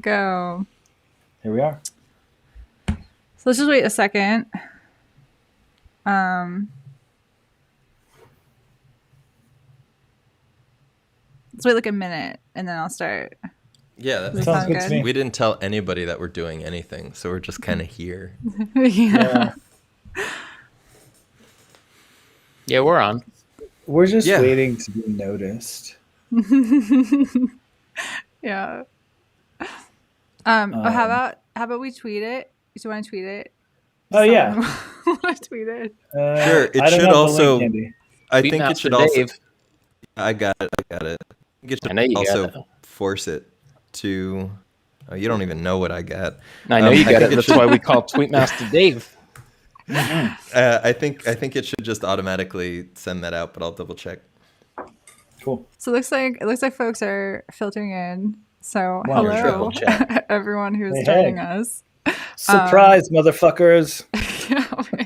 Go. Here we are. So let's just wait a second. Let's wait like a minute and then I'll start. Yeah, that sounds good to me. We didn't tell anybody that we're doing anything, so we're just kind of here. Yeah. Yeah, we're on. We're just waiting to be noticed. Yeah. How about we tweet it? Do you want to tweet it? Yeah. Want to tweet it? Sure. It should also. I think it should also. Dave. I got it. I know you also got it. Force it to. Oh, you don't even know what I got. I know you got it. That's why we call Tweetmaster Dave. I think it should just automatically send that out, but I'll double check. Cool. So it looks like folks are filtering in. So hello, everyone who's joining us. Surprise, motherfuckers!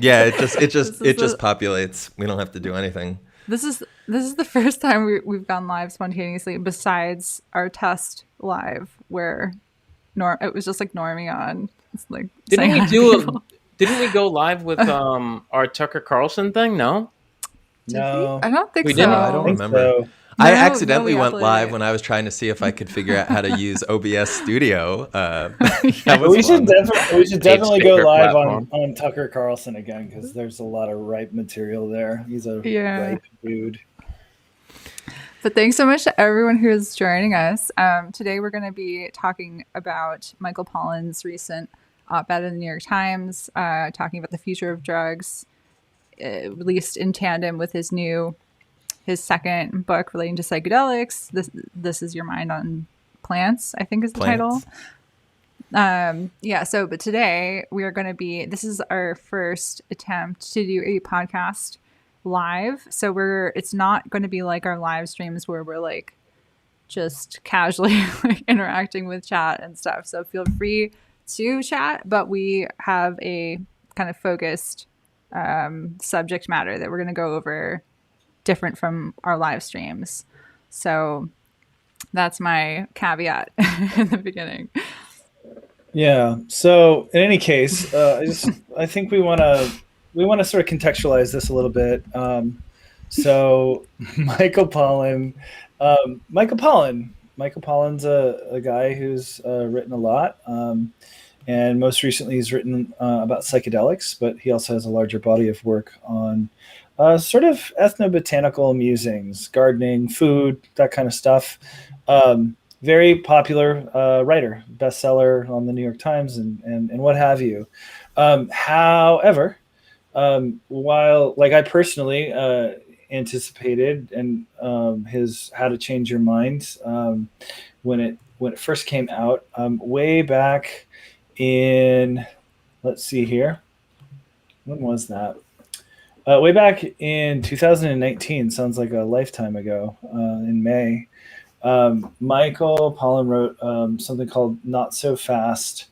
Yeah, it just populates. We don't have to do anything. This is the first time we've gone live spontaneously besides our test live where it was just like Normie on. It's like didn't we go live with our Tucker Carlson thing? No. No, I don't think we so. didn't. I don't remember. So. I accidentally went live when I was trying to see if I could figure out how to use OBS Studio. We should definitely go live on Tucker Carlson again because there's a lot of ripe material there. He's a ripe dude. But thanks so much to everyone who is joining us. Today we're going to be talking about Michael Pollan's recent op-ed in the New York Times, talking about the future of drugs, released in tandem with his second book relating to psychedelics. This is Your Mind on Plants, I think is the title. But today we are going to this is our first attempt to do a podcast live. So it's not going to be like our live streams where we're like just casually like interacting with chat and stuff. So feel free to chat, but we have a kind of focused subject matter that we're going to go over different from our live streams. So that's my caveat in the beginning. Yeah. So in any case, I think we want to sort of contextualize this a little bit. So Michael Pollan. Michael Pollan's a guy who's written a lot. And most recently he's written about psychedelics, but he also has a larger body of work on sort of ethnobotanical musings, gardening, food, that kind of stuff. Very popular writer, bestseller on the New York Times and what have you. However, while like I personally anticipated and his How to Change Your Mind when it first came out way back in, let's see here, when was that? Way back in 2019, sounds like a lifetime ago, in May, Michael Pollan wrote something called Not So Fast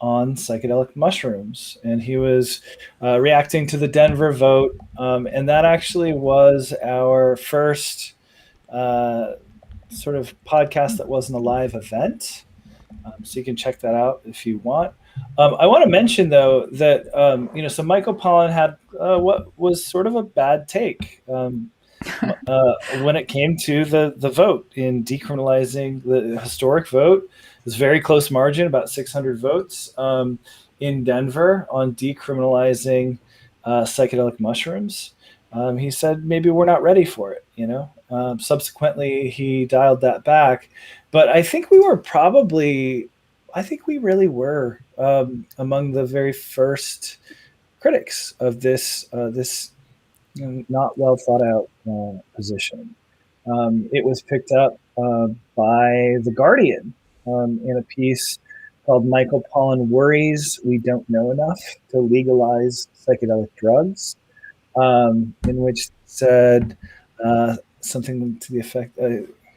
on psychedelic mushrooms. And he was reacting to the Denver vote. And that actually was our first sort of podcast that wasn't a live event. So you can check that out if you want. I want to mention, though, that, so Michael Pollan had what was sort of a bad take when it came to the vote in decriminalizing the historic vote. It was a very close margin, about 600 votes in Denver on decriminalizing psychedelic mushrooms. He said, maybe we're not ready for it, Subsequently, he dialed that back. But I think we really were among the very first critics of this not well thought out position. It was picked up by The Guardian in a piece called Michael Pollan Worries We Don't Know Enough to Legalize Psychedelic Drugs, in which it said something to the effect,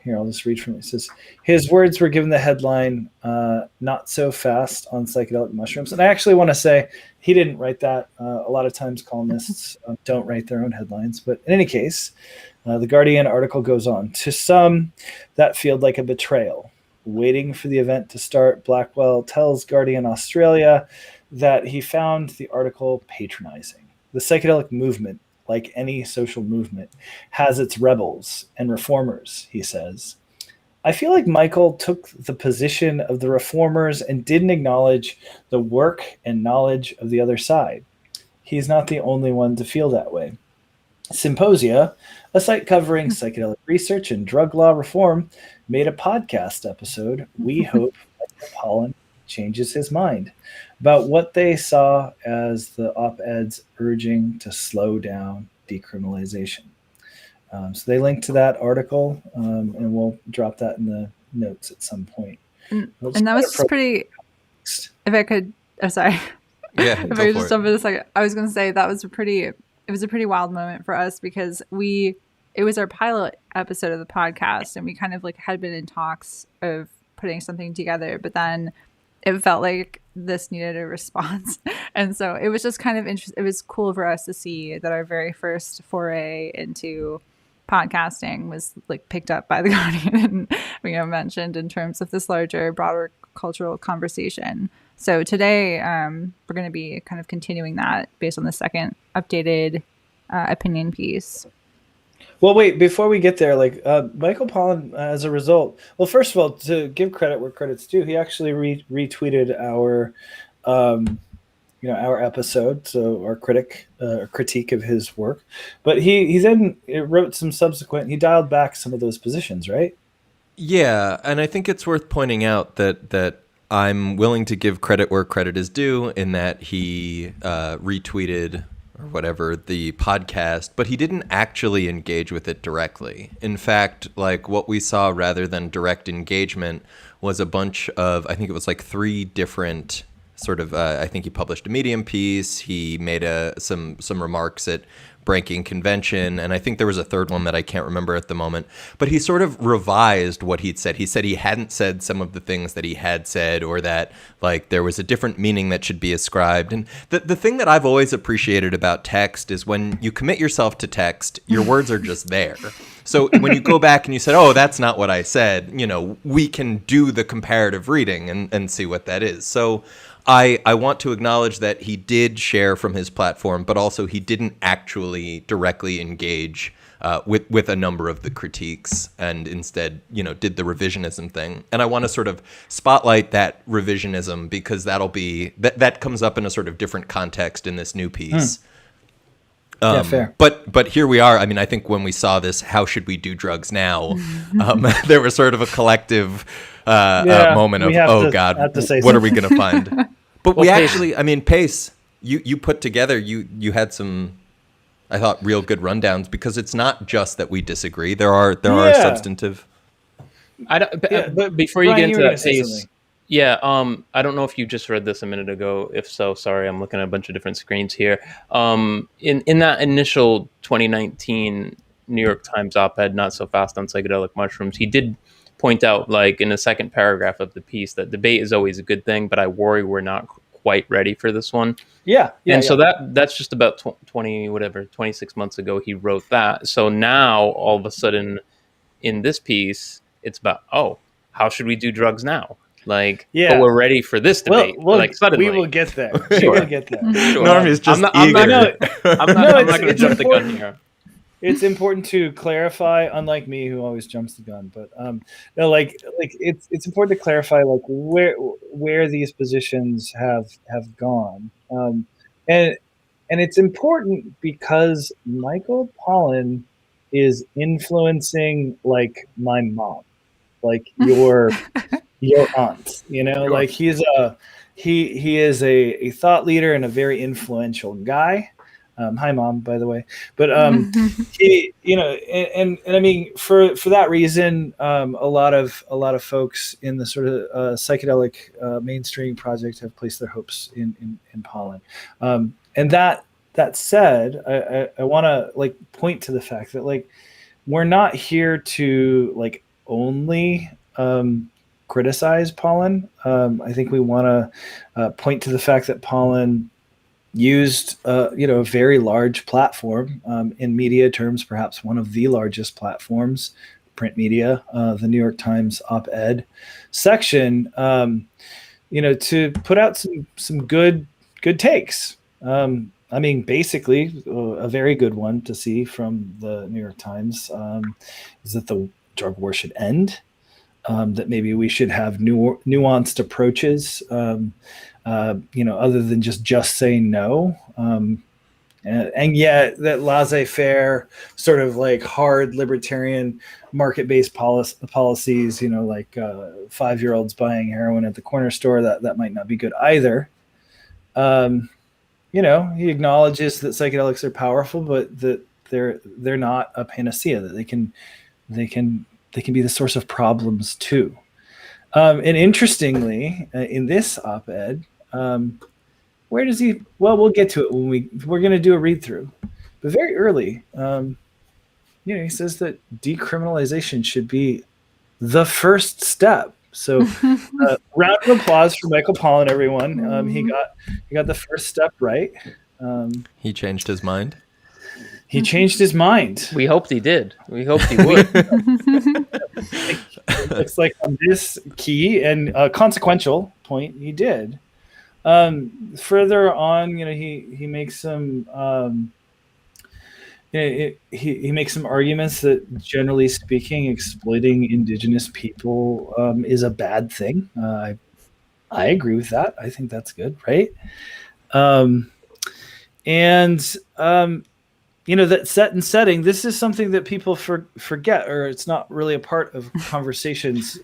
here, I'll just read from it. It says, his words were given the headline, Not So Fast on Psychedelic Mushrooms. And I actually want to say he didn't write that. A lot of times columnists don't write their own headlines. But in any case, the Guardian article goes on. To some, that felt like a betrayal. waiting for the event to start, Blackwell tells Guardian Australia that he found the article patronizing. The psychedelic movement, like any social movement, has its rebels and reformers, he says. I feel like Michael took the position of the reformers and didn't acknowledge the work and knowledge of the other side. He's not the only one to feel that way. Symposia, a site covering psychedelic research and drug law reform, made a podcast episode. We hope Michael Pollan changes his mind about what they saw as the op-eds urging to slow down decriminalization. So they link to that article, and we'll drop that in the notes at some point. And that was just pretty. If I could, sorry. Yeah, if I could just jump in a second, I was going to say that was it was a pretty wild moment for us because it was our pilot episode of the podcast, and we kind of like had been in talks of putting something together, but then it felt like this needed a response. And so it was just kind of interesting. It was cool for us to see that our very first foray into podcasting was like picked up by the Guardian and mentioned in terms of this larger, broader cultural conversation. So today we're going to be kind of continuing that based on the second updated opinion piece. Well, wait, before we get there, like Michael Pollan, as a result, well, first of all, to give credit where credit's due, he actually retweeted our our episode, so our critique of his work. But he then wrote some subsequent. He dialed back some of those positions, right? Yeah, and I think it's worth pointing out that I'm willing to give credit where credit is due in that he retweeted or whatever the podcast, but he didn't actually engage with it directly. In fact, like what we saw rather than direct engagement was a bunch of, I think it was like 3 different sort of, I think he published a Medium piece. He made some remarks at Breaking Convention, and I think there was a third one that I can't remember at the moment. But he sort of revised what he'd said. He said he hadn't said some of the things that he had said, or that like there was a different meaning that should be ascribed. And the thing that I've always appreciated about text is when you commit yourself to text, your words are just there. So when you go back and you said, oh, that's not what I said, we can do the comparative reading and see what that is. So I want to acknowledge that he did share from his platform, but also he didn't actually directly engage with a number of the critiques, and instead, did the revisionism thing. And I want to sort of spotlight that revisionism because that comes up in a sort of different context in this new piece. Yeah, fair. But here we are. I mean, I think when we saw this, how should we do drugs now? There was sort of a collective moment of, oh God, what are we going to find? But we actually, I mean, Pace, you put together, you had some, I thought, real good rundowns because it's not just that we disagree. There are substantive. But before you get into that, Pace, I don't know if you just read this a minute ago. If so, sorry, I'm looking at a bunch of different screens here. In that initial 2019 New York Times op-ed, Not So Fast on Psychedelic Mushrooms, he did point out, like in the second paragraph of the piece, that debate is always a good thing, but I worry we're not quite ready for this one. So that's just about 26 months ago he wrote that. So now all of a sudden in this piece it's about, how should we do drugs now? But we're ready for this debate. Suddenly. We will get there. We will get there. Sure. Norm is just eager. I'm not going to jump the gun here. It's important to clarify, unlike me who always jumps the gun, but it's important to clarify like where these positions have gone. And it's important because Michael Pollan is influencing like my mom, like your aunt, like he is a thought leader and a very influential guy. Hi, Mom, by the way. But he, and I mean, for that reason, a lot of folks in the sort of psychedelic mainstream project have placed their hopes in Pollan. And that said, I want to like point to the fact that like we're not here to like only criticize Pollan. I think we want to point to the fact that Pollan used a very large platform, in media terms, perhaps one of the largest platforms, print media, the New York Times op-ed section, to put out some good takes. I mean, basically, a very good one to see from the New York Times is that the drug war should end, that maybe we should have nuanced approaches, other than just saying no. And yet that laissez-faire sort of like hard libertarian market-based policies, 5-year-olds buying heroin at the corner store, that might not be good either. He acknowledges that psychedelics are powerful, but that they're not a panacea, that they can be the source of problems too. And interestingly, in this op-ed, where does he? Well, we'll get to it when we're going to do a read through, but very early, he says that decriminalization should be the first step. So, round of applause for Michael Pollan, everyone. He got the first step right. He changed his mind. He changed his mind. We hoped he did. We hoped he would. It looks like on this key and consequential point, he did. Further on, he makes some he makes some arguments that, generally speaking, exploiting indigenous people is a bad thing. I agree with that. I think that's good, right? That set and setting. This is something that people forget, or it's not really a part of conversations.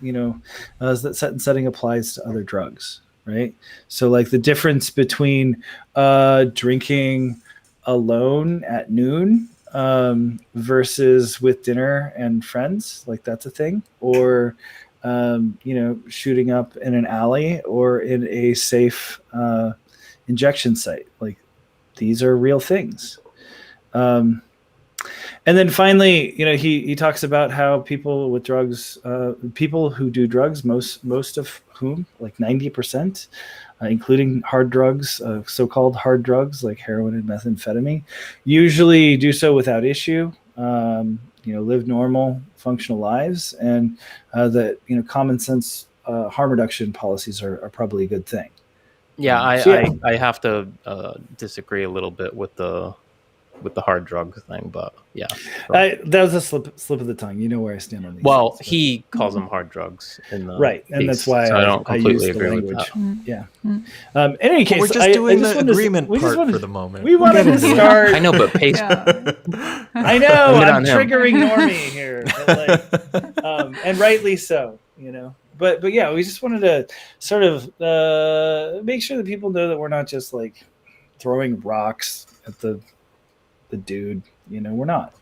As that set and setting applies to other drugs. Right. So like the difference between drinking alone at noon versus with dinner and friends, like that's a thing, or, shooting up in an alley or in a safe injection site. Like these are real things. And then finally, he talks about how people with drugs, people who do drugs, most of whom, like 90%, including hard drugs, so-called hard drugs like heroin and methamphetamine, usually do so without issue, live normal, functional lives, and that common sense harm reduction policies are probably a good thing. Yeah, I have to disagree a little bit with the hard drug thing, but yeah, that was a slip of the tongue. You know where I stand on these. Well, things, he calls them hard drugs in the right, and that's why so I don't completely use the agree language. with that. Yeah. In any case, we're just doing the agreement part for the moment. We wanted to start. I know, but pace. I know. I'm triggering Normie here, but and rightly so. But yeah, we just wanted to sort of make sure that people know that we're not just like throwing rocks at the dude. We're not.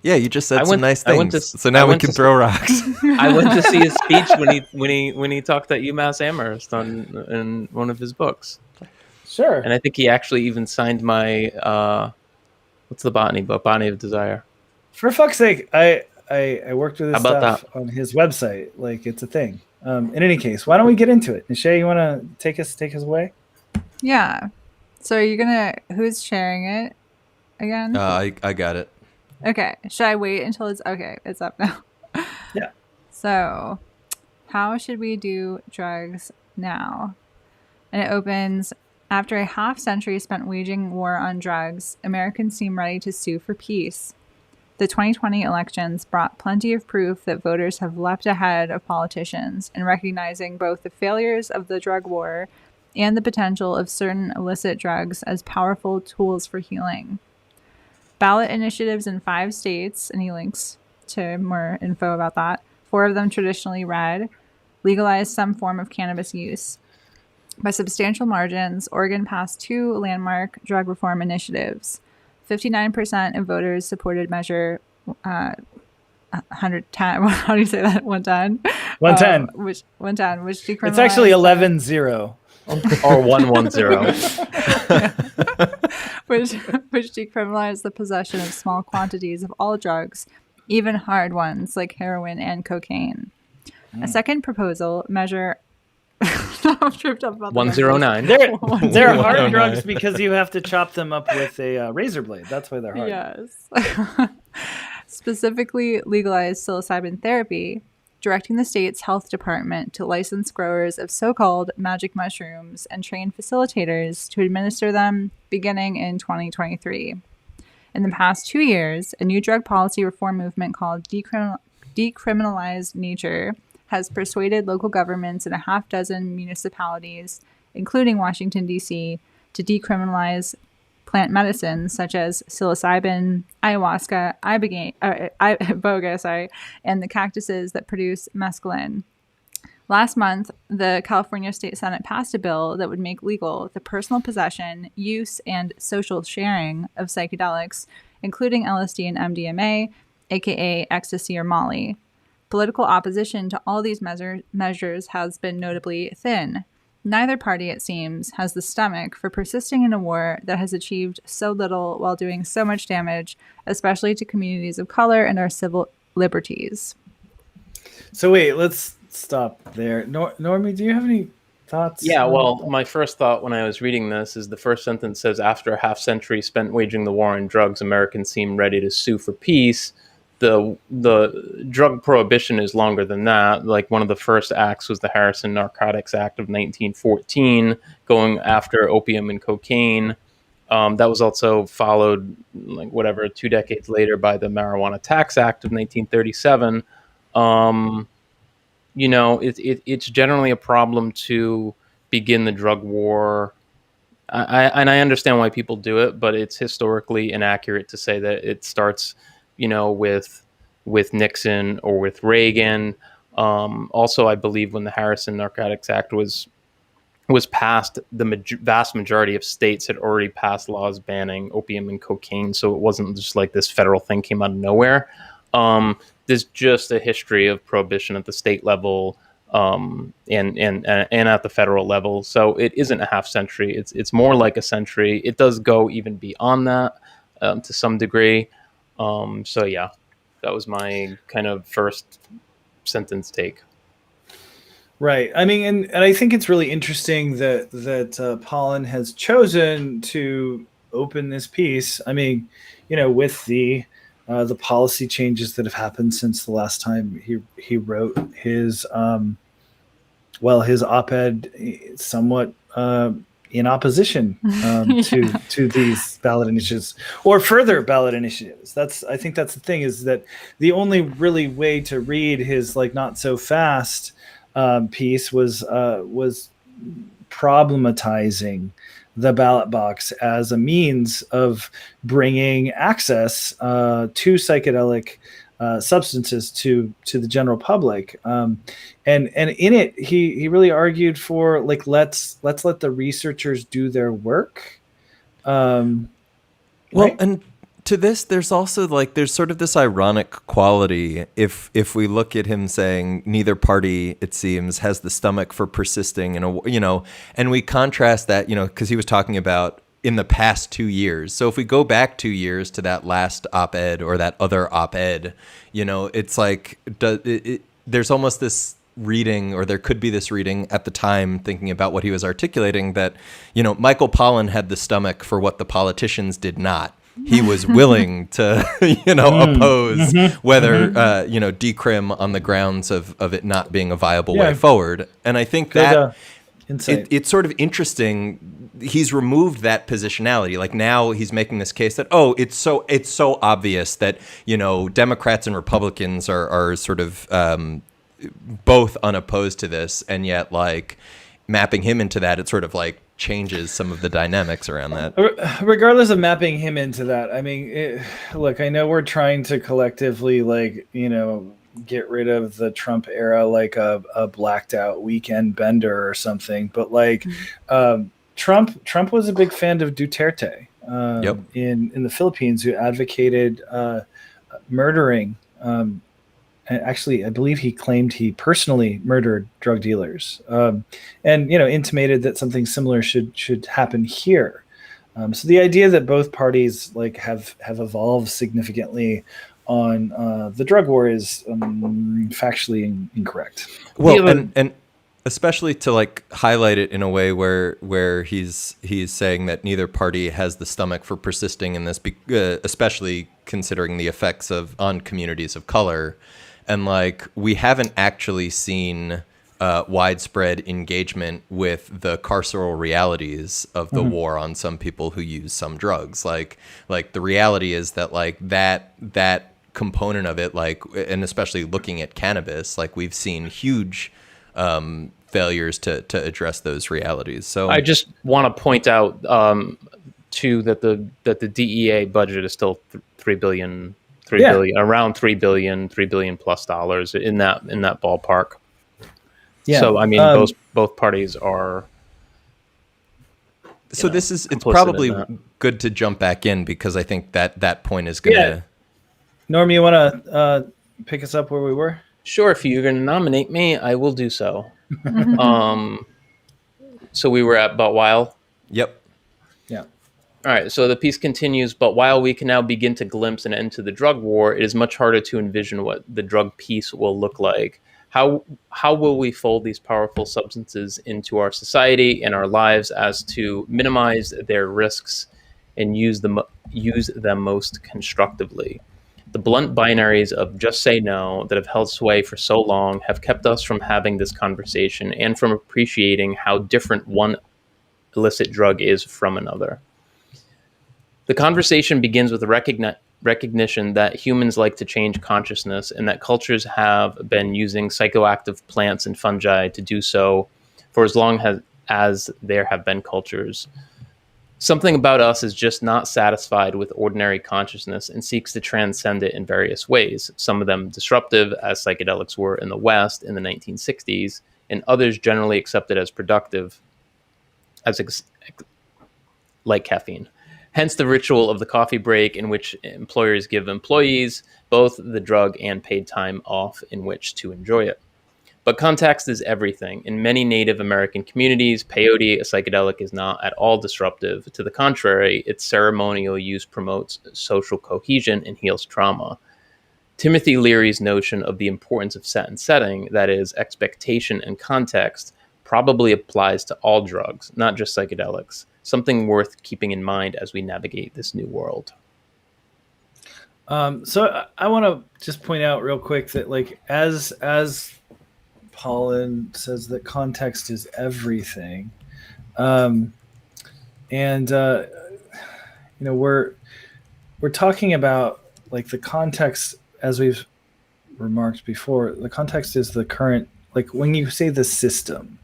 Yeah, you just said some nice things. So now we can throw rocks. I went to see his speech when he talked at UMass Amherst in one of his books. Sure. And I think he actually even signed my what's the botany book? Botany of Desire. For fuck's sake, I worked with his stuff on his website. Like it's a thing. In any case, why don't we get into it? Nishay, you want to take us away? Yeah. So are you who's sharing it again? I got it. Okay. Should I wait until it's up now? Yeah. So, how should we do drugs now? And it opens, after a half century spent waging war on drugs, Americans seem ready to sue for peace. The 2020 elections brought plenty of proof that voters have leapt ahead of politicians in recognizing both the failures of the drug war and the potential of certain illicit drugs as powerful tools for healing. Ballot initiatives in 5 states, and he links to more info about that, 4 of them traditionally red, legalized some form of cannabis use. By substantial margins, Oregon passed 2 landmark drug reform initiatives. 59% of voters supported Measure 110. How do you say that? 110? 110. Which decriminalized. It's actually 11-0. Or 110. which decriminalized the possession of small quantities of all drugs, even hard ones like heroin and cocaine. A second proposal, Measure I'm tripped up about 109. They're hard drugs because you have to chop them up with a razor blade. That's why they're hard. Yes. specifically legalized psilocybin therapy, directing the state's health department to license growers of so-called magic mushrooms and train facilitators to administer them beginning in 2023. In the past 2 years, a new drug policy reform movement called Decriminalize Nature has persuaded local governments in a half dozen municipalities, including Washington, D.C., to decriminalize plant medicines such as psilocybin, ayahuasca, iboga, and the cactuses that produce mescaline. Last month, the California State Senate passed a bill that would make legal the personal possession, use, and social sharing of psychedelics, including LSD and MDMA, aka ecstasy or Molly. Political opposition to all these measures has been notably thin. Neither party, it seems, has the stomach for persisting in a war that has achieved so little while doing so much damage, especially to communities of color and our civil liberties. So wait, let's stop there. Normie, do you have any thoughts? Yeah, well, my first thought when I was reading this is the first sentence says, after a half century spent waging the war on drugs, Americans seem ready to sue for peace. The drug prohibition is longer than that. Like, one of the first acts was the Harrison Narcotics Act of 1914, going after opium and cocaine. That was also followed, 2 decades later by the Marijuana Tax Act of 1937. It's generally a problem to begin the drug war. I understand why people do it, but it's historically inaccurate to say that it starts with Nixon or with Reagan. Also, I believe when the Harrison Narcotics Act was passed, the vast majority of states had already passed laws banning opium and cocaine, so it wasn't just like this federal thing came out of nowhere. There's just a history of prohibition at the state level and at the federal level, so it isn't a half century. It's more like a century. It does go even beyond that to some degree. So yeah, that was my kind of first sentence take. Right. I mean, and I think it's really interesting that Pollan has chosen to open this piece. I mean, with the policy changes that have happened since the last time he wrote his his op-ed, somewhat in opposition to these ballot initiatives or further ballot initiatives. I think that's the thing, is that the only really way to read his not so fast piece was problematizing the ballot box as a means of bringing access to psychedelic substances to the general public, and in it he really argued for let's let the researchers do their work. Right? And to this, there's also there's sort of this ironic quality if we look at him saying neither party, it seems, has the stomach for persisting in and we contrast that because he was talking about in the past 2 years. So if we go back 2 years to that last op-ed or that other op-ed, it's there's almost this reading, or there could be this reading at the time, thinking about what he was articulating, that Michael Pollan had the stomach for what the politicians did not. He was willing to oppose whether decrim on the grounds of it not being a viable way forward. And I think that it's sort of interesting. He's removed that positionality. Now he's making this case that it's so obvious that Democrats and Republicans are sort of both unopposed to this, and yet mapping him into that, it sort of changes some of the dynamics around that. Regardless of mapping him into that, I mean, look, I know we're trying to collectively get rid of the Trump era like a blacked out weekend bender or something, but Trump was a big fan of Duterte in the Philippines, who advocated murdering. Actually, I believe he claimed he personally murdered drug dealers, and intimated that something similar should happen here. So the idea that both parties have evolved significantly on the drug war is factually incorrect. Well, and especially to like highlight it in a way where he's saying that neither party has the stomach for persisting in this, especially considering the effects on communities of color, and like we haven't actually seen widespread engagement with the carceral realities of the war on some people who use some drugs. Like the reality is that like that component of it, like, and especially looking at cannabis, like we've seen huge failures to address those realities. So I just want to point out too that the DEA budget is still $3 billion, around $3 billion plus dollars in that ballpark. Yeah. So I mean, both parties are. So it's probably good to jump back in because I think that point is going to. Norm, you want to pick us up where we were? Sure. If you're going to nominate me, I will do so. So we were at But While. Yep. Yeah. All right. So the piece continues. But while we can now begin to glimpse an end to the drug war, it is much harder to envision what the drug peace will look like. How will we fold these powerful substances into our society and our lives as to minimize their risks and use them most constructively? The blunt binaries of just say no that have held sway for so long have kept us from having this conversation and from appreciating how different one illicit drug is from another. The conversation begins with a recognition that humans like to change consciousness and that cultures have been using psychoactive plants and fungi to do so for as long as there have been cultures. Something about us is just not satisfied with ordinary consciousness and seeks to transcend it in various ways, some of them disruptive, as psychedelics were in the West in the 1960s, and others generally accepted as productive, like caffeine. Hence the ritual of the coffee break, in which employers give employees both the drug and paid time off in which to enjoy it. But context is everything. In many Native American communities, peyote, a psychedelic, is not at all disruptive. To the contrary, its ceremonial use promotes social cohesion and heals trauma. Timothy Leary's notion of the importance of set and setting, that is, expectation and context, probably applies to all drugs, not just psychedelics. Something worth keeping in mind as we navigate this new world. So I want to just point out real quick that, like, as Pollan says, that context is everything, and we're talking about, like, the context, as we've remarked before. The context is the current, like, when you say the system.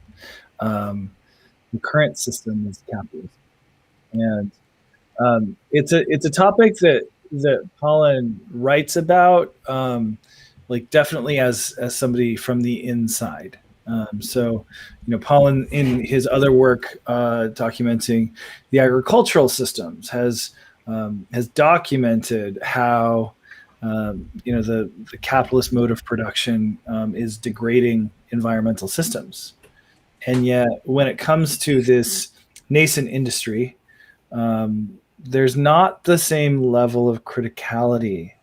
The current system is capitalism, and it's a topic that Pollan writes about, like, definitely as somebody from the inside. So, Pollan, in his other work documenting the agricultural systems, has documented how the capitalist mode of production is degrading environmental systems. And yet, when it comes to this nascent industry, there's not the same level of criticality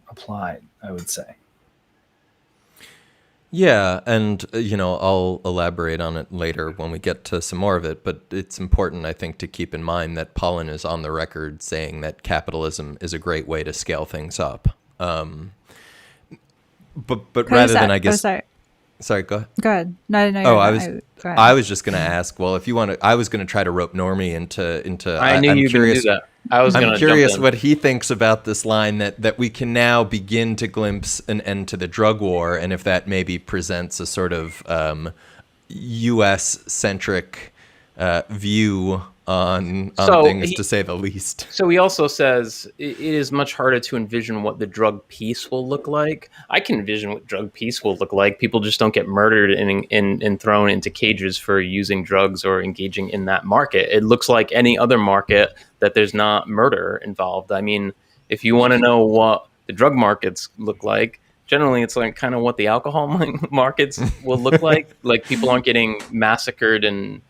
applied, I would say. Yeah, and I'll elaborate on it later when we get to some more of it, but it's important, I think, to keep in mind that Pollan is on the record saying that capitalism is a great way to scale things up. But rather than, I guess... Sorry, go ahead. Go ahead. No. I was just going to ask. Well, if you want to, I was going to try to rope Normie into. I knew you were going to do that. I'm curious what he thinks about this line that we can now begin to glimpse an end to the drug war, and if that maybe presents a sort of U.S. centric view on things, to say the least. So he also says it is much harder to envision what the drug peace will look like. I can envision what drug peace will look like. People just don't get murdered and thrown into cages for using drugs or engaging in that market. It looks like any other market that there's not murder involved. I mean, if you want to know what the drug markets look like, generally it's like kind of what the alcohol markets will look like. Like, people aren't getting massacred and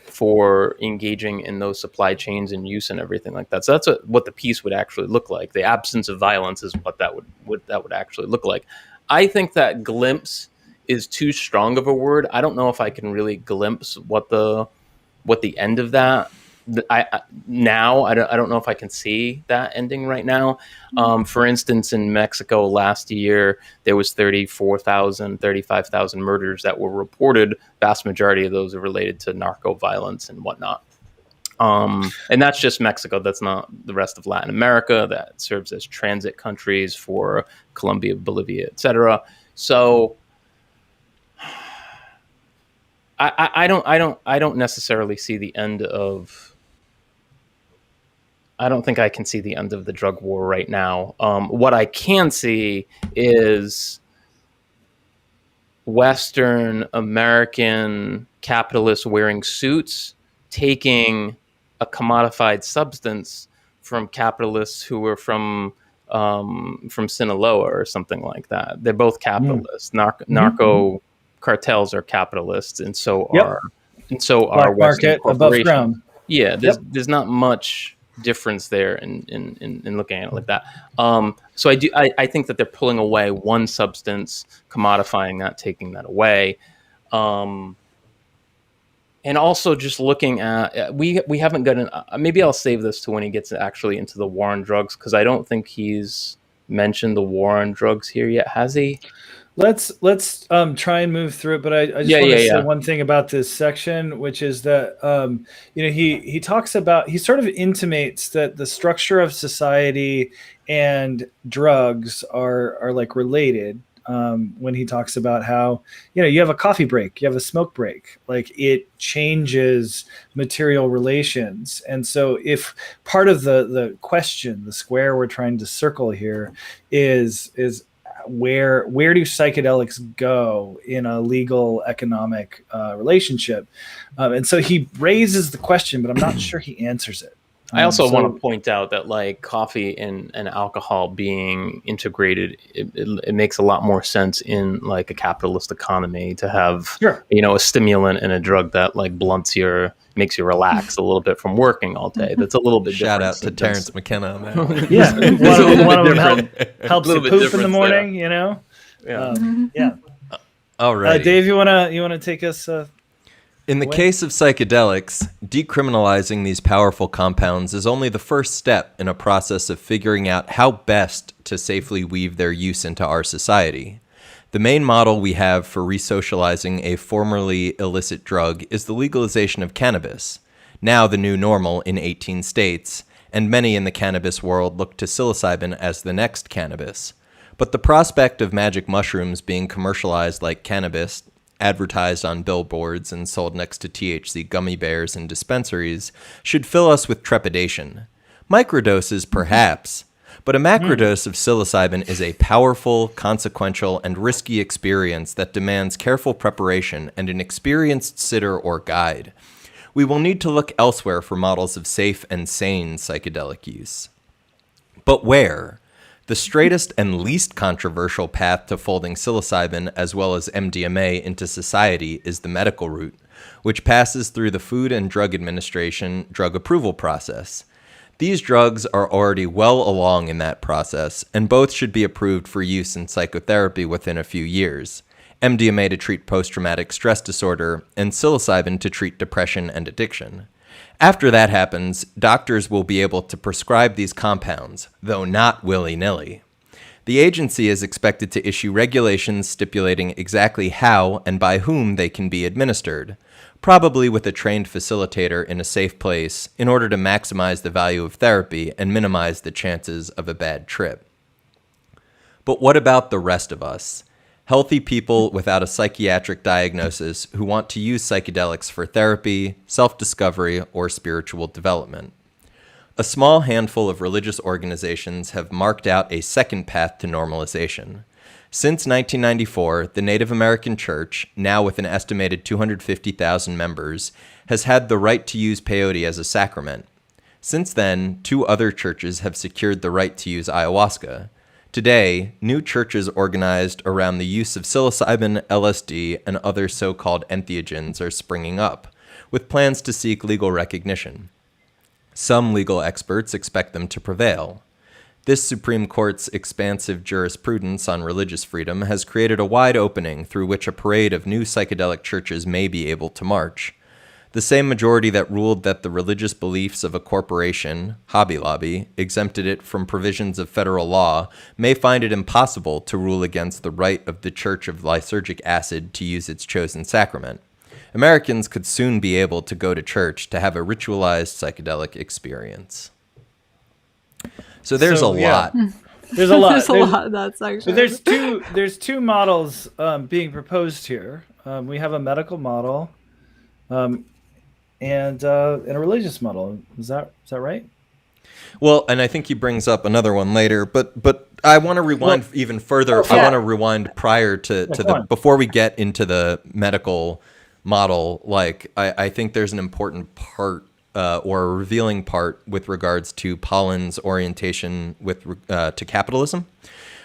for engaging in those supply chains and use and everything like that. So that's what the peace would actually look like. The absence of violence is what that would actually look like. I think that glimpse is too strong of a word. I don't know if I can really glimpse what the end of that. I don't know if I can see that ending right now. For instance, in Mexico last year, there was 35,000 murders that were reported. Vast majority of those are related to narco violence and whatnot. And that's just Mexico. That's not the rest of Latin America. That serves as transit countries for Colombia, Bolivia, etc. So I don't necessarily see the end of. I don't think I can see the end of the drug war right now. What I can see is Western American capitalists wearing suits taking a commodified substance from capitalists who were from Sinaloa or something like that. They're both capitalists. Narco cartels are capitalists, and so are Black Western market above ground. Yeah, there's not much difference there in looking at it like that. So I think that they're pulling away one substance, commodifying that, taking that away. And also just looking at, we haven't gotten, maybe I'll save this to when he gets actually into the war on drugs, because I don't think he's mentioned the war on drugs here yet, has he? Let's try and move through it, but I just want to say one thing about this section, which is that he talks about, he sort of intimates that the structure of society and drugs are like related. When he talks about how you have a coffee break, you have a smoke break, like it changes material relations. And so if part of the question, the square we're trying to circle here is where do psychedelics go in a legal economic relationship? And so he raises the question, but I'm not sure he answers it. I also want to point out that like coffee and alcohol being integrated, it makes a lot more sense in like a capitalist economy to have a stimulant and a drug that like makes you relax a little bit from working all day. That's a little bit Shout different. Shout out to Terrence McKenna on that. One of them helps you poop in the morning, Yeah. All right. Dave, you wanna take us? In the case of psychedelics, decriminalizing these powerful compounds is only the first step in a process of figuring out how best to safely weave their use into our society. The main model we have for resocializing a formerly illicit drug is the legalization of cannabis, now the new normal in 18 states, and many in the cannabis world look to psilocybin as the next cannabis. But the prospect of magic mushrooms being commercialized like cannabis, advertised on billboards and sold next to THC gummy bears in dispensaries, should fill us with trepidation. Microdoses, perhaps, but a macrodose of psilocybin is a powerful, consequential, and risky experience that demands careful preparation and an experienced sitter or guide. We will need to look elsewhere for models of safe and sane psychedelic use. But where? The straightest and least controversial path to folding psilocybin as well as MDMA into society is the medical route, which passes through the Food and Drug Administration drug approval process. These drugs are already well along in that process, and both should be approved for use in psychotherapy within a few years. MDMA to treat post-traumatic stress disorder, and psilocybin to treat depression and addiction. After that happens, doctors will be able to prescribe these compounds, though not willy-nilly. The agency is expected to issue regulations stipulating exactly how and by whom they can be administered, probably with a trained facilitator in a safe place in order to maximize the value of therapy and minimize the chances of a bad trip. But what about the rest of us? Healthy people without a psychiatric diagnosis who want to use psychedelics for therapy, self-discovery, or spiritual development. A small handful of religious organizations have marked out a second path to normalization. Since 1994, the Native American Church, now with an estimated 250,000 members, has had the right to use peyote as a sacrament. Since then, 2 other churches have secured the right to use ayahuasca. Today, new churches organized around the use of psilocybin, LSD, and other so-called entheogens are springing up, with plans to seek legal recognition. Some legal experts expect them to prevail. This Supreme Court's expansive jurisprudence on religious freedom has created a wide opening through which a parade of new psychedelic churches may be able to march. The same majority that ruled that the religious beliefs of a corporation, Hobby Lobby, exempted it from provisions of federal law, may find it impossible to rule against the right of the Church of Lysergic Acid to use its chosen sacrament. Americans could soon be able to go to church to have a ritualized psychedelic experience. So there's a lot. There's a lot. There's a lot in that section. But there's two models being proposed here. We have a medical model, and a religious model. Is that right? Well, and I think he brings up another one later, but I want to rewind even further. I want to rewind prior to before we get into the medical model. Like I think there's an important part or a revealing part with regards to Pollan's orientation with to capitalism,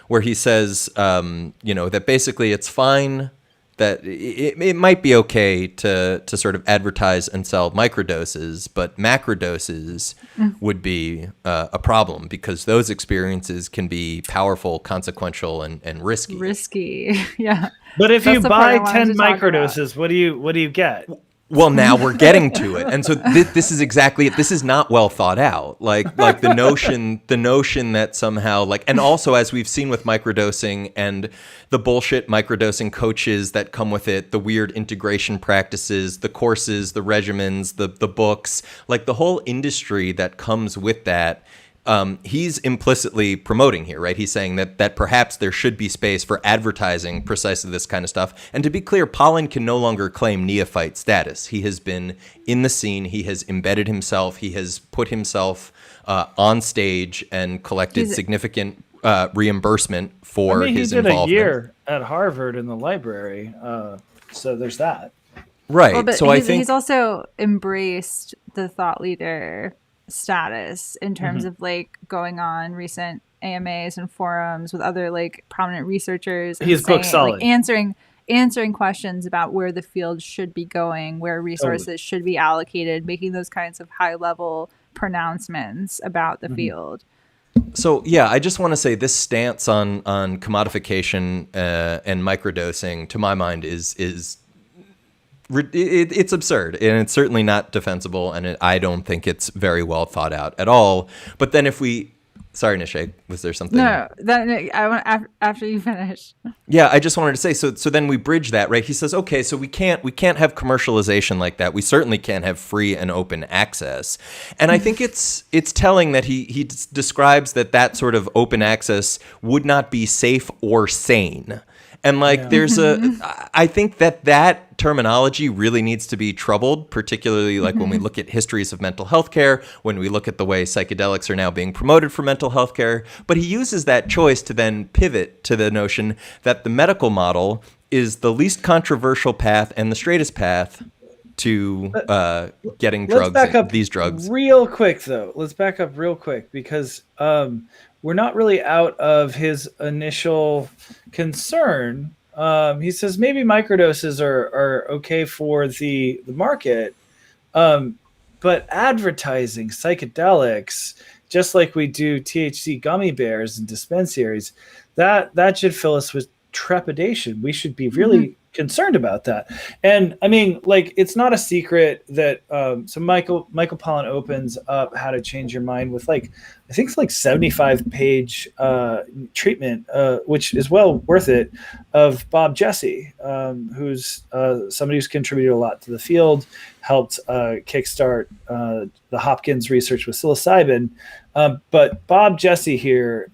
where he says, that basically it's fine that it might be okay to sort of advertise and sell microdoses, but macrodoses would be a problem because those experiences can be powerful, consequential, and risky. Risky, yeah. But if you buy 10 microdoses, what do you get? Well, now we're getting to it, and so this is exactly it. This is not well thought out. Like the notion that somehow and also as we've seen with microdosing and the bullshit microdosing coaches that come with it, the weird integration practices, the courses, the regimens, the books, like the whole industry that comes with that. He's implicitly promoting here, right? He's saying that perhaps there should be space for advertising precisely this kind of stuff. And to be clear, Pollan can no longer claim neophyte status. He has been in the scene. He has embedded himself. He has put himself on stage and collected significant reimbursement for his involvement. He did a year at Harvard in the library. So there's that. Right. Well, but so I think he's also embraced the thought leader status in terms of going on recent AMAs and forums with other prominent researchers. His book's solid. Answering questions about where the field should be going, where resources should be allocated, making those kinds of high level pronouncements about the field. So yeah, I just want to say this stance on commodification and microdosing, to my mind, is it's absurd, and it's certainly not defensible, and I don't think it's very well thought out at all. But then sorry, Nishay, was there something? No, I want after you finish. Yeah, I just wanted to say, so then we bridge that, right? He says, okay, so we can't have commercialization like that. We certainly can't have free and open access. And I think it's telling that he describes that sort of open access would not be safe or sane. And there's I think that terminology really needs to be troubled, particularly when we look at histories of mental health care, when we look at the way psychedelics are now being promoted for mental health care. But he uses that choice to then pivot to the notion that the medical model is the least controversial path and the straightest path to getting these drugs. Real quick, though. Let's back up real quick because we're not really out of his initial concern. He says maybe microdoses are okay for the market, but advertising psychedelics, just like we do THC gummy bears and dispensaries, that should fill us with trepidation. We should be really concerned about that. And I mean, it's not a secret that so Michael Pollan opens up How to Change Your Mind with I think it's 75-page treatment, which is well worth it, of Bob Jesse, who's somebody who's contributed a lot to the field, helped kickstart the Hopkins research with psilocybin. But Bob Jesse here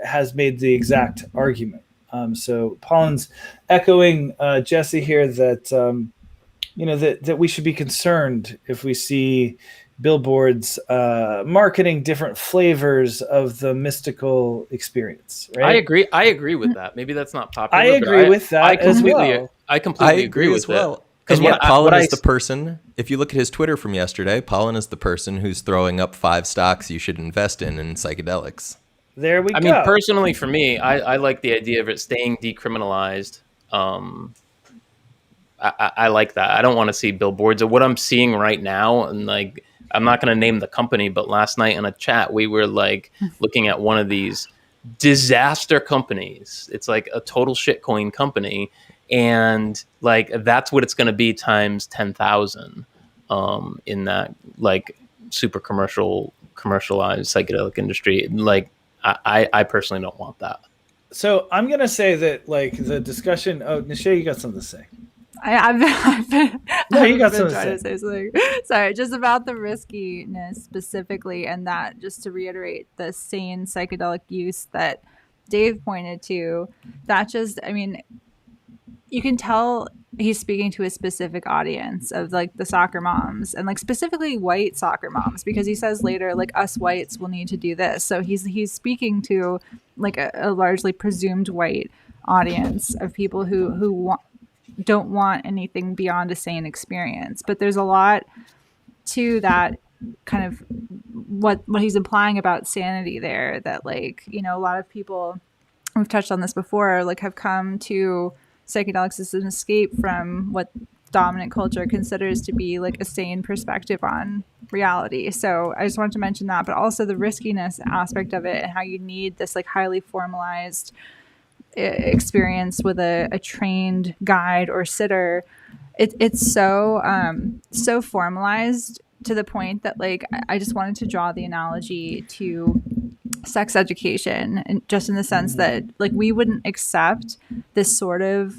has made the exact argument. So Pollan's echoing Jesse here that that we should be concerned if we see billboards marketing different flavors of the mystical experience. Right? I agree with that. Maybe that's not popular. I agree with that I completely agree with that. Because Pollan is the person, if you look at his Twitter from yesterday, Pollan is the person who's throwing up 5 stocks you should invest in psychedelics. There we go. I mean, personally, for me, I like the idea of it staying decriminalized. I like that. I don't want to see billboards. What I'm seeing right now, and I'm not going to name the company, but last night in a chat, we were like looking at one of these disaster companies. It's like a total shitcoin company. And like, that's what it's going to be times 10,000 in that like super commercialized psychedelic industry. Like, I personally don't want that. So I'm going to say that like the discussion, Nishay, you got something to say. I've been you got something to say something. Sorry, just about the riskiness specifically, and that just to reiterate the sane psychedelic use that Dave pointed to, that just, I mean, you can tell he's speaking to a specific audience of like the soccer moms, and like specifically white soccer moms, because he says later like us whites will need to do this. So he's speaking to like a largely presumed white audience of people who don't want anything beyond a sane experience. But there's a lot to that kind of what he's implying about sanity there, that like, you know, a lot of people, we've touched on this before, like have come to psychedelics as an escape from what dominant culture considers to be like a sane perspective on reality. So I just wanted to mention that, but also the riskiness aspect of it and how you need this like highly formalized experience with a trained guide or sitter. It's so formalized to the point that like I just wanted to draw the analogy to sex education, and just in the sense that like we wouldn't accept this sort of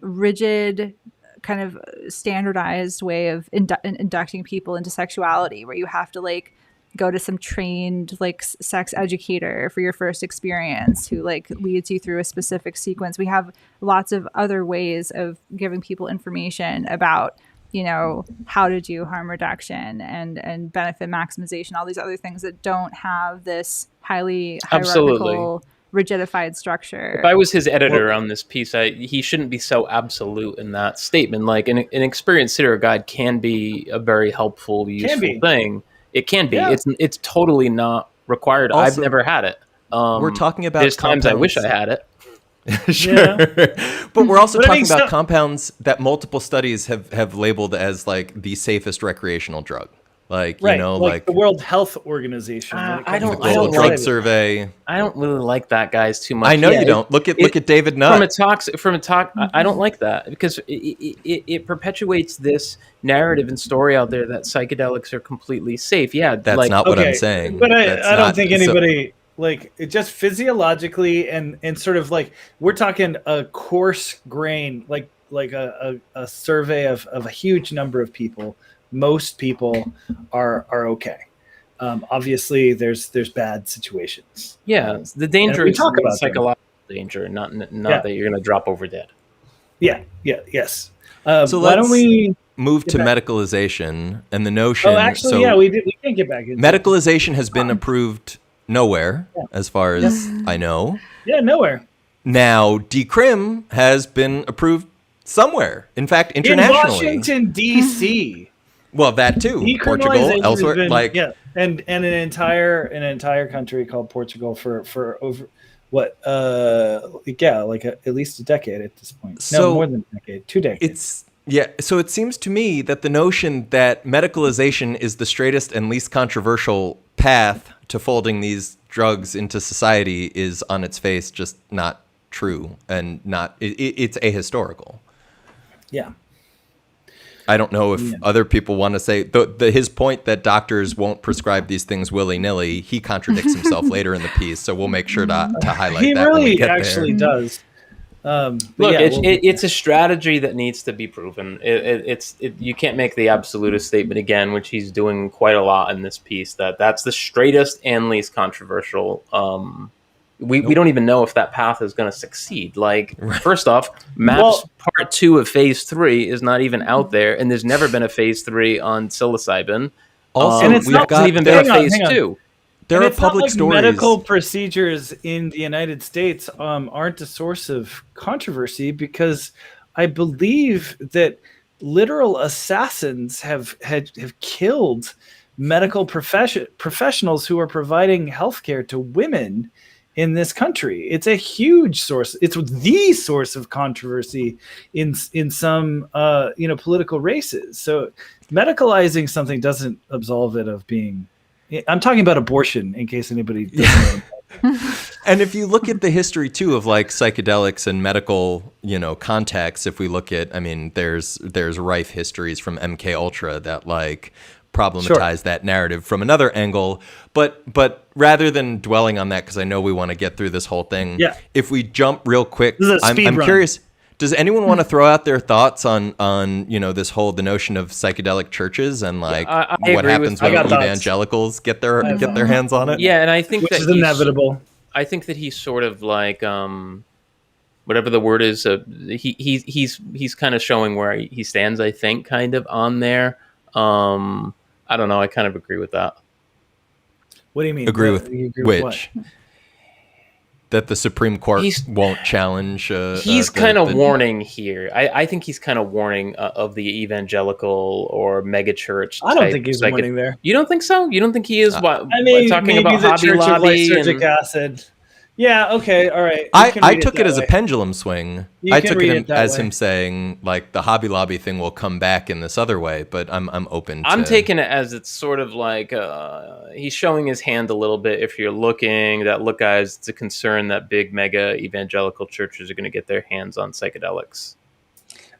rigid kind of standardized way of inducting people into sexuality, where you have to like go to some trained like sex educator for your first experience who like leads you through a specific sequence. We have lots of other ways of giving people information about, you know, how to do harm reduction and benefit maximization, all these other things that don't have this highly hierarchical, rigidified structure. If I was his editor on this piece, he shouldn't be so absolute in that statement. Like an experienced sitter guide can be a very helpful, useful thing. It can be. Yeah. It's totally not required. Also, I've never had it. We're talking about there's times I wish I had it. Sure. Yeah. But we're also talking about compounds that multiple studies have labeled as like the safest recreational drug. Like, right. You know, like the World Health Organization. The Global Drug Survey. I don't really like that, guys, too much. I know you don't. Look at David Nutt. From a talk, I don't like that because it perpetuates this narrative and story out there that psychedelics are completely safe. Yeah, that's not what I'm saying. But I don't think anybody like it. Just physiologically and sort of like we're talking a coarse grain, like a survey of a huge number of people. Most people are okay. Obviously, there's bad situations. Yeah, the danger is psychological danger, not that you're going to drop over dead. Yes. So why don't we move to medicalization and the notion? Oh, actually, we can get back into medicalization has been approved nowhere, as far as I know. Yeah, nowhere. Now, decrim has been approved somewhere. In fact, internationally, in Washington D.C. Well, that too. Portugal, elsewhere, and an entire country called Portugal for over what? At least a decade at this point. No, more than a decade, 2 decades. So it seems to me that the notion that medicalization is the straightest and least controversial path to folding these drugs into society is on its face just not true and it's ahistorical. Yeah. I don't know if other people want to say his point that doctors won't prescribe these things willy-nilly. He contradicts himself later in the piece, so we'll make sure to highlight he that. He really actually does. It's a strategy that needs to be proven. You can't make the absolutist statement again, which he's doing quite a lot in this piece. That's the straightest and least controversial. We don't even know if that path is going to succeed. First off, MAPS Part 2 of Phase 3 is not even out there, and there's never been a Phase 3 on psilocybin. Also, and it's not even been a Phase 2. There are public stories. Medical procedures in the United States aren't a source of controversy because I believe that literal assassins have killed medical professionals who are providing healthcare to women in this country. It's a huge source. It's the source of controversy in some political races. So medicalizing something doesn't absolve it of being. I'm talking about abortion, in case anybody doesn't know. And if you look at the history too of like psychedelics and medical, contexts, if we look at, there's rife histories from MK Ultra that like problematize that narrative from another angle. But rather than dwelling on that, because I know we want to get through this whole thing, if we jump real quick, I'm curious. Does anyone want to throw out their thoughts on the notion of psychedelic churches and like what happens when evangelicals get their hands on it? Yeah, and I think that is inevitable. I think that he's sort of like whatever the word is. He's kind of showing where he stands. I think kind of on there. I don't know. I kind of agree with that. What do you mean? Agree with which? That the Supreme Court won't challenge. He's kind of warning here. I think he's kind of warning of the evangelical or megachurch. I don't think he's warning there. You don't think so? You don't think he is? Talking maybe about the Hobby Lobby and acid. Yeah. Okay. All right. I took it as a pendulum swing. I took it as him saying like the Hobby Lobby thing will come back in this other way, but I'm open. I'm taking it as it's sort of like he's showing his hand a little bit. If you're looking, guys, it's a concern that big mega evangelical churches are going to get their hands on psychedelics.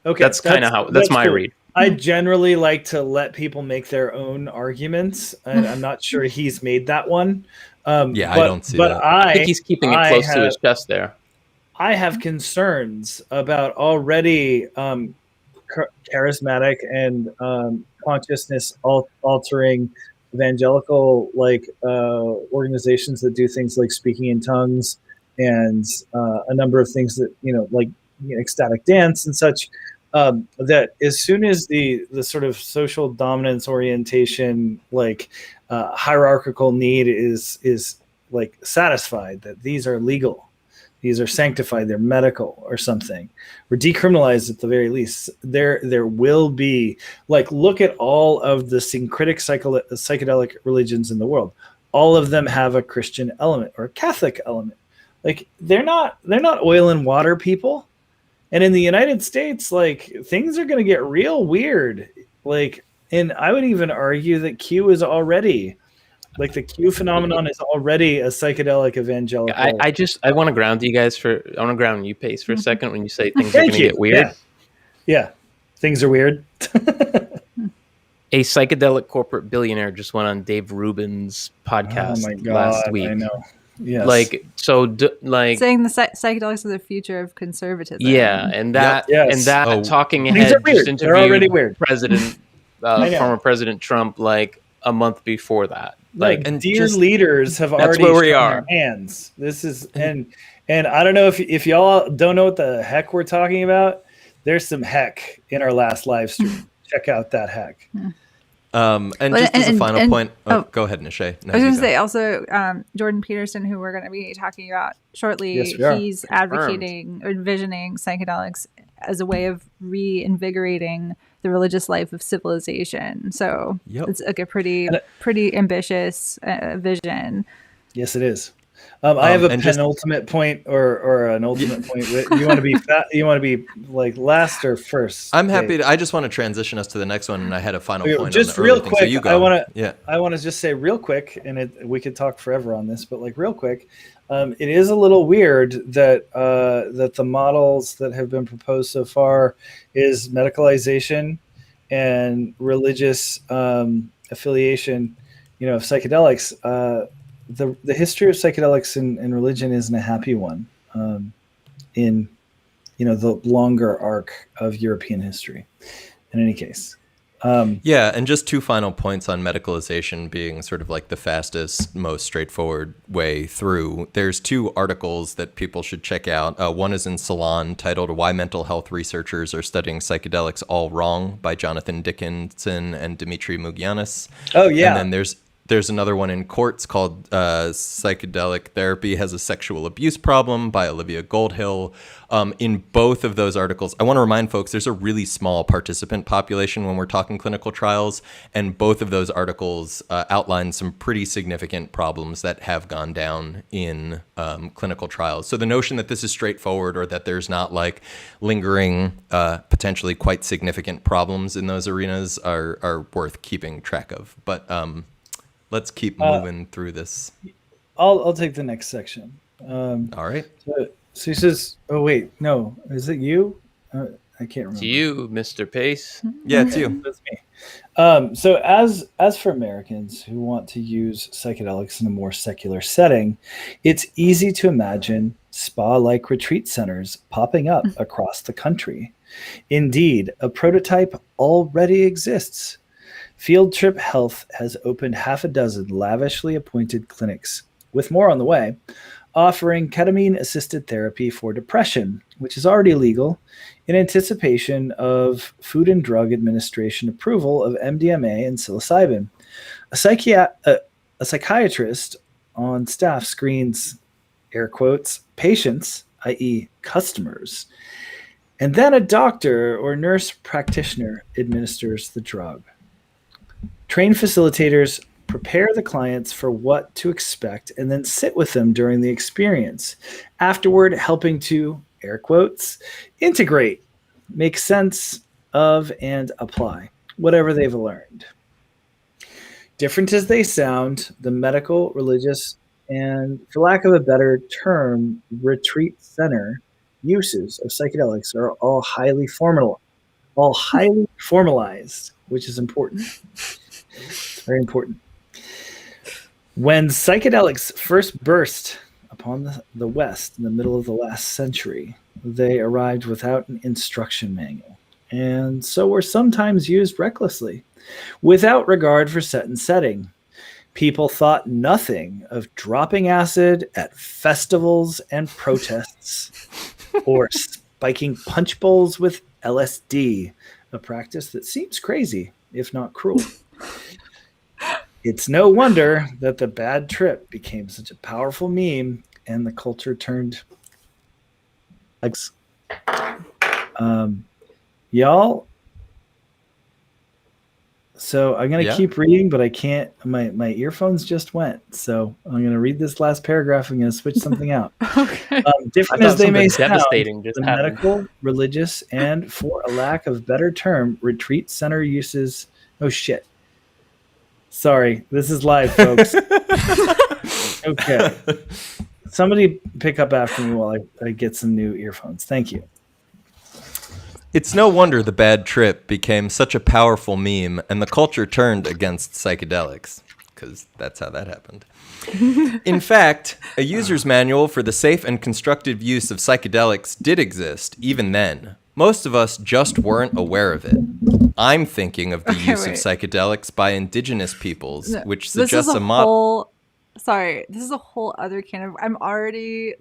Okay, that's kind of that's my read. I generally like to let people make their own arguments, and I'm not sure he's made that one. I don't see that. I think he's keeping it close to his chest there. I have concerns about already charismatic and consciousness altering evangelical organizations that do things like speaking in tongues and a number of things that ecstatic dance and such. That as soon as the sort of social dominance orientation, hierarchical need is like satisfied, that these are legal, these are sanctified, they're medical or something, or decriminalized at the very least, there will be look at all of the syncretic psychedelic religions in the world. All of them have a Christian element or a Catholic element. They're not oil and water people. And in the United States, things are going to get real weird. And I would even argue that Q is already, the Q phenomenon is already a psychedelic evangelical. I want to ground you guys Pace, for a second when you say things are going to get weird. Yeah. Things are weird. A psychedelic corporate billionaire just went on Dave Rubin's podcast last week. I know. Yes. Saying the psychedelics are the future of conservatism. Yeah, and that talking head just interviewed They're already weird. Former President Trump a month before that. And dear leaders have already shown their hands. This is and I don't know if y'all don't know what the heck we're talking about. There's some heck in our last live stream. Check out that heck. As a final point, go ahead, Nishay. I was going to say also, Jordan Peterson, who we're going to be talking about shortly, he's advocating or envisioning psychedelics as a way of reinvigorating the religious life of civilization. So it's a pretty ambitious vision. Yes, it is. I have a penultimate point or an ultimate point. You want to be you want to be last or first? I'm happy to. I just want to transition us to the next one, and I had a final point. Just real quick, so you go. I want to just say real quick, and we could talk forever on this, but real quick, it is a little weird that that the models that have been proposed so far is medicalization and religious affiliation, of psychedelics. The history of psychedelics and religion isn't a happy one in the longer arc of European history. In any case, and just two final points on medicalization being sort of the fastest, most straightforward way through. There's two articles that people should check out. One is in Salon titled "Why Mental Health Researchers Are Studying Psychedelics All Wrong" by Jonathan Dickinson and Dimitri Mugianis. Oh yeah, and then There's another one in Courts called Psychedelic Therapy Has a Sexual Abuse Problem by Olivia Goldhill. In both of those articles, I want to remind folks there's a really small participant population when we're talking clinical trials, and both of those articles outline some pretty significant problems that have gone down in clinical trials. So the notion that this is straightforward or that there's not like lingering, potentially quite significant problems in those arenas are worth keeping track of. But let's keep moving through this. I'll take the next section. All right. So he says, "Oh wait, no, is it you? I can't remember." It's you, Mr. Pace. Yeah, it's you. That's me. So as for Americans who want to use psychedelics in a more secular setting, it's easy to imagine spa-like retreat centers popping up across the country. Indeed, a prototype already exists. Field Trip Health has opened half a dozen lavishly appointed clinics, with more on the way, offering ketamine-assisted therapy for depression, which is already legal, in anticipation of Food and Drug Administration approval of MDMA and psilocybin. A psychiatrist on staff screens, air quotes, patients, i.e. customers, and then a doctor or nurse practitioner administers the drug. Trained facilitators prepare the clients for what to expect and then sit with them during the experience, afterward helping to, air quotes, integrate, make sense of, and apply whatever they've learned. Different as they sound, the medical, religious, and, for lack of a better term, retreat center uses of psychedelics are all highly formalized, which is important. It's very important. When psychedelics first burst upon the West in the middle of the last century, they arrived without an instruction manual, and so were sometimes used recklessly, without regard for set and setting. People thought nothing of dropping acid at festivals and protests, or spiking punch bowls with LSD, a practice that seems crazy, if not cruel. It's no wonder that the bad trip became such a powerful meme and the culture turned. Y'all. So I'm going to keep reading, but I can't. My earphones just went. So I'm going to read this last paragraph. I'm going to switch something out. Okay. Different as they may sound, devastating the medical, religious, and, for a lack of better term, retreat center uses. Oh, shit. Sorry, this is live, folks. Okay. Somebody pick up after me while I get some new earphones. Thank you. It's no wonder the bad trip became such a powerful meme and the culture turned against psychedelics, because that's how that happened. In fact, a user's manual for the safe and constructive use of psychedelics did exist even then. Most of us just weren't aware of it. I'm thinking of the use of psychedelics by indigenous peoples, which suggests a model. Sorry, this is a whole other can of. I'm already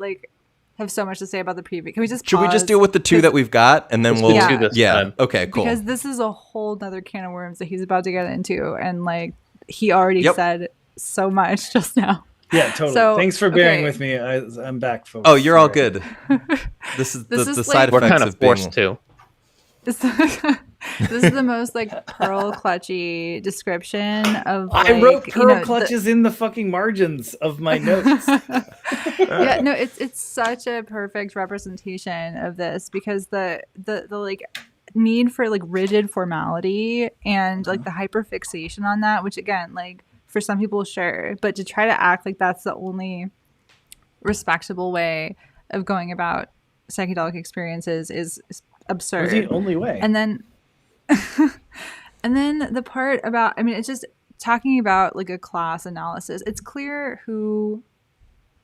have so much to say about the preview. Can we just? Should we just deal with the two that we've got, and then we'll do this? Yeah. Okay. Cool. Because this is a whole other can of worms that he's about to get into, and he already said so much just now. Yeah, totally. So, thanks for bearing with me. I'm back, folks. Oh, you're all good. This is the side effects of being forced to. This is the most pearl clutchy description of. I wrote pearl clutches in the fucking margins of my notes. Yeah, no, it's such a perfect representation of this, because the need for rigid formality and the hyperfixation on that, which again for some people sure, but to try to act like that's the only respectable way of going about psychedelic experiences is absurd. It's the only way. And then the part about, it's just talking about a class analysis. It's clear who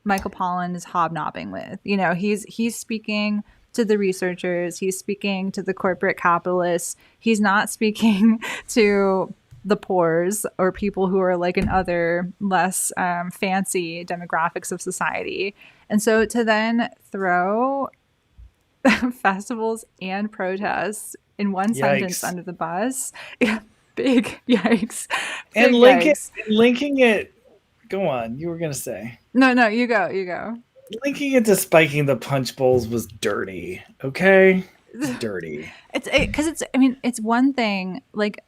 Michael Pollan is hobnobbing with. He's speaking to the researchers. He's speaking to the corporate capitalists. He's not speaking to the poors or people who are in other less fancy demographics of society. And so to then throw festivals and protests in one sentence under the bus, big yikes. And linking it. Go on. You were gonna say. No, you go. Linking it to spiking the punch bowls was dirty. Okay, it's dirty. It's one thing, like,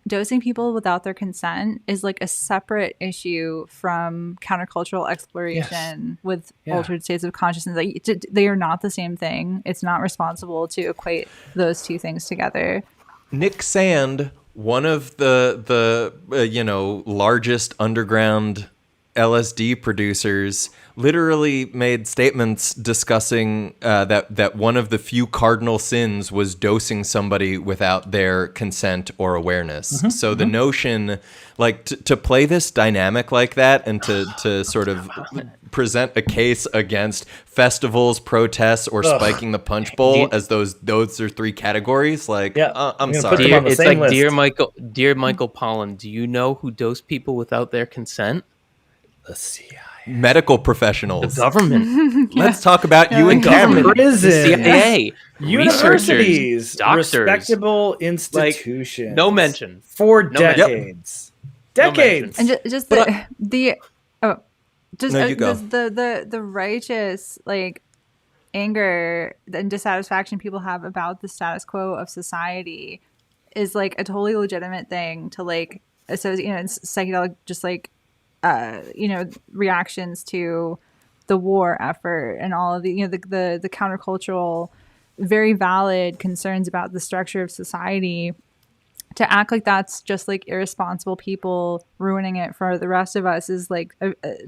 dosing people without their consent is like a separate issue from countercultural exploration with altered states of consciousness. Like, they are not the same thing. It's not responsible to equate those two things together. Nick Sand, one of the largest underground LSD producers, literally made statements discussing that one of the few cardinal sins was dosing somebody without their consent or awareness. So the notion, like, to play this dynamic like that and to sort of present a case against festivals, protests, or spiking the punch bowl as those are three categories, like, I'm sorry. It's like list. Dear Michael Pollan, do you know who dosed people without their consent? The CIA. Medical professionals. The government. Let's talk about you and Cameron. Prison. The CIA. Universities. Doctors. Respectable institutions. Like, no mention. For decades. Decades. And just the righteous, like, anger and dissatisfaction people have about the status quo of society is, like, a totally legitimate thing to, like, associate, psychedelic, just, like, reactions to the war effort and all of the the countercultural, very valid concerns about the structure of society. To act like that's just, like, irresponsible people ruining it for the rest of us is, like,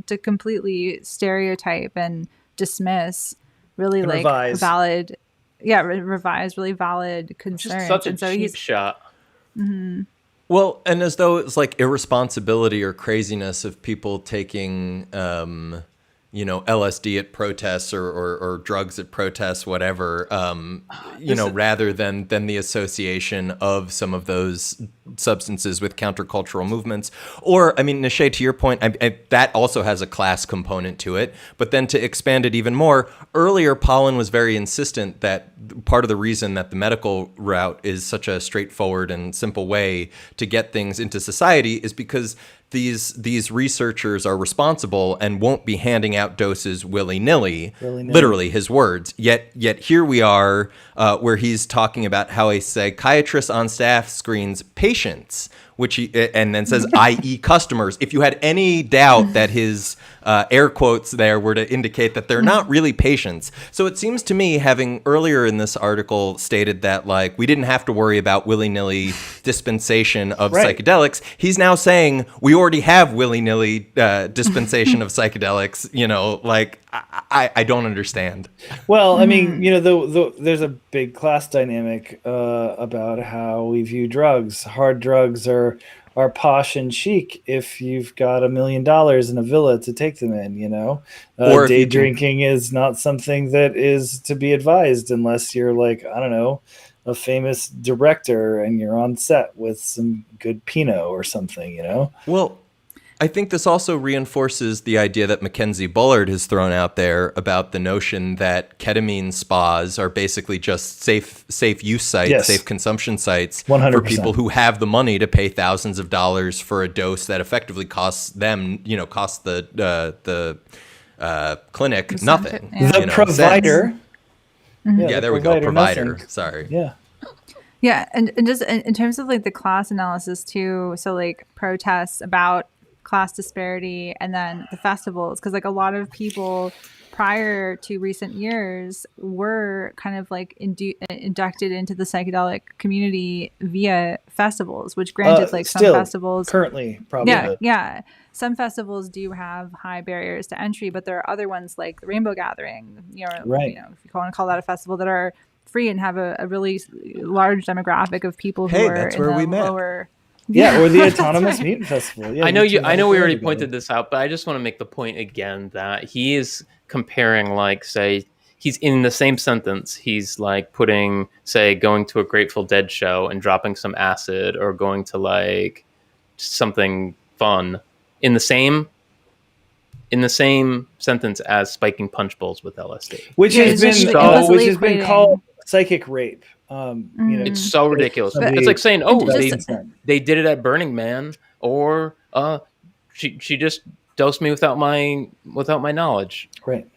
to completely stereotype and dismiss really, and, like, revise. Valid, revise really valid concerns. Just such a cheap shot. Mm-hmm. Well, and as though it's like irresponsibility or craziness of people taking, LSD at protests or drugs at protests, whatever, rather than the association of some of those substances with countercultural movements. Or, I mean, Nishay, to your point, that also has a class component to it. But then to expand it even more, earlier Pollan was very insistent that part of the reason that the medical route is such a straightforward and simple way to get things into society is because these researchers are responsible and won't be handing out doses willy-nilly, literally his words. Yet here we are where he's talking about how a psychiatrist on staff screens patients, which and then says, i.e. customers. If you had any doubt that his air quotes there were to indicate that they're not really patients. So it seems to me, having earlier in this article stated that, like, we didn't have to worry about willy-nilly dispensation of psychedelics, he's now saying we already have willy-nilly dispensation of psychedelics. I don't understand. Well, I mean, there's a big class dynamic about how we view drugs. Hard drugs are posh and chic if you've got $1 million in a villa to take them in, or day drinking is not something that is to be advised unless you're, like, I don't know, a famous director and you're on set with some good Pinot or something, Well, I think this also reinforces the idea that Mackenzie Bullard has thrown out there about the notion that ketamine spas are basically just safe use sites, safe consumption sites 100%. For people who have the money to pay thousands of dollars for a dose that effectively costs them, costs the clinic nothing. The provider. There we go. Provider. Nothing. Sorry. Yeah. Yeah, and just in terms of, like, the class analysis too, so, like, protests about class disparity and then the festivals, because, like, a lot of people prior to recent years were kind of, like, inducted into the psychedelic community via festivals, which granted, like, some festivals currently probably some festivals do have high barriers to entry, but there are other ones like the Rainbow Gathering, if you want to call that a festival, that are free and have a really large demographic of people who are that's in where the we met. lower. Or the Autonomous Mutant Festival. Yeah, I know we already pointed this out, but I just want to make the point again that he is comparing, like, say, he's in the same sentence. He's, like, putting, say, going to a Grateful Dead show and dropping some acid, or going to, like, something fun in the same sentence as spiking punch bowls with LSD, which has been called psychic rape. It's so ridiculous. It's like saying, they did it at Burning Man, or she just dosed me without my knowledge. Right.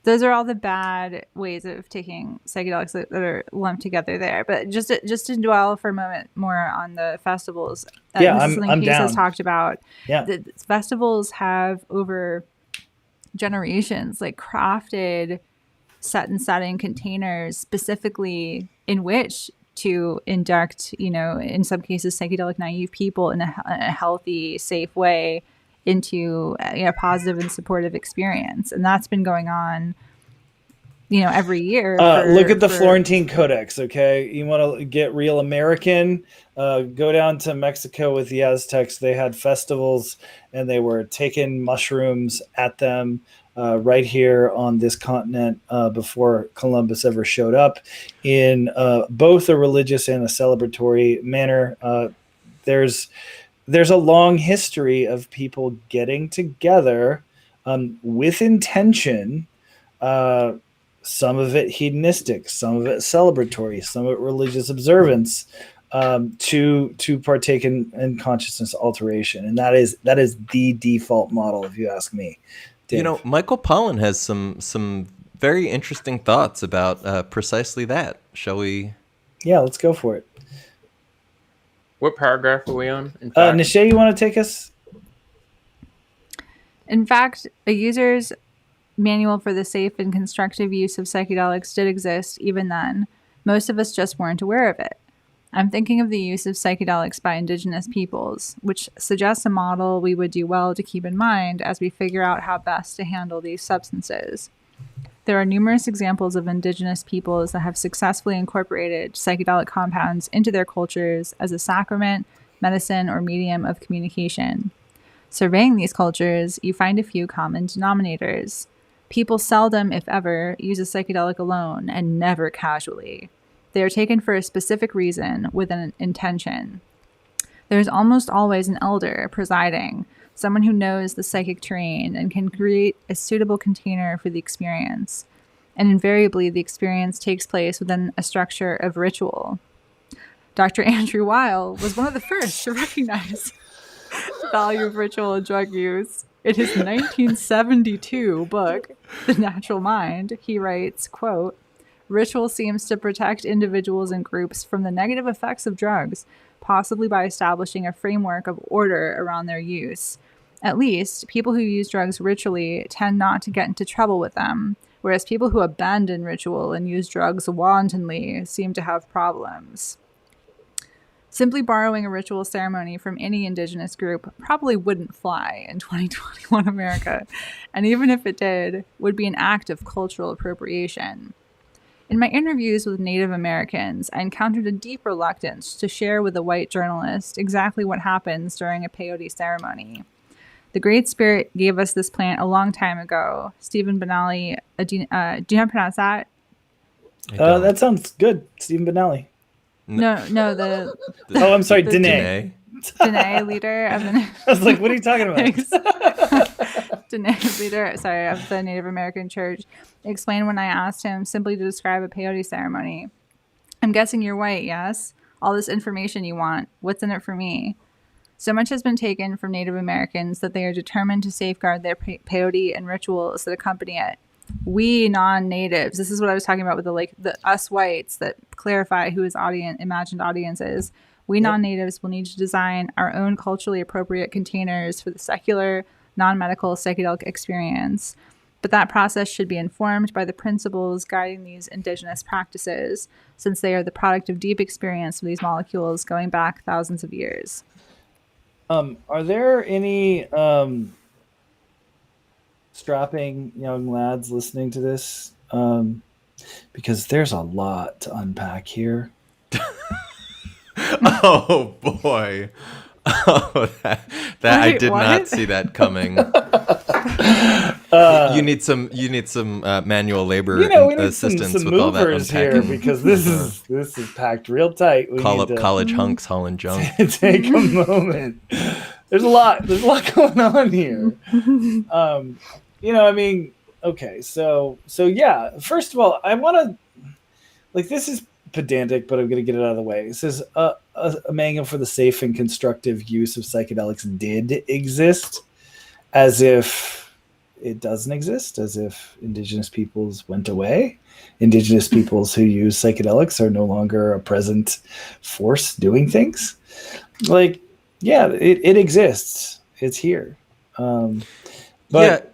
Those are all the bad ways of taking psychedelics that are lumped together there. But just to dwell for a moment more on the festivals. I'm down. Has talked about. Yeah. The festivals have over generations like crafted set and setting containers specifically in which to induct, in some cases, psychedelic naive people in a healthy, safe way into a positive and supportive experience. And that's been going on, every year. Look at the Florentine Codex, okay? You want to get real American, go down to Mexico with the Aztecs. They had festivals and they were taking mushrooms at them right here on this continent before Columbus ever showed up in both a religious and a celebratory manner. There's a long history of people getting together with intention, some of it hedonistic, some of it celebratory, some of it religious observance, to partake in consciousness alteration. And that is the default model, if you ask me. Dave. Michael Pollan has some very interesting thoughts about precisely that. Shall we? Yeah, let's go for it. What paragraph are we on? Nishay, you want to take us? In fact, a user's manual for the safe and constructive use of psychedelics did exist even then. Most of us just weren't aware of it. I'm thinking of the use of psychedelics by indigenous peoples, which suggests a model we would do well to keep in mind as we figure out how best to handle these substances. There are numerous examples of indigenous peoples that have successfully incorporated psychedelic compounds into their cultures as a sacrament, medicine, or medium of communication. Surveying these cultures, you find a few common denominators. People seldom, if ever, use a psychedelic alone, and never casually. They are taken for a specific reason with an intention. There is almost always an elder presiding, someone who knows the psychic terrain and can create a suitable container for the experience. And invariably, the experience takes place within a structure of ritual. Dr. Andrew Weil was one of the first to recognize the value of ritual in drug use. In his 1972 book, The Natural Mind, he writes, quote, "Ritual seems to protect individuals and groups from the negative effects of drugs, possibly by establishing a framework of order around their use. At least, people who use drugs ritually tend not to get into trouble with them, whereas people who abandon ritual and use drugs wantonly seem to have problems." Simply borrowing a ritual ceremony from any indigenous group probably wouldn't fly in 2021 America, and even if it did, would be an act of cultural appropriation. In my interviews with Native Americans, I encountered a deep reluctance to share with a white journalist exactly what happens during a peyote ceremony. The Great Spirit gave us this plant a long time ago. Stephen Benally, do you know how to pronounce that? That sounds good, Stephen Benally. No, oh, I'm sorry, Dene. Dene, leader of the... I was like, what are you talking about? Dene, leader, of the Native American Church, explained when I asked him simply to describe a peyote ceremony. "I'm guessing you're white, yes? All this information you want, what's in it for me?" So much has been taken from Native Americans that they are determined to safeguard their peyote and rituals that accompany it. We non-natives, this is what I was talking about with the us whites that clarify who his imagined audience is. We non-natives will need to design our own culturally appropriate containers for the secular, non-medical psychedelic experience. But that process should be informed by the principles guiding these indigenous practices, since they are the product of deep experience with these molecules going back thousands of years. Are there any strapping young lads listening to this? Because there's a lot to unpack here. Oh boy. Oh, that wait, I did not see that coming. You need some manual labor assistance some with all that unpacking here, because this is packed real tight. Call up college hunks hauling junk. Take a moment. There's a lot going on here. Okay, so yeah. First of all, I want to, this is pedantic, but I'm going to get it out of the way. It says, a manual for the safe and constructive use of psychedelics did exist, as if it doesn't exist, as if indigenous peoples went away. Indigenous peoples who use psychedelics are no longer a present force doing things. Like, yeah, it exists. It's here. But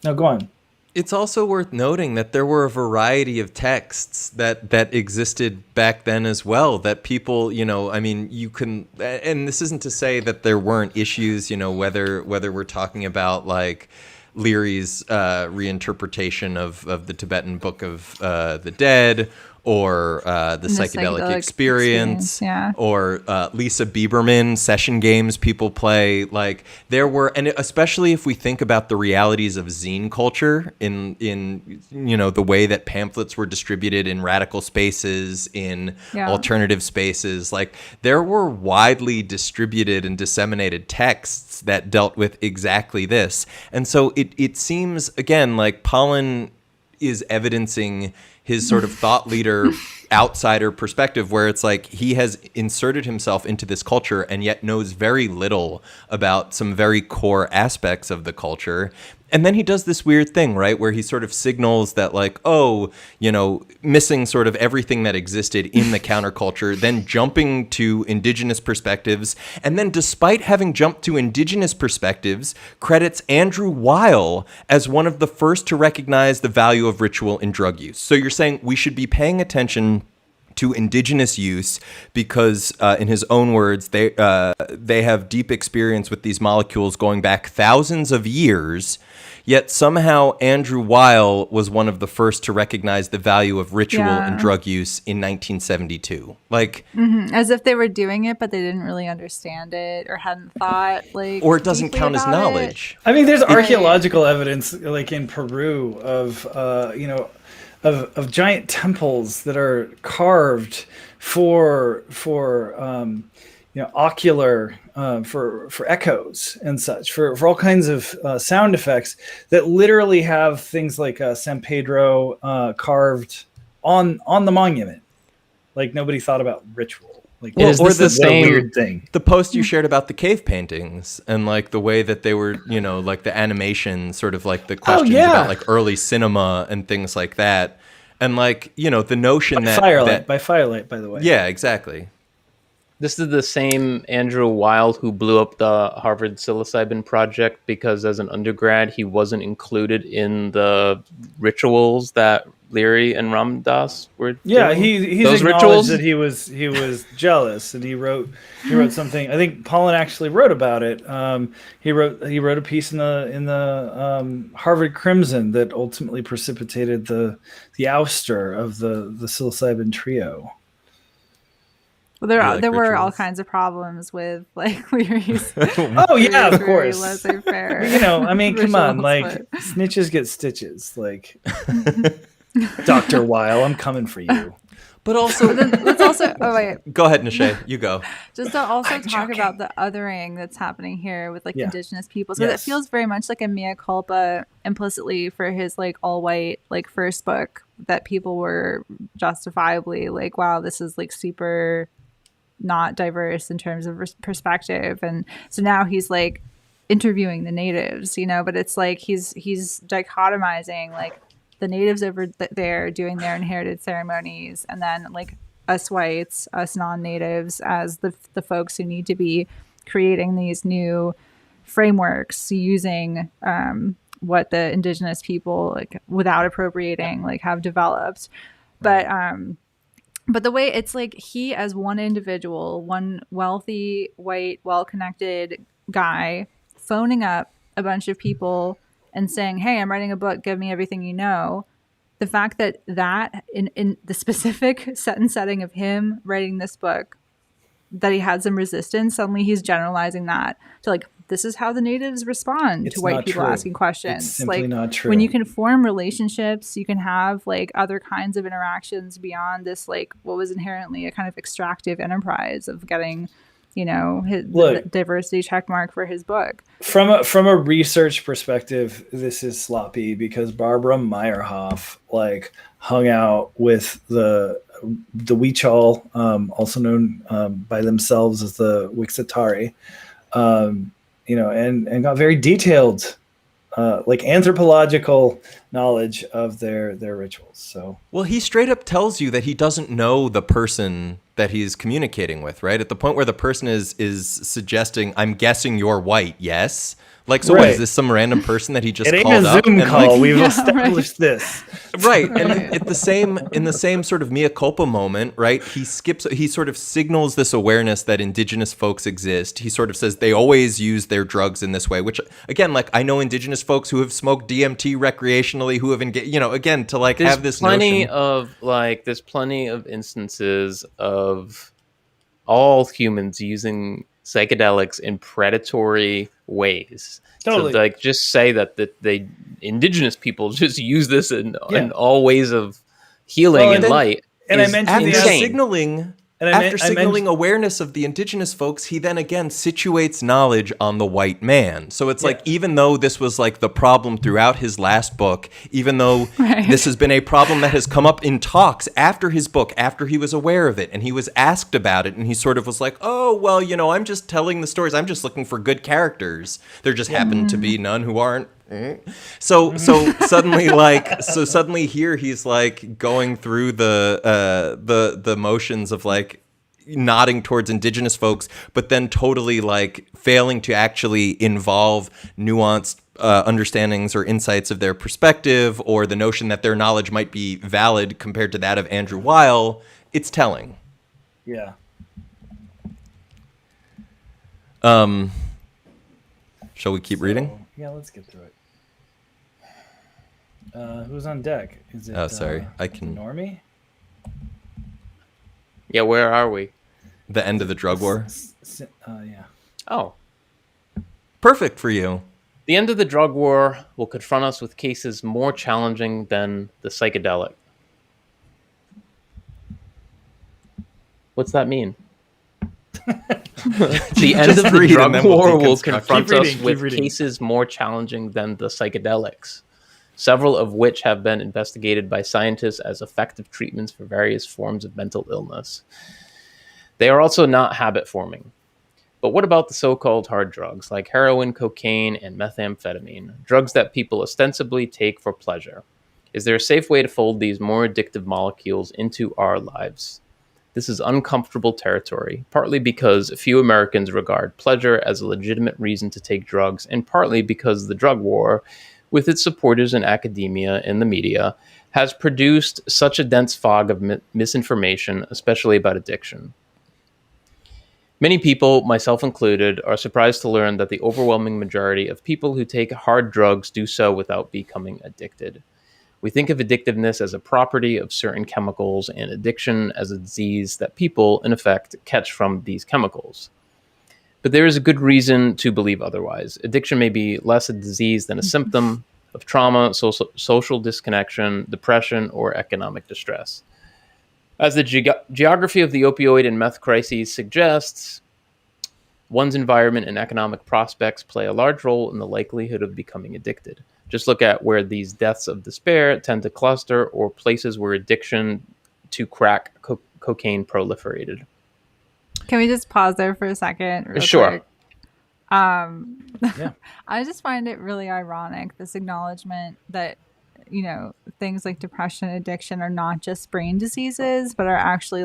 no, go on. It's also worth noting that there were a variety of texts that existed back then as well, that people, I mean, you can, and this isn't to say that there weren't issues, whether we're talking about like Leary's reinterpretation of the Tibetan Book of the Dead, or the psychedelic experience, or Lisa Bieberman session games people play. Like, there were, and especially if we think about the realities of zine culture in the way that pamphlets were distributed in radical spaces, in alternative spaces, like there were widely distributed and disseminated texts that dealt with exactly this. And so it seems, again, like Pollan is evidencing his sort of thought leader outsider perspective, where it's like he has inserted himself into this culture and yet knows very little about some very core aspects of the culture. And then he does this weird thing, right, where he sort of signals that, like, missing sort of everything that existed in the counterculture, then jumping to indigenous perspectives, and then despite having jumped to indigenous perspectives, credits Andrew Weil as one of the first to recognize the value of ritual in drug use. So you're saying we should be paying attention to indigenous use because, in his own words, they have deep experience with these molecules going back thousands of years, yet somehow Andrew Weil was one of the first to recognize the value of ritual in drug use in 1972. Like, as if they were doing it, but they didn't really understand it or hadn't thought, like, or it doesn't count as knowledge. I mean, there's archaeological evidence, like in Peru, of giant temples that are carved for ocular, for echoes and such, for all kinds of sound effects that literally have things like San Pedro carved on the monument. Like, nobody thought about ritual. Like, or the same weird thing. The post you shared about the cave paintings and like the way that they were, like the animation, sort of like the questions about like early cinema and things like that. And like, the notion by firelight, by the way. Yeah, exactly. This is the same Andrew Weil who blew up the Harvard psilocybin project because as an undergrad, he wasn't included in the rituals that Leary and Ram Dass were doing. Yeah, he's those acknowledged rituals that he was jealous, and he wrote something. I think Pollan actually wrote about it. He wrote a piece in the Harvard Crimson that ultimately precipitated the ouster of the psilocybin trio. Well, there were all kinds of problems with like Leary's. Oh yeah, of course. Laissez-faire. I mean, come on, like snitches get stitches. Like, Dr. Weil, I'm coming for you. But also, let's also. Oh wait. Go ahead, Nishay. You go. Just to also talk about the othering that's happening here with like indigenous people. So it feels very much like a mea culpa implicitly for his like all white like first book, that people were justifiably like, wow, this is like super not diverse in terms of perspective. And so now he's like interviewing the natives, but it's like he's dichotomizing like the natives over there doing their inherited ceremonies, and then like us whites, us non-natives, as the folks who need to be creating these new frameworks using what the indigenous people, like without appropriating, like have developed. But the way it's like he, as one individual, one wealthy, white, well-connected guy, phoning up a bunch of people and saying, hey, I'm writing a book, give me everything you know. The fact that in the specific set and setting of him writing this book, that he had some resistance, suddenly he's generalizing that to like, this is how the natives respond to white people asking questions. It's simply like, not true. When you can form relationships, you can have like other kinds of interactions beyond this, like what was inherently a kind of extractive enterprise of getting the diversity check mark for his book. From a research perspective, this is sloppy because Barbara Meyerhoff hung out with the Weechal, also known by themselves as the Wixatari, and got very detailed anthropological knowledge of their rituals. So, well, he straight up tells you that he doesn't know the person that he's communicating with, right? At the point where the person is suggesting, "I'm guessing you're white," yes. What is this, some random person that he just called up? It ain't a Zoom call. We've established this. Right. And in the same sort of mea culpa moment, right? He sort of signals this awareness that indigenous folks exist. He sort of says they always use their drugs in this way, which again, I know indigenous folks who have smoked DMT recreationally, who have have this notion. There's plenty of instances of all humans using psychedelics in predatory ways. Totally. To just say that the indigenous people just use this in all ways of healing and light. And I mentioned signaling. After signaling awareness of the indigenous folks, he then again situates knowledge on the white man. So it's even though this was the problem throughout his last book, even though this has been a problem that has come up in talks after his book, after he was aware of it, and he was asked about it, and he sort of was like, oh, well, I'm just telling the stories. I'm just looking for good characters. There just happen to be none who aren't. So suddenly here he's going through the motions of nodding towards indigenous folks, but then totally failing to actually involve nuanced understandings or insights of their perspective, or the notion that their knowledge might be valid compared to that of Andrew Weil. It's telling. Yeah. Shall we keep reading? Yeah, let's get through it. Who's on deck? Is it? Oh, sorry. I can. Normie? Yeah, where are we? The end of the drug war. Yeah. Oh, perfect for you. The end of the drug war will confront us with cases more challenging than the psychedelic. What's that mean? The end of the drug war will confront us with cases more challenging than the psychedelics, several of which have been investigated by scientists as effective treatments for various forms of mental illness. They are also not habit-forming. But what about the so-called hard drugs, like heroin, cocaine, and methamphetamine, drugs that people ostensibly take for pleasure? Is there a safe way to fold these more addictive molecules into our lives? This is uncomfortable territory, partly because few Americans regard pleasure as a legitimate reason to take drugs, and partly because the drug war, with its supporters in academia and the media, has produced such a dense fog of misinformation, especially about addiction. Many people, myself included, are surprised to learn that the overwhelming majority of people who take hard drugs do so without becoming addicted. We think of addictiveness as a property of certain chemicals and addiction as a disease that people, in effect, catch from these chemicals. But there is a good reason to believe otherwise. Addiction may be less a disease than a symptom of trauma, social disconnection, depression, or economic distress. As the geography of the opioid and meth crises suggests, one's environment and economic prospects play a large role in the likelihood of becoming addicted. Just look at where these deaths of despair tend to cluster, or places where addiction to crack cocaine proliferated. Can we just pause there for a second? Sure. Quick? Yeah. I just find it really ironic, this acknowledgement that, things like depression and addiction are not just brain diseases, but are actually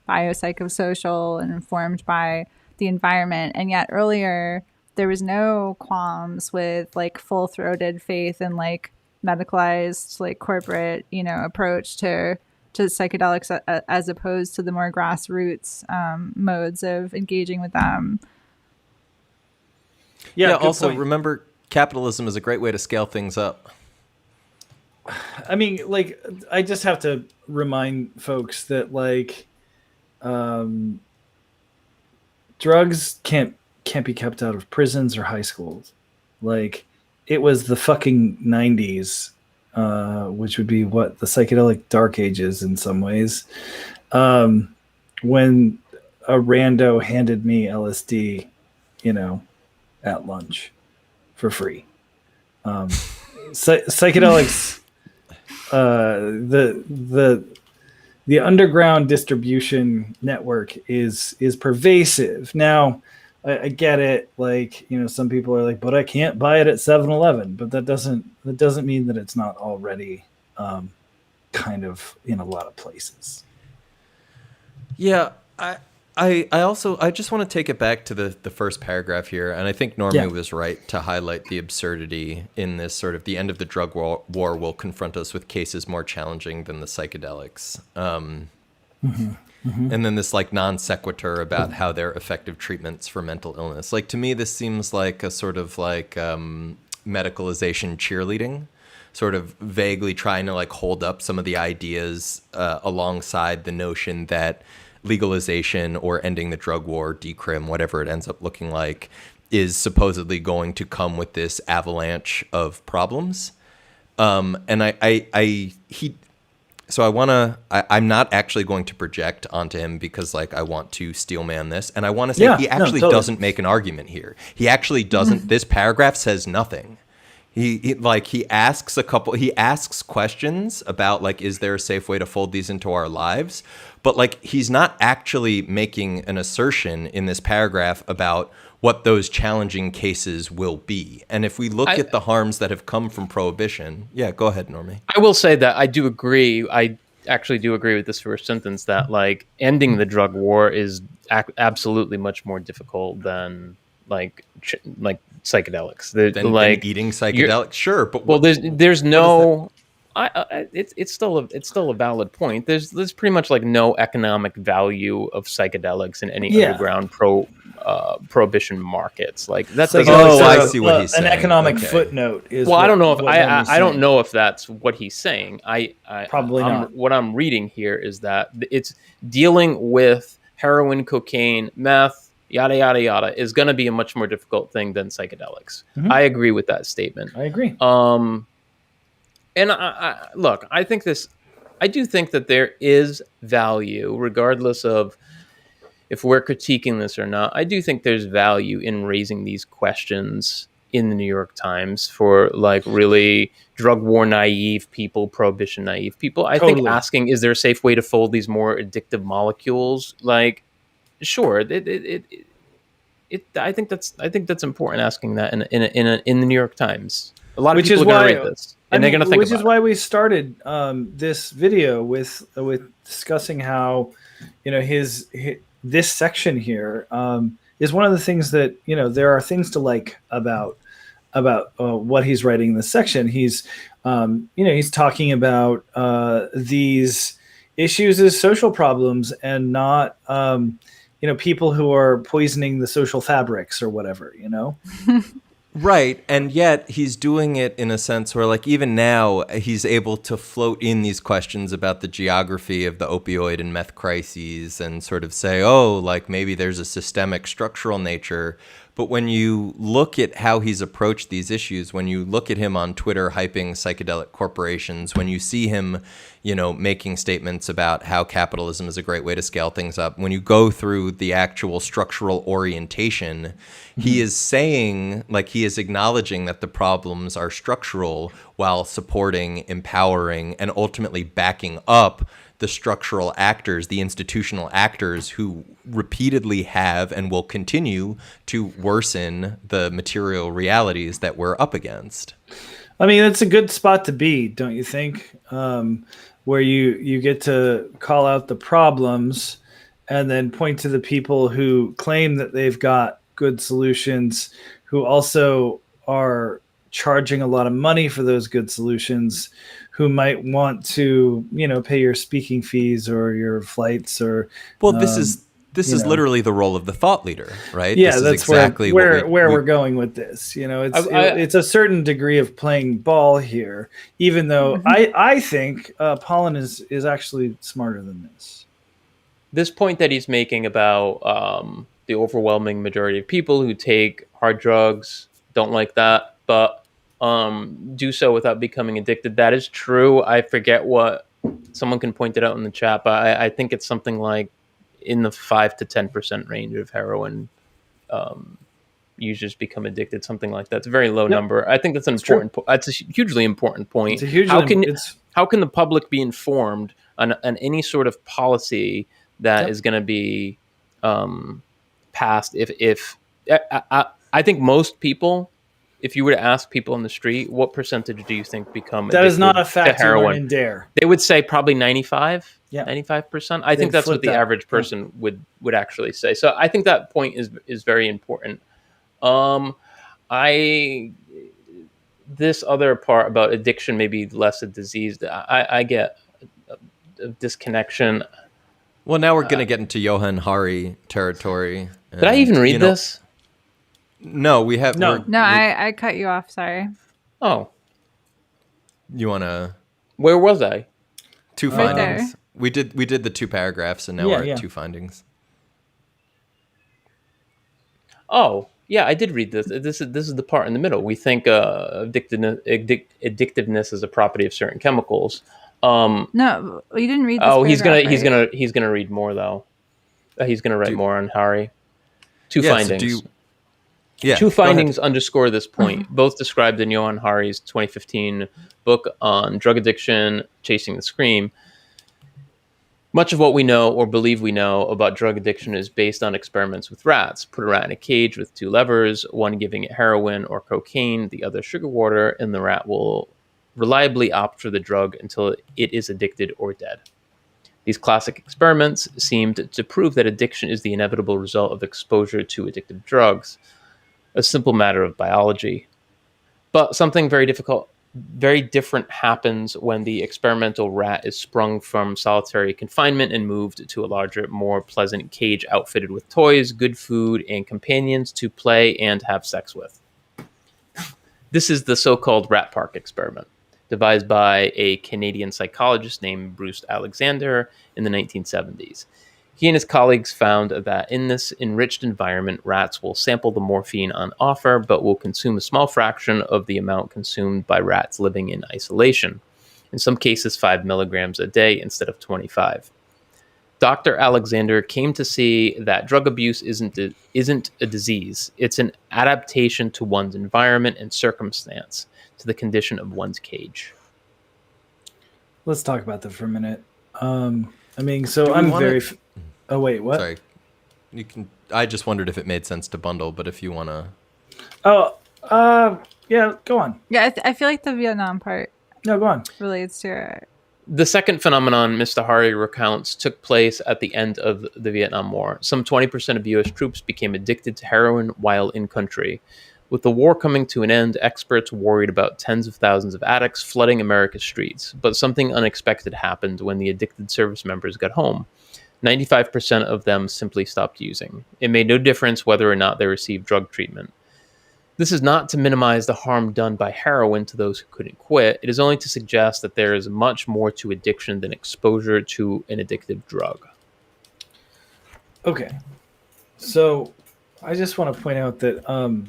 biopsychosocial and informed by the environment. And yet earlier, there was no qualms with full-throated faith and medicalized corporate approach to psychedelics as opposed to the more grassroots modes of engaging with them. Yeah, also remember, capitalism is a great way to scale things up. I mean, I just have to remind folks that drugs can't be kept out of prisons or high schools. It was the fucking 90s, which would be the psychedelic dark ages in some ways, when rando handed me LSD, at lunch for free. Psychedelics, the underground distribution network is pervasive. Now, I get it. Like, some people are like, but I can't buy it at 7-Eleven. But that doesn't mean that it's not already kind of in a lot of places. Yeah, I just want to take it back to the first paragraph here, and I think Normie was right to highlight the absurdity in this sort of the end of the drug war will confront us with cases more challenging than the psychedelics. And then this like non sequitur about how they're effective treatments for mental illness. Like, to me, this seems like a sort of like medicalization cheerleading, sort of vaguely trying to like hold up some of the ideas alongside the notion that legalization or ending the drug war, decrim, whatever it ends up looking like, is supposedly going to come with this avalanche of problems. I'm not actually going to project onto him because like I want to steelman this, and I want to say he actually doesn't make an argument here. He actually doesn't. This paragraph says nothing. He asks questions about like, is there a safe way to fold these into our lives? But like, he's not actually making an assertion in this paragraph about what those challenging cases will be. And if we look at the harms that have come from prohibition, go ahead, Normie. I will say that I do agree. I actually do agree with this first sentence that like ending the drug war is absolutely much more difficult than like psychedelics. Than eating psychedelics, sure, but there's no. It's still a valid point. There's pretty much like no economic value of psychedelics in any underground prohibition markets. Like that's I see what he's saying. An economic footnote is. Well, I don't know if I don't know if that's what he's saying. Probably not. What I'm reading here is that it's dealing with heroin, cocaine, meth, yada yada yada is going to be a much more difficult thing than psychedelics. Mm-hmm. I agree with that statement. I agree. And look, I do think that there is value, regardless of if we're critiquing this or not. I do think there's value in raising these questions in the New York Times for like really drug war naive people, prohibition naive people. I think asking, is there a safe way to fold these more addictive molecules? Like, sure, I think that's important. Asking that in the New York Times, a lot of people are going to read this. And they're going to think which is why we started this video with discussing how, his this section here is one of the things that, there are things to like about what he's writing in this section. He's, he's talking about these issues as social problems and not, people who are poisoning the social fabrics or whatever, Right, and yet he's doing it in a sense where, like, even now he's able to float in these questions about the geography of the opioid and meth crises and sort of say, oh, like, maybe there's a systemic structural nature. But when you look at how he's approached these issues, when you look at him on Twitter hyping psychedelic corporations, when you see him, making statements about how capitalism is a great way to scale things up, when you go through the actual structural orientation, he is saying, like, he is acknowledging that the problems are structural while supporting, empowering, and ultimately backing up the structural actors, the institutional actors who repeatedly have and will continue to worsen the material realities that we're up against. I mean, it's a good spot to be, don't you think? Where you get to call out the problems and then point to the people who claim that they've got good solutions, who also are charging a lot of money for those good solutions, who might want to, pay your speaking fees or your flights or. Well, this is literally the role of the thought leader, right? Yeah, this that's is exactly where we're going with this. It's a certain degree of playing ball here, even though I think Pollan is actually smarter than this. This point that he's making about the overwhelming majority of people who take hard drugs don't like that, but do so without becoming addicted. That is true. I forget what someone can point it out in the chat, but I think it's something like in the 5 to 10% range of heroin users become addicted, something like that. It's a very low number. I think that's an important point. That's a hugely important point. How can the public be informed on any sort of policy that is going to be passed? If I think most people, if you were to ask people in the street, what percentage do you think become that is not a fact to heroin? In Dare. They would say probably 95%. I think that's what the average person would actually say. So I think that point is very important. This other part about addiction, maybe less a disease, I get a disconnection. Well, now we're going to get into Johan Hari territory. Did I even read this? No, we have. No, I cut you off. Sorry. Oh. You want to? Where was I? 2 findings. We did the 2 paragraphs, and now we're at 2 findings. Oh. Yeah, I did read this. This is the part in the middle. We think addictiveness is a property of certain chemicals. No, you didn't read this. Oh, he's gonna read more though. He's gonna write more on Hari. 2 findings. So 2 findings underscore this point, both described in Johan Hari's 2015 book on drug addiction, Chasing the Scream. Much of what we know or believe we know about drug addiction is based on experiments with rats. Put a rat in a cage with 2 levers, one giving it heroin or cocaine, the other sugar water, and the rat will reliably opt for the drug until it is addicted or dead. These classic experiments seemed to prove that addiction is the inevitable result of exposure to addictive drugs, a simple matter of biology. But something very different happens when the experimental rat is sprung from solitary confinement and moved to a larger, more pleasant cage outfitted with toys, good food, and companions to play and have sex with. This is the so-called rat park experiment, devised by a Canadian psychologist named Bruce Alexander in the 1970s. He and his colleagues found that in this enriched environment, rats will sample the morphine on offer, but will consume a small fraction of the amount consumed by rats living in isolation. In some cases, 5 milligrams a day instead of 25. Dr. Alexander came to see that drug abuse isn't a disease. It's an adaptation to one's environment and circumstance, to the condition of one's cage. Let's talk about that for a minute. I'm very... Oh, wait, what? Sorry. You can. I just wondered if it made sense to bundle, but if you want to... Yeah, go on. Yeah, I feel like the Vietnam part... No, go on. ...relates to it. The second phenomenon Mr. Hari recounts took place at the end of the Vietnam War. Some 20% of U.S. troops became addicted to heroin while in country. With the war coming to an end, experts worried about tens of thousands of addicts flooding America's streets. But something unexpected happened when the addicted service members got home. 95% of them simply stopped using. It made no difference whether or not they received drug treatment. This is not to minimize the harm done by heroin to those who couldn't quit. It is only to suggest that there is much more to addiction than exposure to an addictive drug. Okay. So I just want to point out that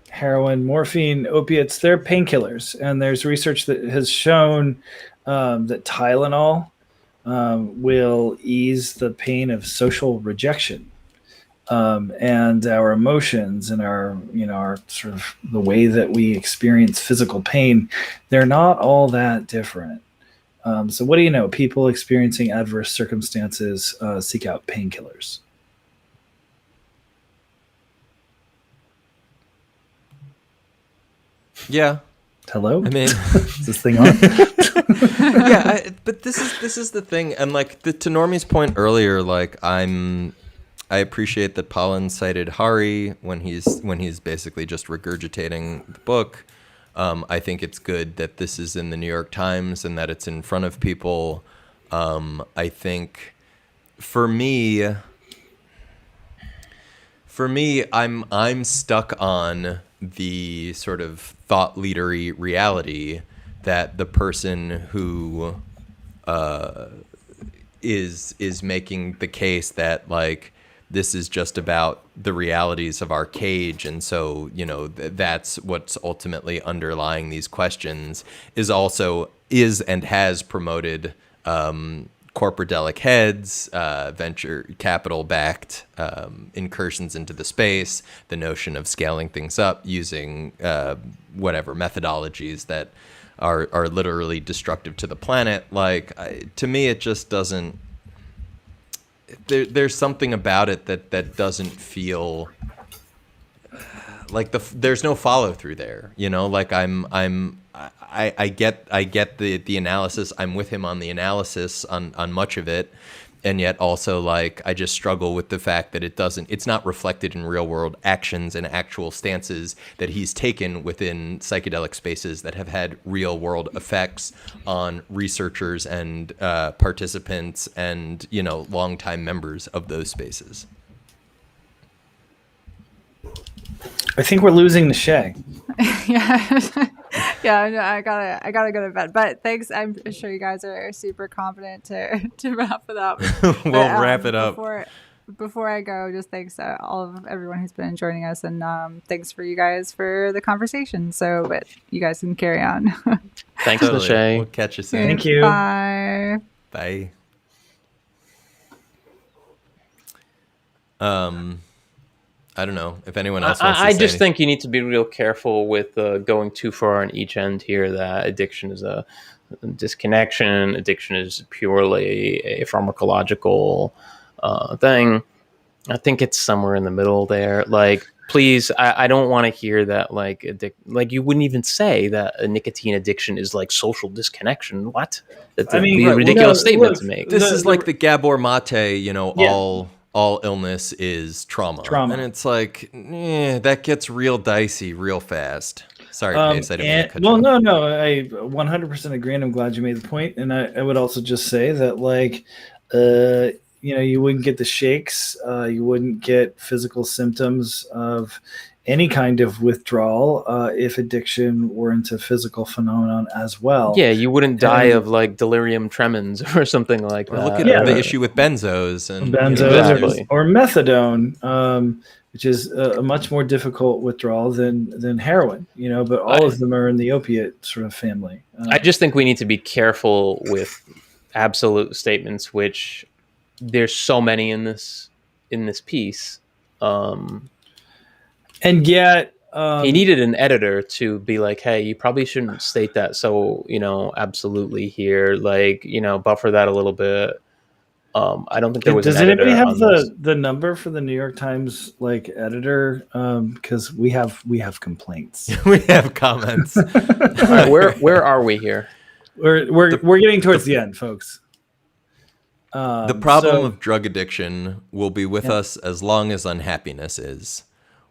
heroin, morphine, opiates, they're painkillers. And there's research that has shown that Tylenol will ease the pain of social rejection, and our emotions and our sort of the way that we experience physical pain. They're not all that different. So what do you know? People experiencing adverse circumstances seek out painkillers. Yeah. Hello? I mean, is this thing on? But this is the thing, and like to Normie's point earlier, like I appreciate that Pollan cited Hari when he's basically just regurgitating the book. I think it's good that this is in the New York Times and that it's in front of people. I think for me, I'm stuck on the sort of thought leadery reality that the person who is making the case that like this is just about the realities of our cage, and so that's what's ultimately underlying these questions is and has promoted corporadelic heads, venture capital-backed incursions into the space, the notion of scaling things up using whatever methodologies that are literally destructive to the planet. Like, to me, it just doesn't. There's something about it that doesn't feel like there's no follow through there. You know, like I get the analysis. I'm with him on the analysis on much of it. And yet also, like, I just struggle with the fact that it's not reflected in real world actions and actual stances that he's taken within psychedelic spaces that have had real world effects on researchers and participants and, you know, longtime members of those spaces. I think we're losing the Shay. Yeah, no, I gotta go to bed. But thanks. I'm sure you guys are super confident to wrap it up. We'll wrap it up. Before I go, just thanks to all of everyone who's been joining us, and thanks for you guys for the conversation. So, but you guys can carry on. Thanks, Lachey. We'll catch you soon. Thank you. Bye. Bye. I don't know if anyone else wants to I say just anything. think you need to be real careful with going too far on each end here, that addiction is a disconnection. Addiction is purely a pharmacological thing. I think it's somewhere in the middle there. Like, please, I don't want to hear that, like you wouldn't even say that a nicotine addiction is like social disconnection. What? That's a ridiculous statement to make. This is like the Gabor Mate, you know, all illness is trauma. And it's like, that gets real dicey real fast. Sorry, Pace, I didn't mean to cut you off. No, I 100% agree, and I'm glad you made the point. And I would also just say that, like, you know, you wouldn't get the shakes, you wouldn't get physical symptoms of any kind of withdrawal if addiction weren't a physical phenomenon as well. Yeah, you wouldn't die of like delirium tremens or something like that. Look at the issue with benzos and or methadone, which is a much more difficult withdrawal than heroin. You know, but all of them are in the opiate sort of family. I just think we need to be careful with absolute statements, which there's so many in this piece. And yet, he needed an editor to be like, hey, you probably shouldn't state that so, you know, absolutely here. Like, you know, buffer that a little bit. I don't think there was Does an editor. Does anybody have the number for the New York Times, like, editor? Because we have complaints. We have comments. All right, where are we here? We're getting towards the end, folks. The problem of drug addiction will be with us as long as unhappiness is.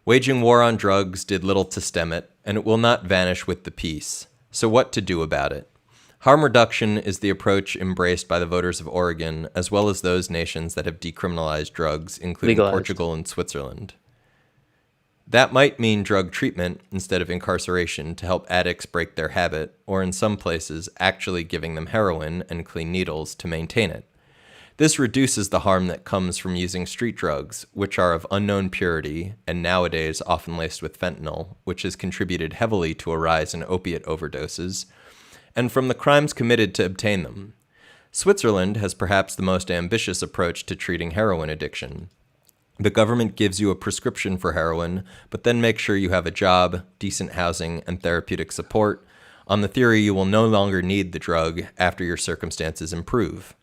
Waging war on drugs did little to stem it, and it will not vanish with the peace. So what to do about it? Harm reduction is the approach embraced by the voters of Oregon, as well as those nations that have decriminalized drugs, including Portugal and Switzerland. That might mean drug treatment instead of incarceration to help addicts break their habit, or in some places, actually giving them heroin and clean needles to maintain it. This reduces the harm that comes from using street drugs, which are of unknown purity and nowadays often laced with fentanyl, which has contributed heavily to a rise in opiate overdoses, and from the crimes committed to obtain them. Switzerland has perhaps the most ambitious approach to treating heroin addiction. The government gives you a prescription for heroin, but then makes sure you have a job, decent housing, and therapeutic support, on the theory you will no longer need the drug after your circumstances improve.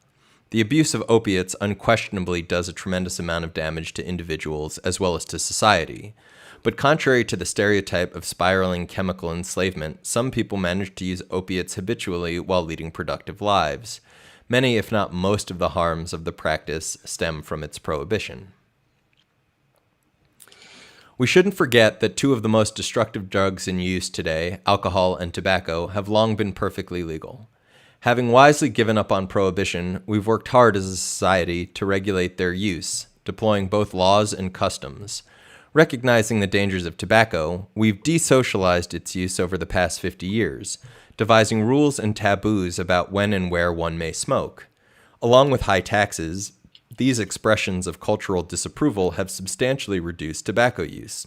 The abuse of opiates unquestionably does a tremendous amount of damage to individuals as well as to society. But contrary to the stereotype of spiraling chemical enslavement, some people manage to use opiates habitually while leading productive lives. Many, if not most, of the harms of the practice stem from its prohibition. We shouldn't forget that two of the most destructive drugs in use today, alcohol and tobacco, have long been perfectly legal. Having wisely given up on prohibition, we've worked hard as a society to regulate their use, deploying both laws and customs. Recognizing the dangers of tobacco, we've desocialized its use over the past 50 years, devising rules and taboos about when and where one may smoke. Along with high taxes, these expressions of cultural disapproval have substantially reduced tobacco use.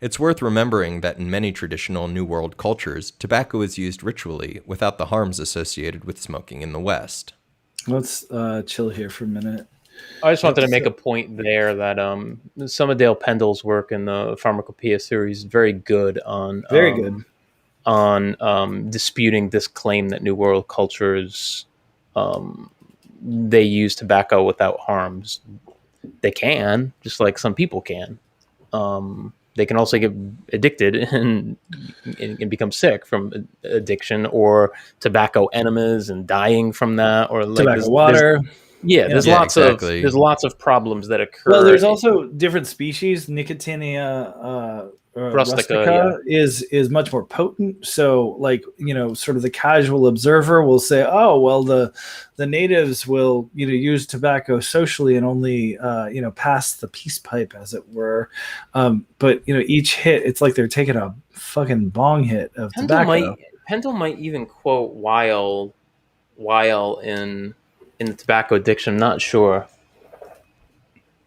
It's worth remembering that in many traditional New World cultures, tobacco is used ritually without the harms associated with smoking in the West. Let's chill here for a minute. I just wanted to make a point there that some of Dale Pendle's work in the Pharmacopoeia series is very good on disputing this claim that New World cultures they use tobacco without harms. They can, just like some people can. They can also get addicted and become sick from addiction, or tobacco enemas and dying from that, or like tobacco water. There's lots of problems that occur. Well, there's also different species. Nicotiana rustica is much more potent. So, like, sort of the casual observer will say, "Oh, well, the natives will use tobacco socially and only pass the peace pipe, as it were." But each hit, it's like they're taking a fucking bong hit of tobacco. Pendle might even quote Weil in the tobacco addiction. I'm not sure.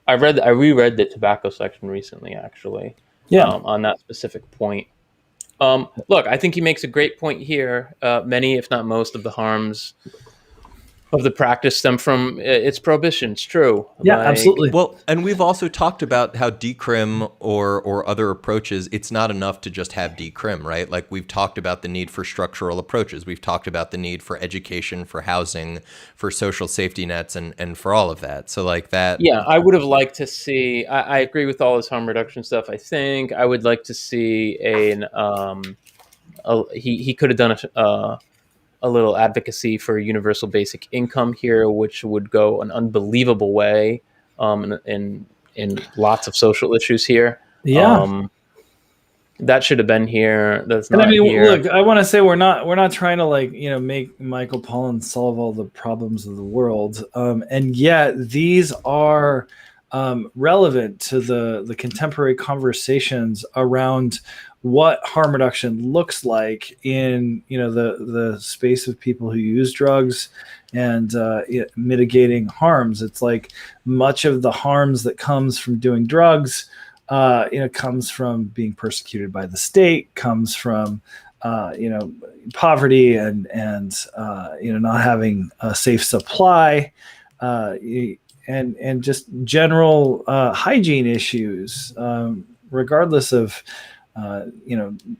I reread the tobacco section recently, actually. Yeah. On that specific point. Look, I think he makes a great point here. Many, if not most, of the harms of the practice stem from its prohibition. It's true. Yeah, absolutely. Well, and we've also talked about how decrim or other approaches, it's not enough to just have decrim, right? Like, we've talked about the need for structural approaches. We've talked about the need for education, for housing, for social safety nets, and for all of that. So, like, that... Yeah, I would have liked to see... I agree with all this harm reduction stuff, I think. I would like to see he could have done a little advocacy for universal basic income here, which would go an unbelievable way in lots of social issues here. Yeah, that should have been here. That's not. And I mean, here. Look, I want to say we're not trying to make Michael Pollan solve all the problems of the world, and yet these are relevant to the contemporary conversations around what harm reduction looks like in the space of people who use drugs and mitigating harms. It's like much of the harms that comes from doing drugs comes from being persecuted by the state, comes from poverty and not having a safe supply, and just general hygiene issues, regardless of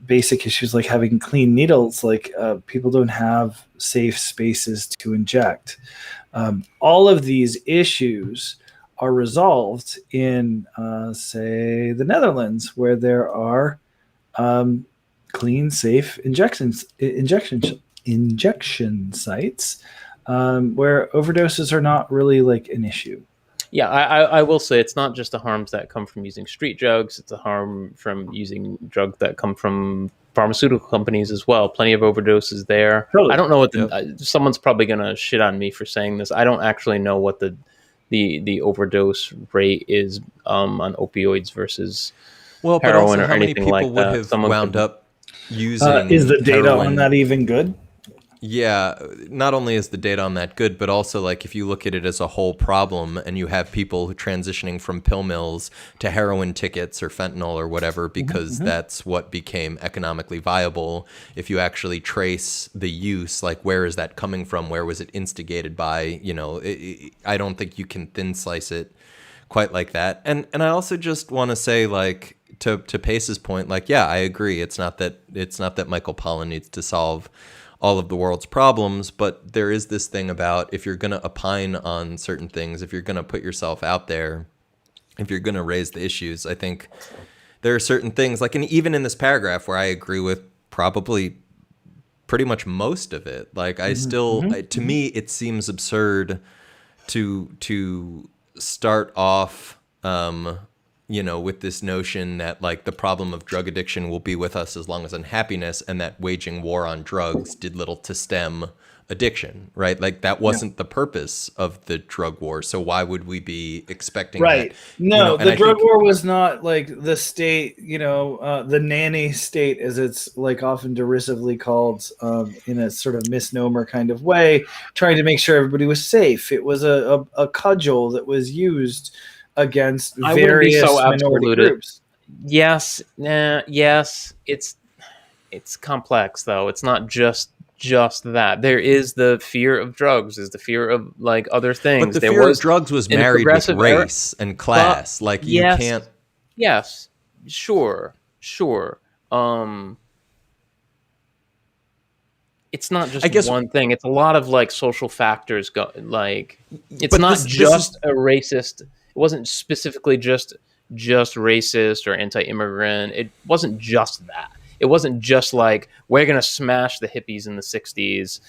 basic issues like having clean needles. Like, people don't have safe spaces to inject. All of these issues are resolved in, say, the Netherlands, where there are clean, safe injection sites where overdoses are not really like an issue. Yeah, I will say it's not just the harms that come from using street drugs. It's a harm from using drugs that come from pharmaceutical companies as well. Plenty of overdoses there. Totally. I don't know what someone's probably going to shit on me for saying this. I don't actually know what the overdose rate is on opioids versus heroin or anything like that. Would have wound up using is the data heroin on that even good? Yeah, not only is the data on that good, but also, like, if you look at it as a whole problem and you have people transitioning from pill mills to heroin tickets or fentanyl or whatever, because that's what became economically viable. If you actually trace the use, like, where is that coming from? Where was it instigated by? I don't think you can thin slice it quite like that. And I also just want to say, like, to Pace's point, like, yeah, I agree. It's not that Michael Pollan needs to solve all of the world's problems, but there is this thing about, if you're going to opine on certain things, if you're going to put yourself out there, if you're going to raise the issues, I think there are certain things, like, and even in this paragraph where I agree with probably pretty much most of it, like, I still, to me, it seems absurd to start off, with this notion that, like, the problem of drug addiction will be with us as long as unhappiness, and that waging war on drugs did little to stem addiction, right? Like, that wasn't the purpose of the drug war. So why would we be expecting that? No, the drug war was not like the state, the nanny state, as it's like often derisively called, in a sort of misnomer kind of way, trying to make sure everybody was safe. It was a cudgel that was used against various minority groups. Yes, it's complex though. It's not just just that. There is the fear of drugs, is the fear of like other things. But the fear of drugs was married with race and class. Like you can't. Yes, sure. It's not just one thing. It's a lot of like social factors. It's not just a racist. It wasn't specifically just racist or anti-immigrant. It wasn't just that. It wasn't just like we're gonna smash the hippies in the '60s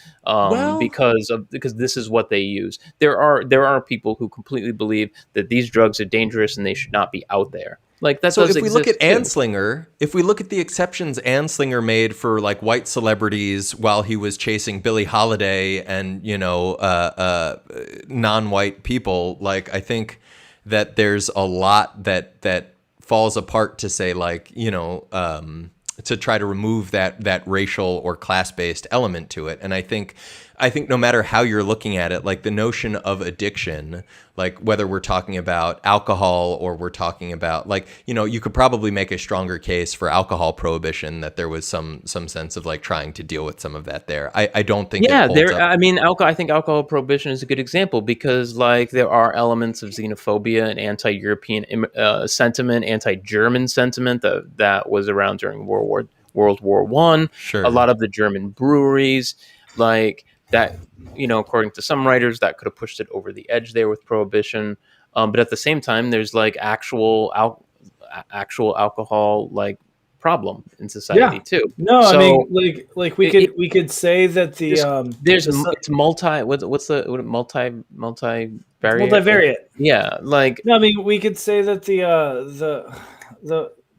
because this is what they use. There are people who completely believe that these drugs are dangerous and they should not be out there. Like that. So if we look at Anslinger, if we look at the exceptions Anslinger made for like white celebrities while he was chasing Billie Holiday and non-white people, like I think that there's a lot that falls apart to say like to try to remove that racial or class-based element to it. And I think no matter how you're looking at it, like the notion of addiction, like whether we're talking about alcohol or we're talking about like, you could probably make a stronger case for alcohol prohibition, that there was some sense of like trying to deal with some of that there. I don't think. Yeah, I think alcohol prohibition is a good example because like there are elements of xenophobia and anti-European sentiment, anti-German sentiment that was around during World War I. Sure. A lot of the German breweries, like that, according to some writers, that could have pushed it over the edge there with prohibition. But at the same time, there's like actual alcohol like problem in society too. No, so, I mean we could say that it's multivariate. Yeah, like no, I mean we could say that the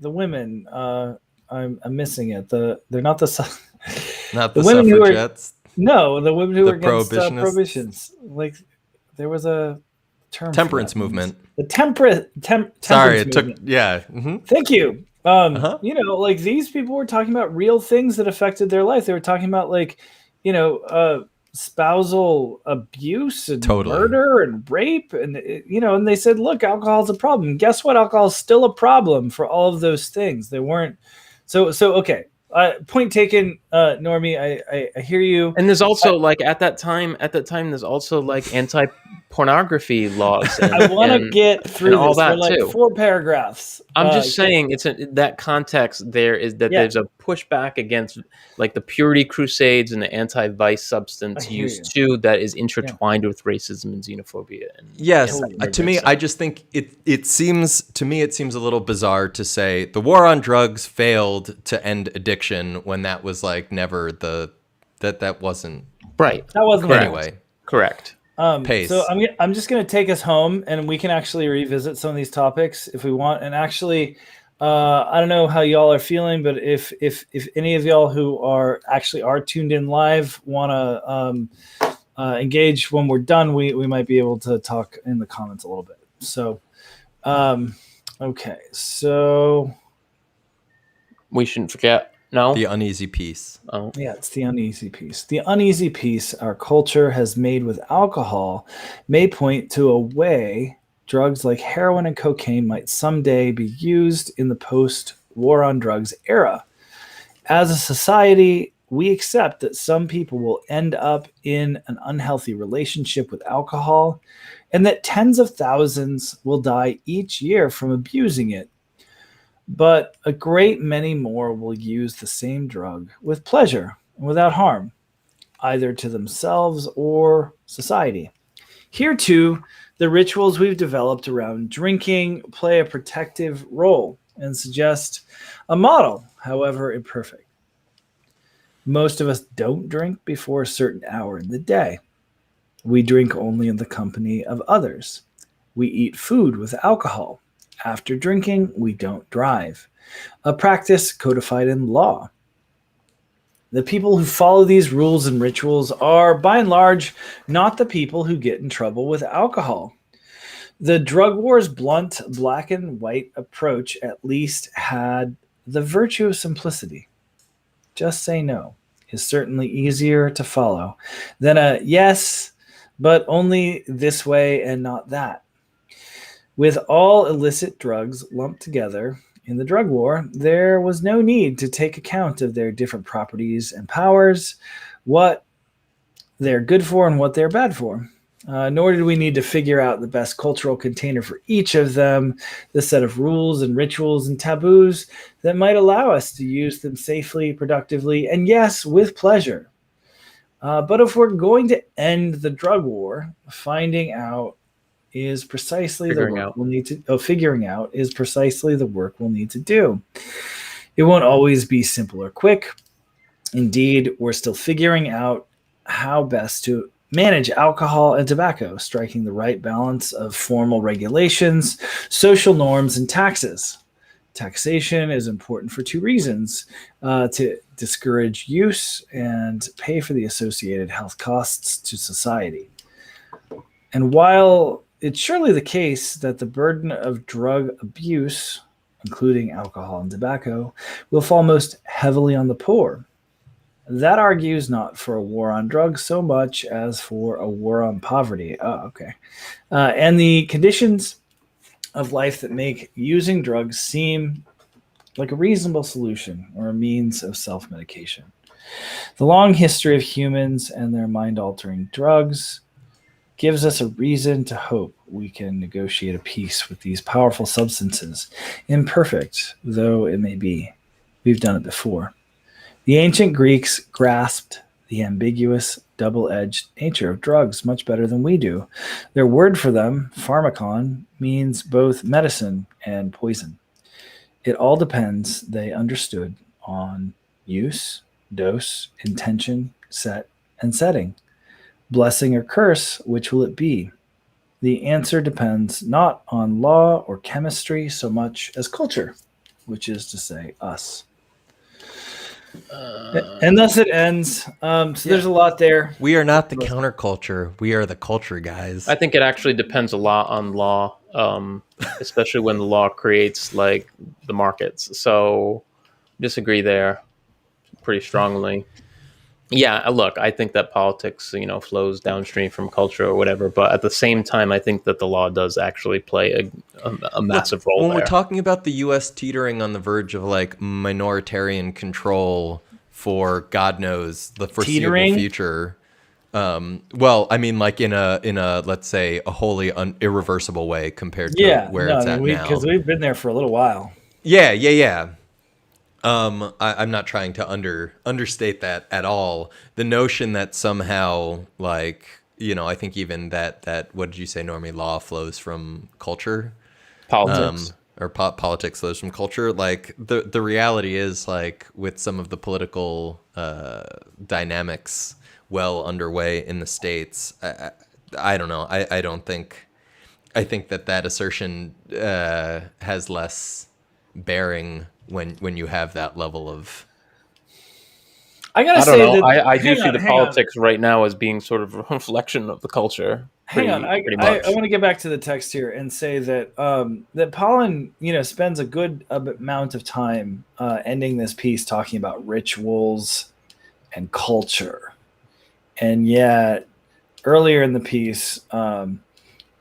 women I'm missing it. They're not the not the women suffragettes. The women who were against prohibitions. Like there was a term. Temperance movement. The temperance. Sorry, it took. Yeah. Mm-hmm. Thank you. Like these people were talking about real things that affected their life. They were talking about like, spousal abuse and murder and rape, and and they said, look, alcohol is a problem. Guess what? Alcohol is still a problem for all of those things. They weren't. So okay. Point taken, Normie. I hear you. And there's also like at that time, there's also like anti-pornography laws. I want to get through all that like too. 4 paragraphs. I'm just saying, it's that context. There is that there's a pushback against like the purity crusades and the anti-vice substance use too that is intertwined with racism and xenophobia. And to me, I just think it seems a little bizarre to say the war on drugs failed to end addiction when that was like never that wasn't right. That wasn't anyway. Correct. Pace. So I'm just going to take us home, and we can actually revisit some of these topics if we want. And actually, I don't know how y'all are feeling, but if any of y'all who are tuned in live want to engage when we're done, we might be able to talk in the comments a little bit. So, okay, so we shouldn't forget. No? The uneasy piece. Oh. Yeah, it's the uneasy piece. The uneasy piece our culture has made with alcohol may point to a way drugs like heroin and cocaine might someday be used in the post-war on drugs era. As a society, we accept that some people will end up in an unhealthy relationship with alcohol and that tens of thousands will die each year from abusing it. But a great many more will use the same drug with pleasure and without harm, either to themselves or society. Here, too, the rituals we've developed around drinking play a protective role and suggest a model, however imperfect. Most of us don't drink before a certain hour in the day. We drink only in the company of others. We eat food with alcohol. After drinking, we don't drive, a practice codified in law. The people who follow these rules and rituals are, by and large, not the people who get in trouble with alcohol. The drug war's blunt, black and white approach at least had the virtue of simplicity. Just say no is certainly easier to follow than a yes, but only this way and not that. With all illicit drugs lumped together In the drug war, there was no need to take account of their different properties and powers, what they're good for and what they're bad for. Nor did we need to figure out the best cultural container for each of them, the set of rules and rituals and taboos that might allow us to use them safely, productively, and yes, with pleasure. But if we're going to end the drug war, finding out is precisely the work we'll need to. Figuring out is precisely the work we'll need to do. It won't always be simple or quick. Indeed, we're still figuring out how best to manage alcohol and tobacco, striking the right balance of formal regulations, social norms, and taxes. Taxation is important for two reasons: to discourage use and pay for the associated health costs to society. And while it's surely the case that the burden of drug abuse, including alcohol and tobacco, will fall most heavily on the poor, that argues not for a war on drugs so much as for a war on poverty. And the conditions of life that make using drugs seem like a reasonable solution or a means of self-medication. The long history of humans and their mind-altering drugs gives us a reason to hope we can negotiate a peace with these powerful substances, imperfect though it may be. We've done it before. The ancient Greeks grasped the ambiguous, double-edged nature of drugs much better than we do. Their word for them, pharmakon, means both medicine and poison. It all depends, they understood, on use, dose, intention, set, and setting. Blessing or curse, which will it be? The answer depends not on law or chemistry so much as culture, which is to say, us. And thus it ends. There's a lot there. We are not the counterculture. We are the culture, guys. I think it actually depends a lot on law, especially when the law creates like the markets. So disagree there pretty strongly. Yeah, look, I think that politics, flows downstream from culture or whatever. But at the same time, I think that the law does actually play a massive role when there. We're talking about the U.S. teetering on the verge of like minoritarian control for God knows the foreseeable future. Well, I mean, like in a let's say a wholly irreversible way compared to where it's at now. Because we've been there for a little while. Yeah. I'm not trying to understate that at all. The notion that somehow, like, I think even that what did you say, Normie? Law flows from culture, politics, or politics flows from culture. Like the reality is, like, with some of the political dynamics well underway in the States, I don't know. I don't think. I think that assertion has less bearing when you have that level of. I do see the politics right now as being sort of a reflection of the culture. I want to get back to the text here and say that that Pollan, spends a good amount of time ending this piece talking about rituals and culture, and yet earlier in the piece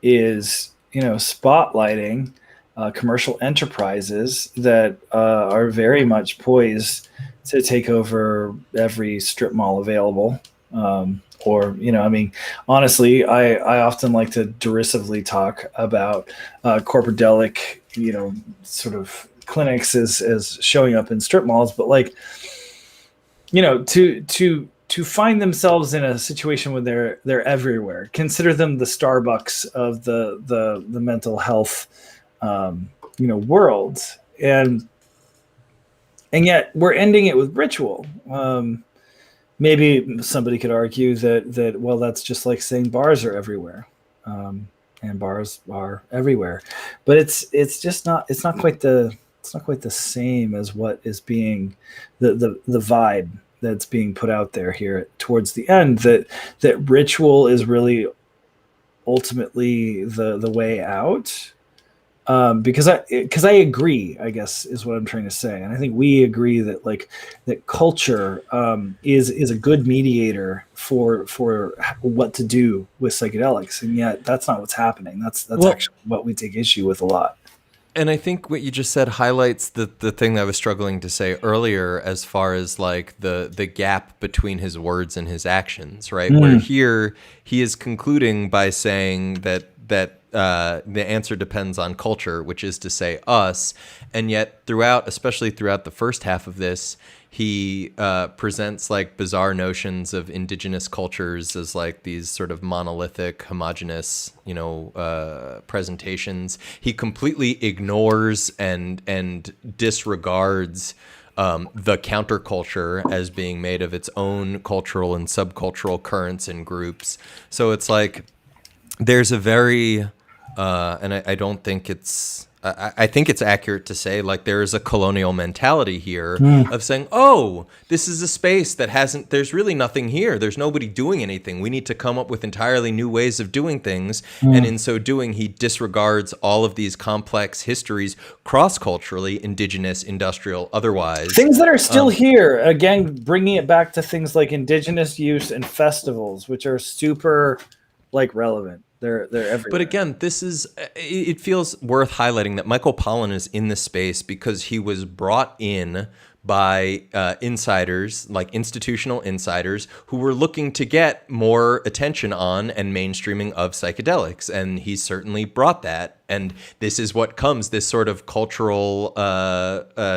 is spotlighting commercial enterprises that are very much poised to take over every strip mall available. Honestly, I often like to derisively talk about corporadelic, sort of clinics as showing up in strip malls, but like, to find themselves in a situation where they're everywhere. Consider them the Starbucks of the mental health world, and yet we're ending it with ritual. Maybe somebody could argue that well, that's just like saying bars are everywhere, and bars are everywhere, but it's not quite the same as what is being the vibe that's being put out there here towards the end, that ritual is really ultimately the way out. Because I agree, I guess is what I'm trying to say, and I think we agree that that culture is a good mediator for what to do with psychedelics, and yet that's not what's happening. That's actually what we take issue with a lot. And I think what you just said highlights the thing that I was struggling to say earlier, as far as like the gap between his words and his actions, right? Where here he is concluding by saying that the answer depends on culture, which is to say us. And yet especially throughout the first half of this, he presents like bizarre notions of indigenous cultures as like these sort of monolithic, homogenous, presentations. He completely ignores and disregards the counterculture as being made of its own cultural and subcultural currents and groups. So it's like there's a very, and I don't think it's, I think it's accurate to say like there is a colonial mentality here of saying, oh, this is a space that there's really nothing here. There's nobody doing anything. We need to come up with entirely new ways of doing things. And in so doing, he disregards all of these complex histories cross-culturally, indigenous, industrial, otherwise. Things that are still here. Again, bringing it back to things like indigenous use and festivals, which are super relevant. They're everywhere. But again, it feels worth highlighting that Michael Pollan is in this space because he was brought in by insiders, like institutional insiders, who were looking to get more attention on and mainstreaming of psychedelics. And he certainly brought that. And this is what comes, this sort of cultural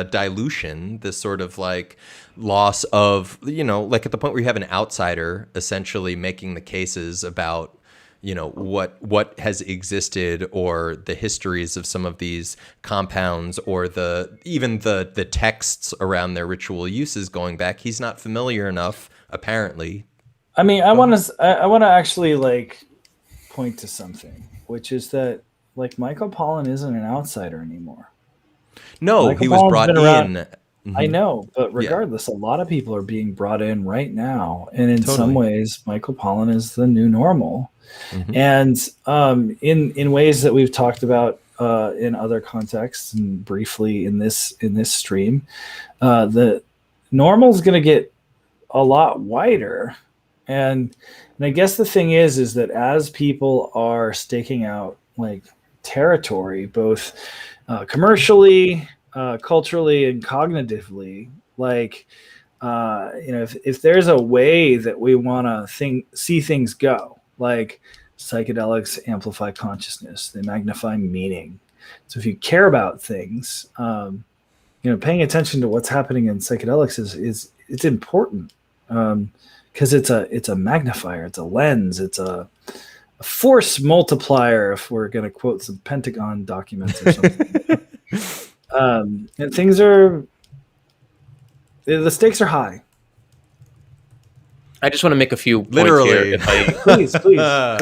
dilution, this sort of like loss of, like at the point where you have an outsider essentially making the cases about what has existed, or the histories of some of these compounds, or even the texts around their ritual uses going back. He's not familiar enough, apparently. I mean, I want to actually point to something, which is that Michael Pollan isn't an outsider anymore. No, Michael he was Pollan's brought in. Mm-hmm. I know, but regardless, a lot of people are being brought in right now, and in some ways, Michael Pollan is the new normal. Mm-hmm. And in ways that we've talked about in other contexts and briefly in this stream, the normal is going to get a lot wider, and I guess the thing is that as people are staking out territory, both commercially, culturally, and cognitively, if there's a way that we want to see things go. Psychedelics amplify consciousness, they magnify meaning. So if you care about things, paying attention to what's happening in psychedelics is it's important, because it's a magnifier, it's a lens, it's a force multiplier, if we're going to quote some Pentagon documents or something. And the stakes are high. I just want to make a few points Literally. here. Please.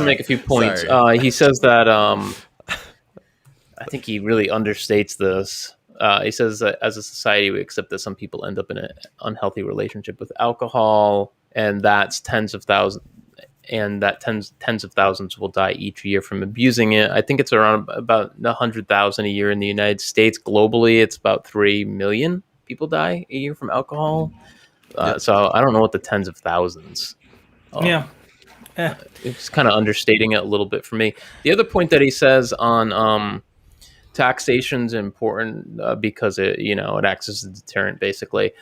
Make a few points. He says that I think he really understates this. He says that as a society, we accept that some people end up in an unhealthy relationship with alcohol, and that's tens of thousands will die each year from abusing it. I think it's around about 100,000 a year in the United States. Globally, it's about 3 million people die a year from alcohol. So I don't know what the tens of thousands. It's kind of understating it a little bit for me. The other point that he says on taxation is important because it acts as a deterrent, basically.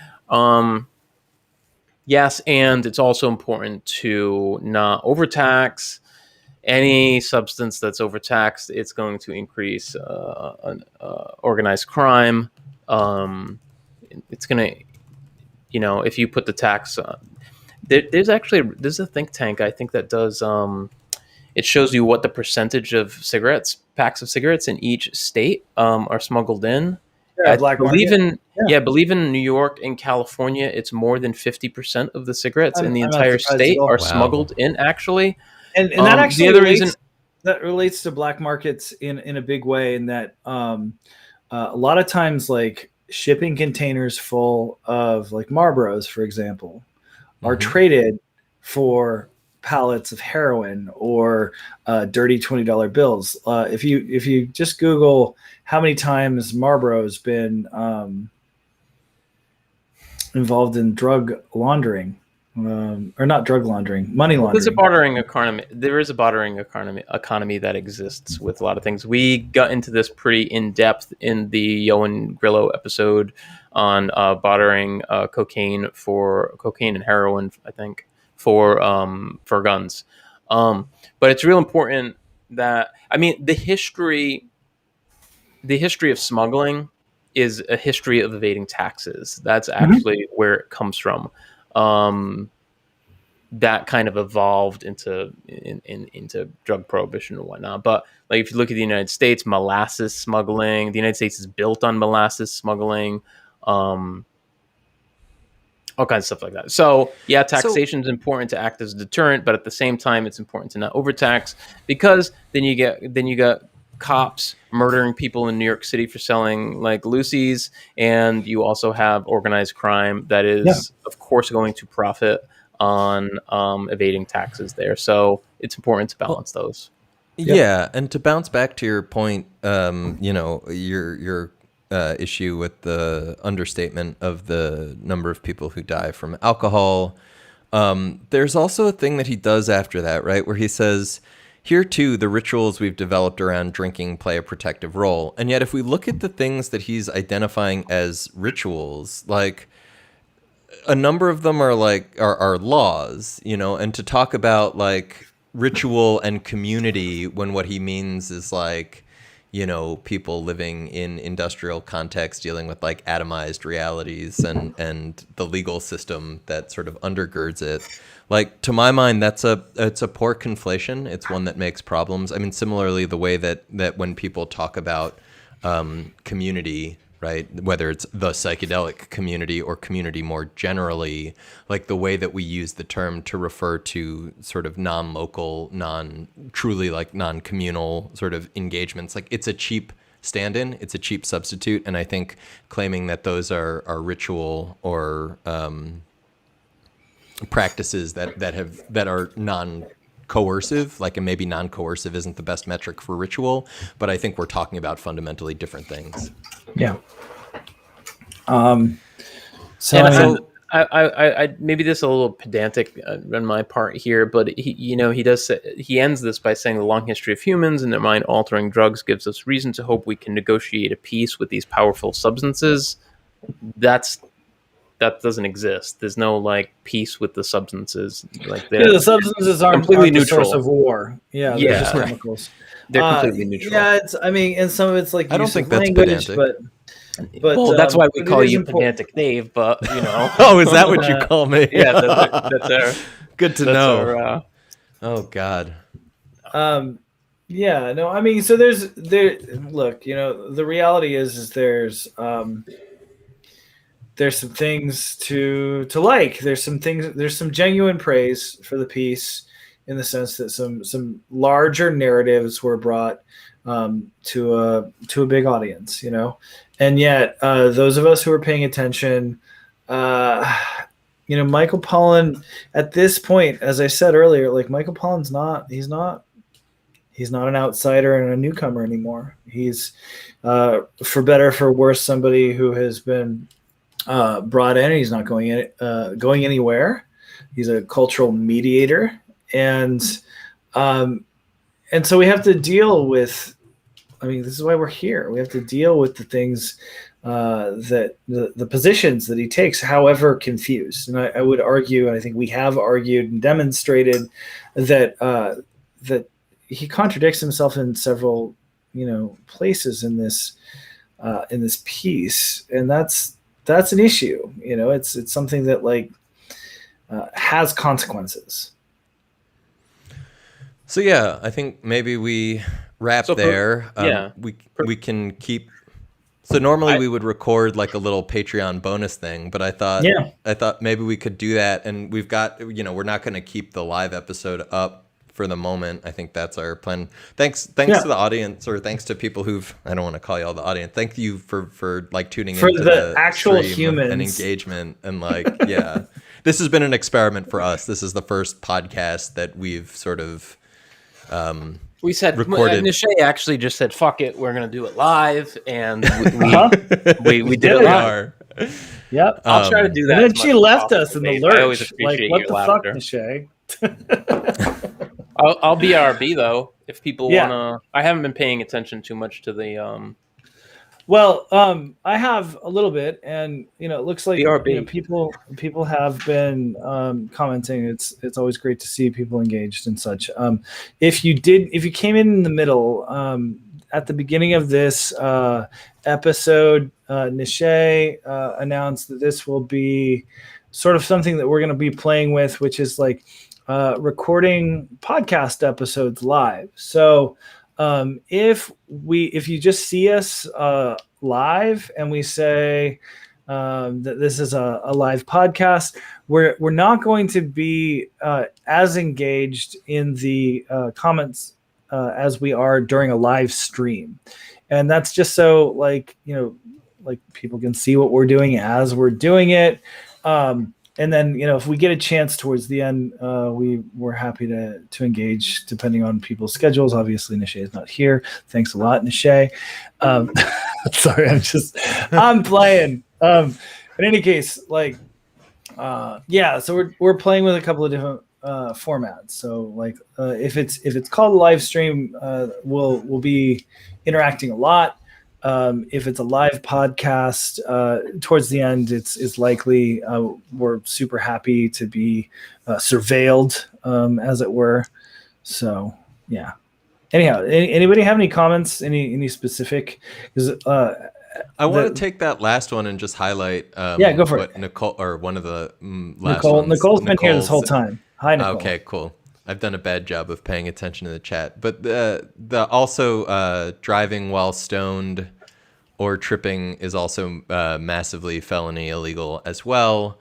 Yes, and it's also important to not overtax. Any substance that's overtaxed, it's going to increase organized crime. It's going to, if you put the tax on, there's a think tank, I think, that does, it shows you what the percentage of packs of cigarettes in each state are smuggled in. I believe in New York and California, it's more than 50% of the cigarettes in the entire state are smuggled in, actually. And that actually relates to black markets in a big way, in that a lot of times, shipping containers full of Marlboros, for example, are traded for pallets of heroin or dirty $20 bills. If you just Google how many times Marlboro's been involved in drug laundering, or not drug laundering, money laundering. There's a bartering economy. There is a bartering economy that exists with a lot of things. We got into this pretty in depth in the Yoan Grillo episode on bartering cocaine and heroin, I think, for guns. But it's real important that, I mean, the history of smuggling is a history of evading taxes. That's actually where it comes from. That kind of evolved into drug prohibition and whatnot. But like, if you look at the United States, molasses smuggling, the United States is built on molasses smuggling, all kinds of stuff like that. So yeah, taxation is important to act as a deterrent, but at the same time, it's important to not overtax, because then you get cops murdering people in New York City for selling like Lucy's, and you also have organized crime that is, of course, going to profit on evading taxes there. So it's important to balance those. Yeah, and to bounce back to your point, your issue with the understatement of the number of people who die from alcohol. There's also a thing that he does after that, right, where he says, here too, the rituals we've developed around drinking play a protective role. And yet if we look at the things that he's identifying as rituals, like, a number of them are laws, and to talk about like ritual and community when what he means is like, people living in industrial context dealing with like atomized realities and the legal system that sort of undergirds it. Like, to my mind, it's a poor conflation. It's one that makes problems. I mean, similarly, the way that when people talk about community, right, whether it's the psychedelic community or community more generally, like the way that we use the term to refer to sort of non-local, truly like non-communal sort of engagements, like it's a cheap stand-in, it's a cheap substitute. And I think claiming that those are ritual or practices that are non-coercive, like, and maybe non-coercive isn't the best metric for ritual, but I think we're talking about fundamentally different things. Yeah. I maybe this is a little pedantic on my part here, but he ends this by saying the long history of humans and their mind-altering drugs gives us reason to hope we can negotiate a peace with these powerful substances. That doesn't exist. There's no like peace with the substances. Like, the substances aren't completely neutral. Source of war. Yeah, they're just chemicals. They're completely neutral. Yeah, and some of it's like I don't think that's language, pedantic. but that's why we call you pedantic Dave. But oh, is that what you call me? Yeah, that's our. Good to know. Oh God. Yeah. No. I mean, so look. The reality is there's some things to like. There's some genuine praise for the piece, in the sense that some larger narratives were brought to a big audience, and yet those of us who are paying attention, Michael Pollan at this point, as I said earlier, like Michael Pollan's he's not an outsider and a newcomer anymore. He's for better or for worse somebody who has been brought in. He's not going anywhere. He's a cultural mediator. And so we have to deal with, this is why we're here. We have to deal with the things that the positions that he takes, however confused. And I would argue, and I think we have argued and demonstrated that that he contradicts himself in several places in this piece, and that's an issue. It's something that like has consequences. So yeah, I think maybe we wrap there. We can keep. So normally we would record like a little Patreon bonus thing, but I thought maybe we could do that, and we've got we're not going to keep the live episode up for the moment. I think that's our plan. Thanks to the audience, or thanks to people I don't want to call you all the audience. Thank you for like tuning into the actual humans and engagement, and like this has been an experiment for us. This is the first podcast that we've sort of. We said recorded. Nishay actually just said, "Fuck it, we're gonna do it live," and we did it live. Yep. I'll try to do that. And then she left us in the lurch. I always appreciate what your the laughter. Fuck, Nishay? I'll BRB though if people wanna. I haven't been paying attention too much to the. Well, I have a little bit, and it looks like people have been commenting. It's always great to see people engaged and such. If you came in the middle, at the beginning of this episode, Nishay announced that this will be sort of something that we're going to be playing with, which is like recording podcast episodes live. So. If you just see us live and we say that this is a live podcast, we're not going to be as engaged in the comments as we are during a live stream, and that's just so like people can see what we're doing as we're doing it. And then, if we get a chance towards the end, we're happy to engage depending on people's schedules. Obviously, Nishay is not here. Thanks a lot, Nishay. Sorry, I'm playing. In any case, so we're playing with a couple of different formats. So if it's called a live stream, we'll be interacting a lot. If it's a live podcast, towards the end, it's likely we're super happy to be surveilled, as it were. So, yeah. Anyhow, anybody have any comments? Any specific? I want to take that last one and just highlight. Go for it. Nicole, or one of the last ones. Nicole's been here this whole time. Hi, Nicole. Okay, cool. I've done a bad job of paying attention to the chat, but the also driving while stoned or tripping is also massively felony illegal as well.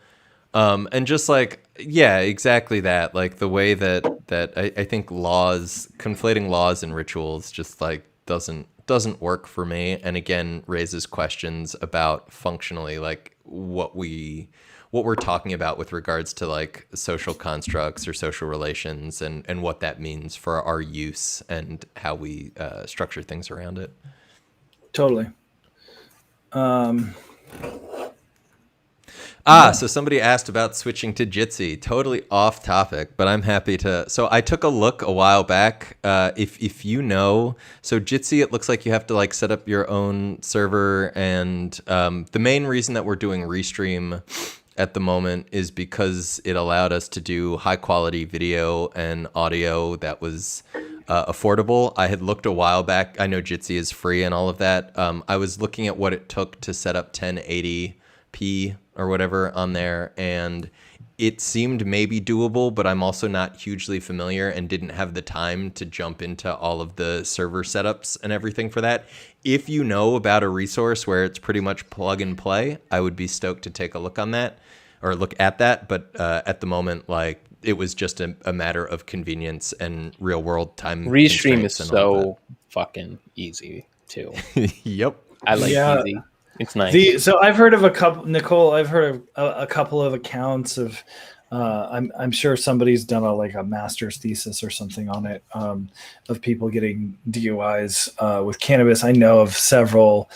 And just exactly that. Like the way that I think conflating laws and rituals just doesn't work for me. And again, raises questions about functionally what we're talking about with regards to social constructs or social relations and what that means for our use and how we structure things around it. Totally. So somebody asked about switching to Jitsi. Totally off topic, but I'm happy to. So I took a look a while back. If so Jitsi, it looks like you have to set up your own server, and the main reason that we're doing Restream at the moment is because it allowed us to do high quality video and audio that was affordable. I had looked a while back. I know Jitsi is free and all of that. I was looking at what it took to set up 1080p or whatever on there, and it seemed maybe doable, but I'm also not hugely familiar and didn't have the time to jump into all of the server setups and everything for that. If you know about a resource where it's pretty much plug and play, I would be stoked to take a look on that or look at that. But at the moment, it was just a matter of convenience and real world time. Restream is so fucking easy too. Yep. I easy. It's nice. So I've heard of a couple, Nicole. I've heard of a couple of accounts of. I'm sure somebody's done a master's thesis or something on it, of people getting DUIs with cannabis. I know of several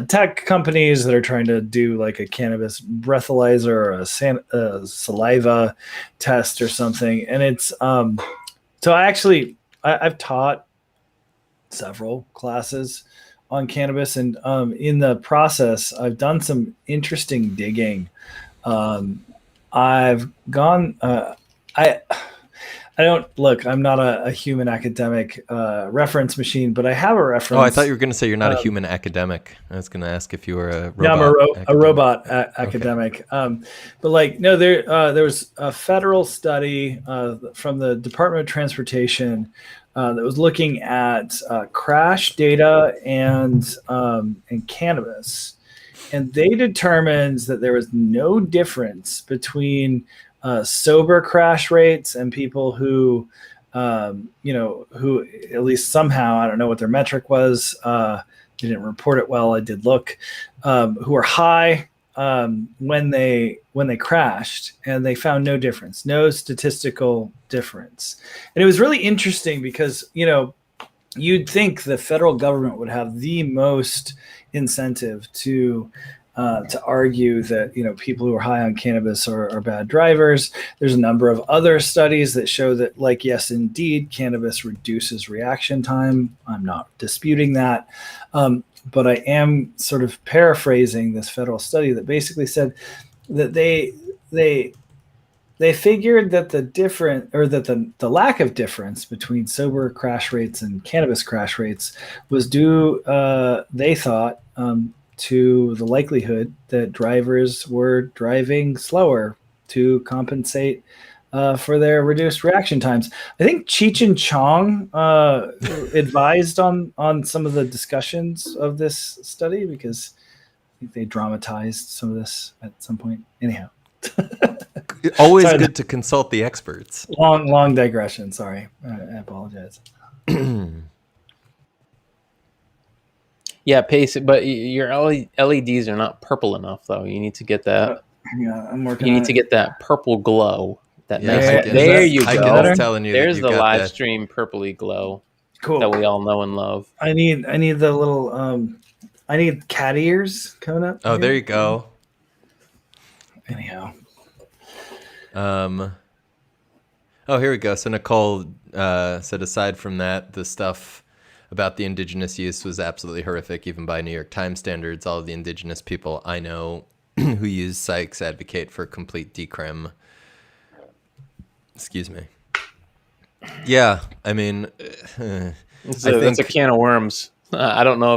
tech companies that are trying to do a cannabis breathalyzer or a saliva test or something. And it's so I've taught several classes on cannabis, and in the process, I've done some interesting digging. I've gone. I don't look. I'm not a human academic reference machine, but I have a reference. Oh, I thought you were going to say you're not a human academic. I was going to ask if you were a robot. No, I'm a robot academic. Okay. But no, there was a federal study from the Department of Transportation that was looking at crash data and cannabis. And they determined that there was no difference between sober crash rates and people who, who at least somehow, I don't know what their metric was. They didn't report it well. I did look, who were high when they crashed, and they found no difference, no statistical difference. And it was really interesting because, you'd think the federal government would have the most incentive to to argue that people who are high on cannabis are bad drivers. There's a number of other studies that show that, like, yes, indeed, cannabis reduces reaction time. I'm not disputing that, but I am sort of paraphrasing this federal study that basically said that they figured that the lack of difference between sober crash rates and cannabis crash rates was due, they thought, to the likelihood that drivers were driving slower to compensate for their reduced reaction times. I think Cheech and Chong advised on some of the discussions of this study, because I think they dramatized some of this at some point. Anyhow. Always good to consult the experts. Long digression. Sorry. I apologize. Yeah, pace. But your LEDs are not purple enough, though. You need to get that. Yeah, I'm working. You need to get that purple glow. That there you go. I telling you there's the live that. stream purpley glow. Cool. That we all know and love. I need the little. I need cat ears coming up. Oh, there you go. Anyhow. Oh, here we go. So Nicole said, aside from that, the stuff about the indigenous use was absolutely horrific, even by New York Times standards. All of the indigenous people I know who use psychs advocate for complete decrim. Excuse me. Yeah, I mean, that's a can of worms. I don't know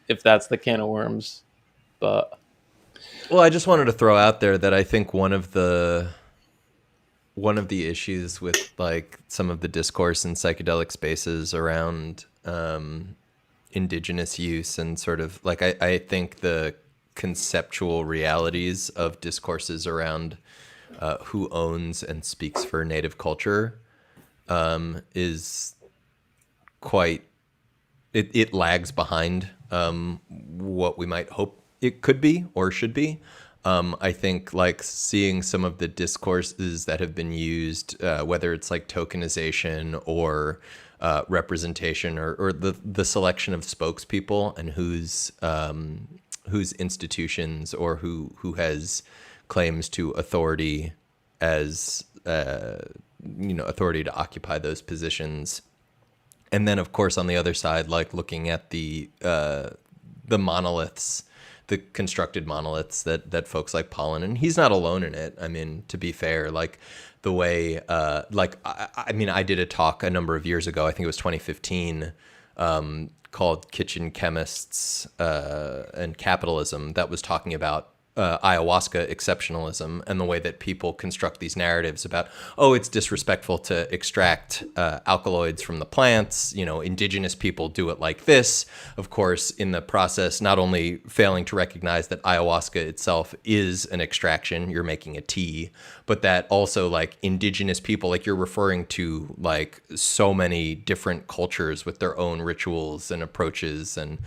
if that's the can of worms, but. Well, I just wanted to throw out there that I think one of the issues with, like, some of the discourse in psychedelic spaces around indigenous use and sort of like I think the conceptual realities of discourses around who owns and speaks for Native culture is quite it lags behind what we might hope it could be or should be. I think, like, seeing some of the discourses that have been used, whether it's like tokenization or representation or the selection of spokespeople and whose institutions or who has claims to authority as authority to occupy those positions. And then, of course, on the other side, like looking at the monoliths, the constructed monoliths that folks like Pollan, and he's not alone in it. I mean, to be fair, like the way, I mean, I did a talk a number of years ago, I think it was 2015, called Kitchen Chemists and Capitalism, that was talking about ayahuasca exceptionalism and the way that people construct these narratives about, oh, it's disrespectful to extract alkaloids from the plants. Indigenous people do it like this. Of course, in the process, not only failing to recognize that ayahuasca itself is an extraction, you're making a tea, but that also, like, indigenous people, like, you're referring to, like, so many different cultures with their own rituals and approaches. And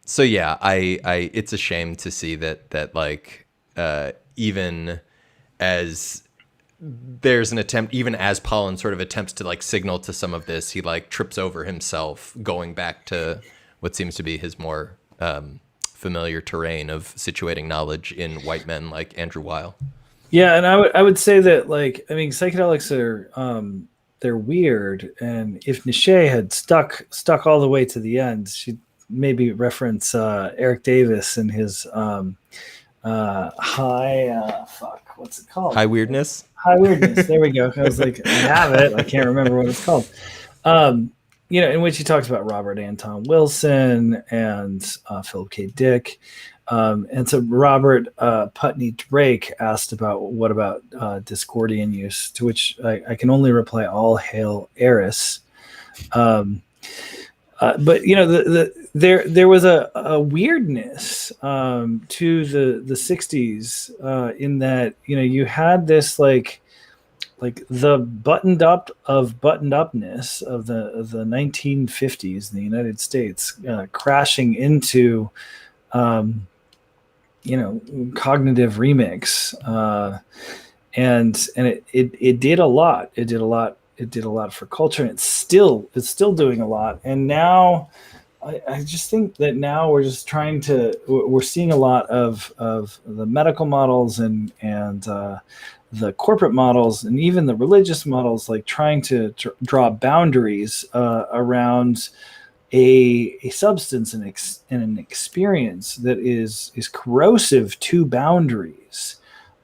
so yeah, I it's a shame to see that like even as there's an attempt, even as Pollan sort of attempts to, like, signal to some of this, he, like, trips over himself, going back to what seems to be his more familiar terrain of situating knowledge in white men like Andrew Weil. Yeah, and I would say that, like, I mean, psychedelics are they're weird, and if Niché had stuck all the way to the end, she'd maybe reference Eric Davis and his what's it called? High weirdness. High weirdness. There we go. I was like, I have it. I can't remember what it's called. In which he talks about Robert Anton Wilson and Philip K. Dick. And so Robert Putney Drake asked about what about Discordian use, to which I can only reply, all hail Eris. But there was a weirdness to the 60s in that you had this like the buttoned upness of the 1950s in the United States crashing into cognitive remix, and it did a lot. It did a lot for culture, and it's still doing a lot. And now I just think that now we're just we're seeing a lot of the medical models and the corporate models and even the religious models, like trying to draw boundaries around a substance and an experience that is corrosive to boundaries.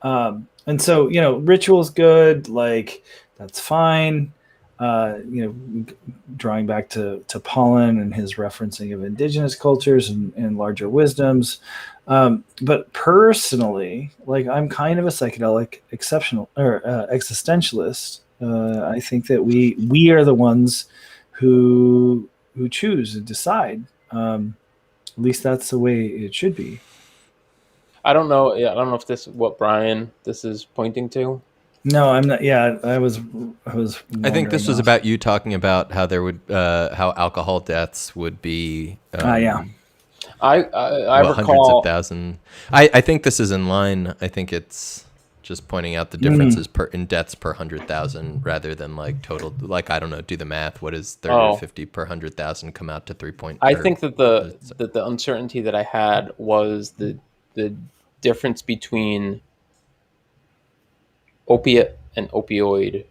And so, ritual's good, like that's fine. Drawing back to Pollan and his referencing of indigenous cultures and larger wisdoms. But personally, like, I'm kind of a psychedelic existentialist. I think that we are the ones who choose and decide. At least that's the way it should be. I don't know. Yeah, I don't know if this is pointing to. No, I'm not. Yeah, I was. I think this was about you talking about how there would how alcohol deaths would be. Yeah. I recall hundreds of thousands. I think this is in line. I think it's just pointing out the differences in deaths per 100,000 rather than like total. Like, I don't know. Do the math. What is 30 or 50 per 100,000 come out to 3 point? I think that the uncertainty that I had was the difference between opiate and opioid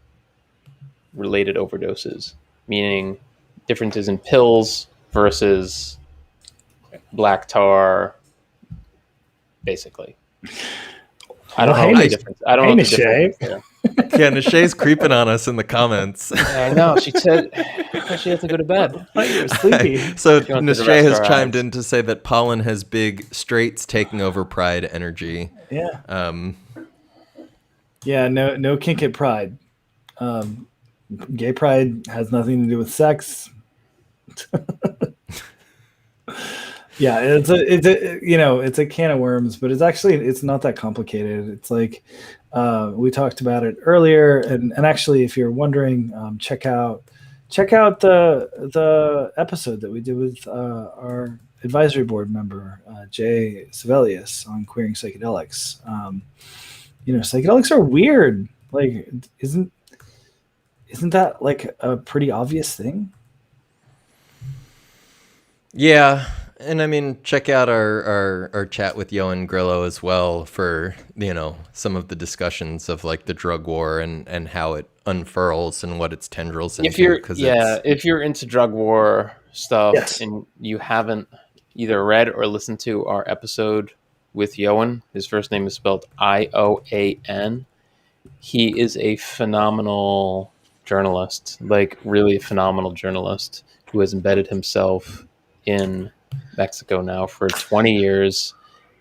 related overdoses, meaning differences in pills versus black tar, basically. I don't know the difference. I don't know the difference there. Yeah, Nishay's creeping on us in the comments. I know. She said she had to go to bed. You're sleepy. So Nishay has chimed in to say that Pollan has big straights taking over pride energy. Yeah. Yeah, no kink at pride. Gay pride has nothing to do with sex. Yeah, it's a can of worms, but it's not that complicated. It's like we talked about it earlier, and actually, if you're wondering, check out the episode that we did with our advisory board member Jay Sevelius on queering psychedelics. Psychedelics are weird. Like, isn't that like a pretty obvious thing? Yeah. And I mean, check out our chat with Yoan Grillo as well for, some of the discussions of like the drug war and how it unfurls and what its tendrils into. If you're into drug war stuff, yes, and you haven't either read or listened to our episode with Yoan, his first name is spelled Ioan. He is a phenomenal journalist, like really a phenomenal journalist who has embedded himself in Mexico now for 20 years,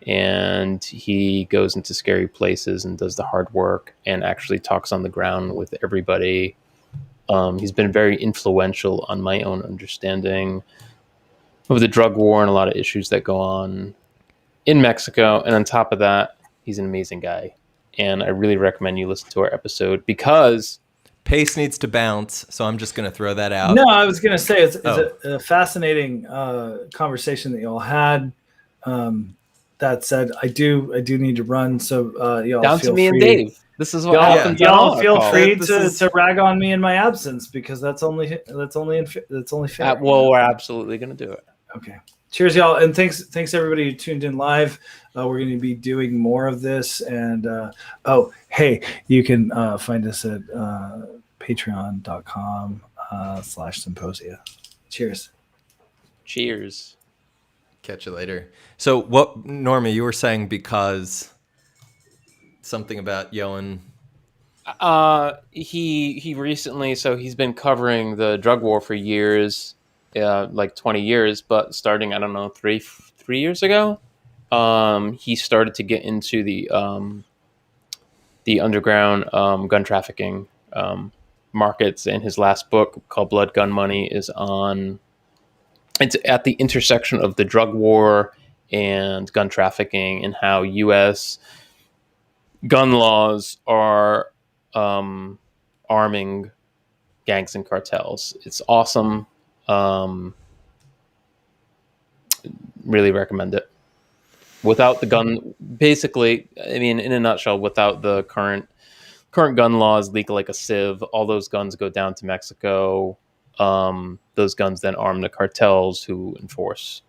and he goes into scary places and does the hard work and actually talks on the ground with everybody. He's been very influential on my own understanding of the drug war and a lot of issues that go on in Mexico. And on top of that, he's an amazing guy, and I really recommend you listen to our episode because pace needs to bounce, so I'm just going to throw that out. No, I was going to say it's a fascinating conversation that y'all had. That said, I do need to run, so y'all down feel to me free. And Dave. This is what happens. Y'all feel free to rag on me in my absence, because that's only fair. Well, we're absolutely going to do it. Okay. Cheers, y'all, and thanks everybody who tuned in live. We're going to be doing more of this, and you can find us at patreon.com/symposia. Cheers. Cheers. Catch you later. So what, Normie, you were saying because something about Yoan? He recently, so he's been covering the drug war for years, like 20 years, but starting, I don't know, three years ago, he started to get into the underground gun trafficking markets, and his last book called Blood Gun Money it's at the intersection of the drug war and gun trafficking, and how U.S. gun laws are arming gangs and cartels. It's awesome. Really recommend it. Without the gun, basically, I mean, in a nutshell, without the current gun laws leak like a sieve, all those guns go down to Mexico. those guns then arm the cartels who enforce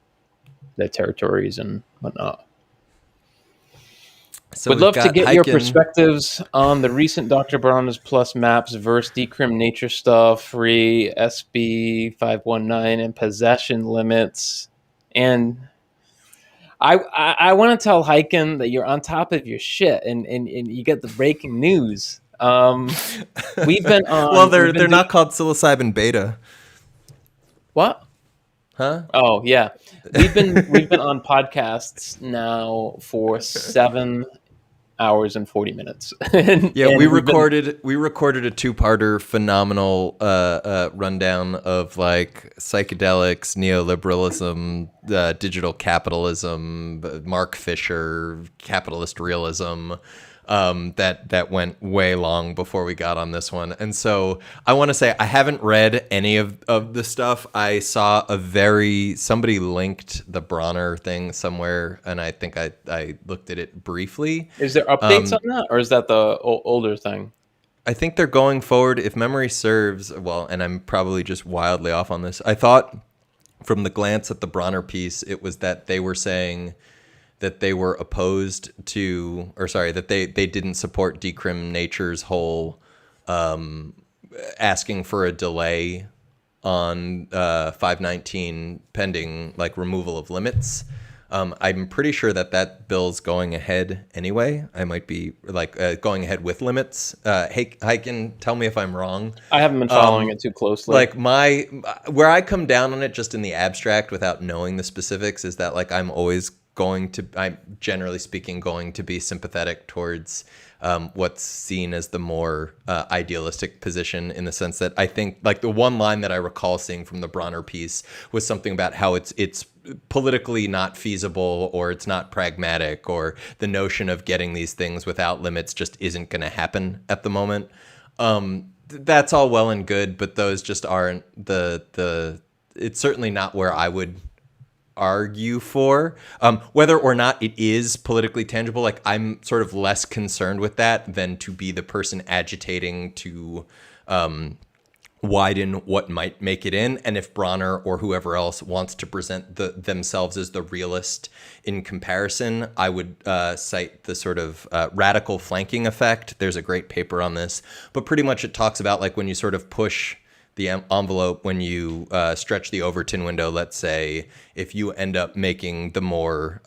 their territories and whatnot. So would love to get your perspectives on the recent Dr. Bananas Plus maps versus decrim nature stuff, free SB 519 and possession limits. And I want to tell Hyken that you're on top of your shit and you get the breaking news. We've been on. Well, they're not called psilocybin beta. What? Huh? Oh yeah, we've been on podcasts now for 7 hours and 40 minutes. and we recorded a 2-parter phenomenal rundown of like psychedelics, neoliberalism, digital capitalism, Mark Fisher, capitalist realism. That went way long before we got on this one. And so I want to say I haven't read any of the stuff. I saw somebody linked the Bronner thing somewhere, and I think I looked at it briefly. Is there updates on that, or is that the older thing? I think they're going forward, if memory serves, well, and I'm probably just wildly off on this. I thought from the glance at the Bronner piece, it was that they were saying that they were opposed to, or sorry, that they didn't support Decrim Nature's whole asking for a delay on 519 pending like removal of limits. I'm pretty sure that bill's going ahead anyway. I might be like going ahead with limits. Hey, Hyken, tell me if I'm wrong. I haven't been following it too closely. Like where I come down on it just in the abstract without knowing the specifics is that like I'm generally speaking going to be sympathetic towards what's seen as the more idealistic position, in the sense that I think like the one line that I recall seeing from the Bronner piece was something about how it's politically not feasible, or it's not pragmatic, or the notion of getting these things without limits just isn't going to happen at the moment. That's all well and good, but those just aren't it's certainly not where I would argue for. Whether or not it is politically tangible, like I'm sort of less concerned with that than to be the person agitating to widen what might make it in. And if Bronner or whoever else wants to present themselves as the realist in comparison, I would cite the sort of radical flanking effect. There's a great paper on this, but pretty much it talks about like when you sort of push the envelope, when you stretch the Overton window, let's say, if you end up making the more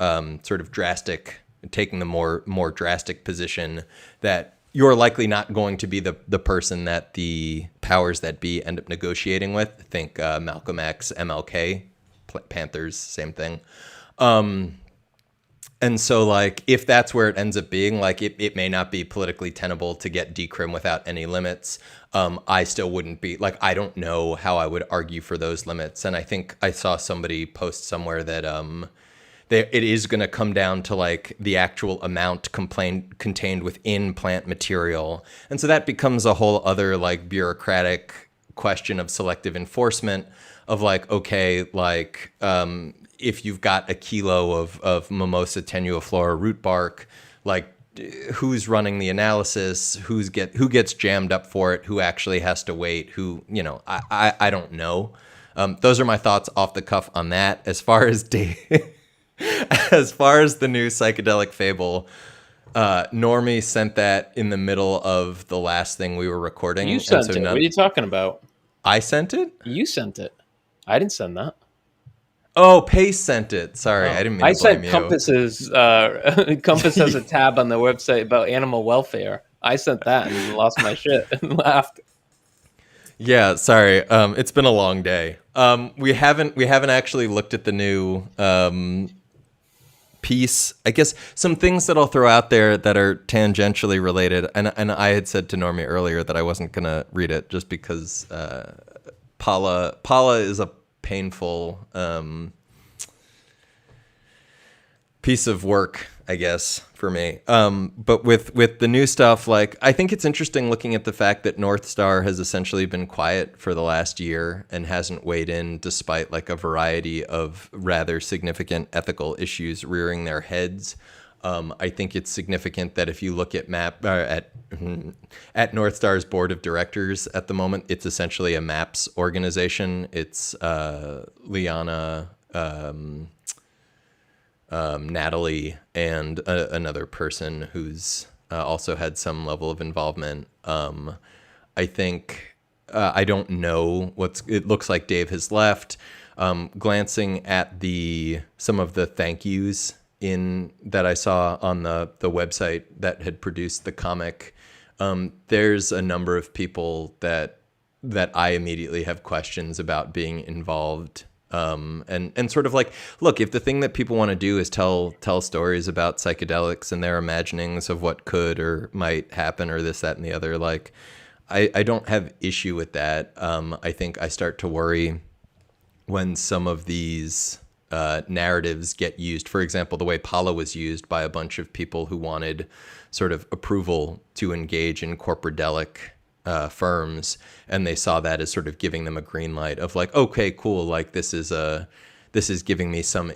sort of drastic, taking the more drastic position, that you're likely not going to be the person that the powers that be end up negotiating with. Think Malcolm X, MLK, Panthers, same thing. And so, like, if that's where it ends up being, like, it may not be politically tenable to get decrim without any limits. I still wouldn't be, like, I don't know how I would argue for those limits. And I think I saw somebody post somewhere that it is going to come down to, like, the actual amount contained within plant material. And so that becomes a whole other, like, bureaucratic question of selective enforcement of, like, okay, like, if you've got a kilo of Mimosa tenuiflora root bark, like, who's running the analysis, who gets jammed up for it, who actually has to wait, who, you know, I don't know. Those are my thoughts off the cuff on that. As far as as far as the new psychedelic fable, Normie sent that in the middle of the last thing we were recording. You sent it. What are you talking about? I sent it? You sent it. I didn't send that. Oh, Pace sent it. Sorry, I didn't mean to blame you. Compasses. Compass has a tab on the website about animal welfare. I sent that and lost my shit and laughed. Yeah, sorry. It's been a long day. We haven't actually looked at the new piece. I guess some things that I'll throw out there that are tangentially related. And I had said to Normie earlier that I wasn't gonna read it just because Paula is a painful piece of work, I guess, for me. But with the new stuff, like, I think it's interesting looking at the fact that North Star has essentially been quiet for the last year and hasn't weighed in, despite like a variety of rather significant ethical issues rearing their heads. I think it's significant that if you look at at North Star's board of directors at the moment, it's essentially a MAPS organization. It's Liana, Natalie, and another person who's also had some level of involvement. I think I don't know it looks like Dave has left. Glancing at some of the thank yous that I saw on the website that had produced the comic, there's a number of people that I immediately have questions about being involved. And sort of like, look, if the thing that people want to do is tell stories about psychedelics and their imaginings of what could or might happen or this, that, and the other, like, I don't have issue with that. I think I start to worry when some of these narratives get used. For example, the way Paula was used by a bunch of people who wanted sort of approval to engage in corporadelic firms, and they saw that as sort of giving them a green light of like, okay, cool, like this is giving me some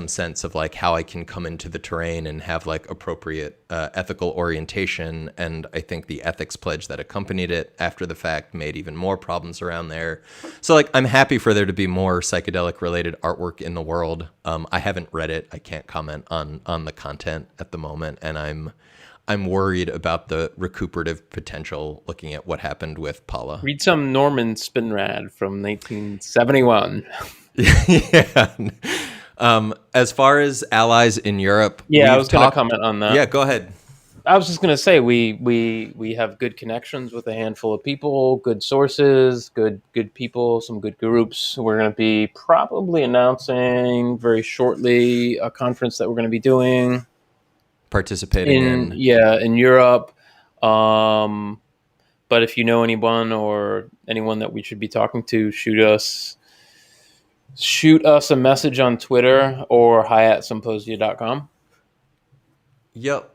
sense of like how I can come into the terrain and have like appropriate ethical orientation. And I think the ethics pledge that accompanied it after the fact made even more problems around there. So like, I'm happy for there to be more psychedelic related artwork in the world. I haven't read it. I can't comment on the content at the moment, and I'm worried about the recuperative potential looking at what happened with Paula. Read some Norman Spinrad from 1971. Yeah. As far as allies in Europe, I was going to comment on that. Yeah, go ahead. I was just going to say we have good connections with a handful of people, good sources, good people, some good groups. We're going to be probably announcing very shortly a conference that we're going to be doing, participating in Europe. But if you know anyone or anyone that we should be talking to, shoot us a message on Twitter or hi@symposia.com. Yep.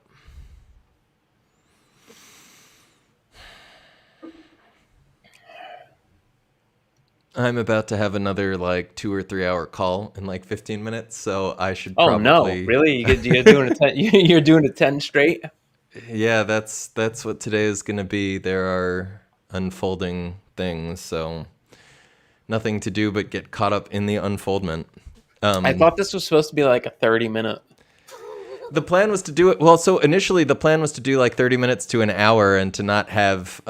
I'm about to have another like 2 or 3 hour call in like 15 minutes, so I should probably... Oh no, really? You're doing a 10, you're doing a 10 straight? Yeah, that's what today is going to be. There are unfolding things, so nothing to do but get caught up in the unfoldment. I thought this was supposed to be like a 30-minute. The plan was to do it. Well, so initially the plan was to do like 30 minutes to an hour and to not have,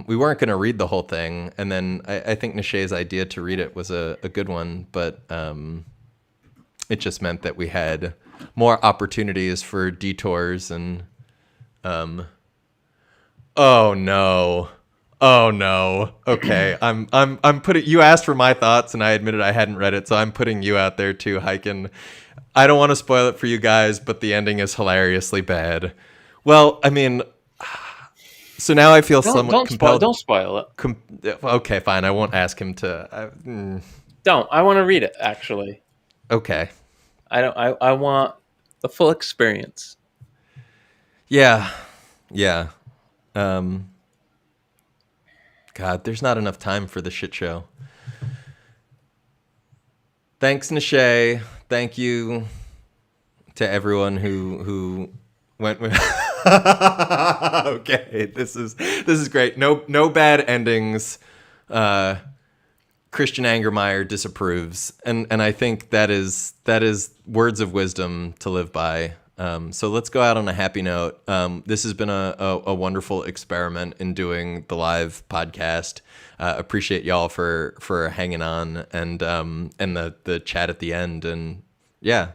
we weren't going to read the whole thing. And then I think Nishé's idea to read it was a good one, but it just meant that we had more opportunities for detours and, oh no. Okay. I'm putting, you asked for my thoughts and I admitted I hadn't read it. So I'm putting you out there too, Heiken. I don't want to spoil it for you guys, but the ending is hilariously bad. Well, I mean, so now I feel somewhat compelled. Don't spoil it. Okay, fine. I won't ask him to. Don't. I want to read it, actually. Okay. I want the full experience. Yeah. God, there's not enough time for the shit show. Thanks, Nishé. Thank you to everyone who went with. Okay, this is great. No bad endings. Christian Angermeyer disapproves, and I think that is words of wisdom to live by. So let's go out on a happy note. This has been a wonderful experiment in doing the live podcast. Appreciate y'all for hanging on and the chat at the end, and yeah,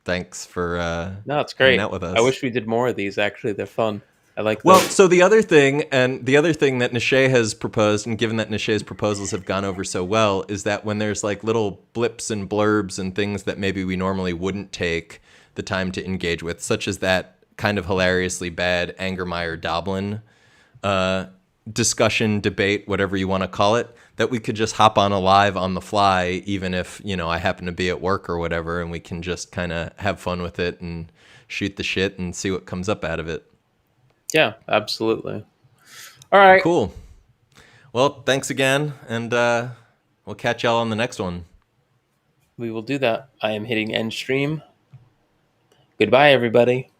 thanks for no, it's great. Hanging out with us. I wish we did more of these. Actually, they're fun. I like. Well, so the other thing that Nishé has proposed, and given that Nishé's proposals have gone over so well, is that when there's like little blips and blurbs and things that maybe we normally wouldn't take the time to engage with, such as that kind of hilariously bad Angermeyer Doblin discussion, debate, whatever you want to call it, that we could just hop on a live on the fly, even if, I happen to be at work or whatever, and we can just kind of have fun with it and shoot the shit and see what comes up out of it. Yeah, absolutely. All right. Cool. Well, thanks again, and we'll catch y'all on the next one. We will do that. I am hitting end stream. Goodbye, everybody.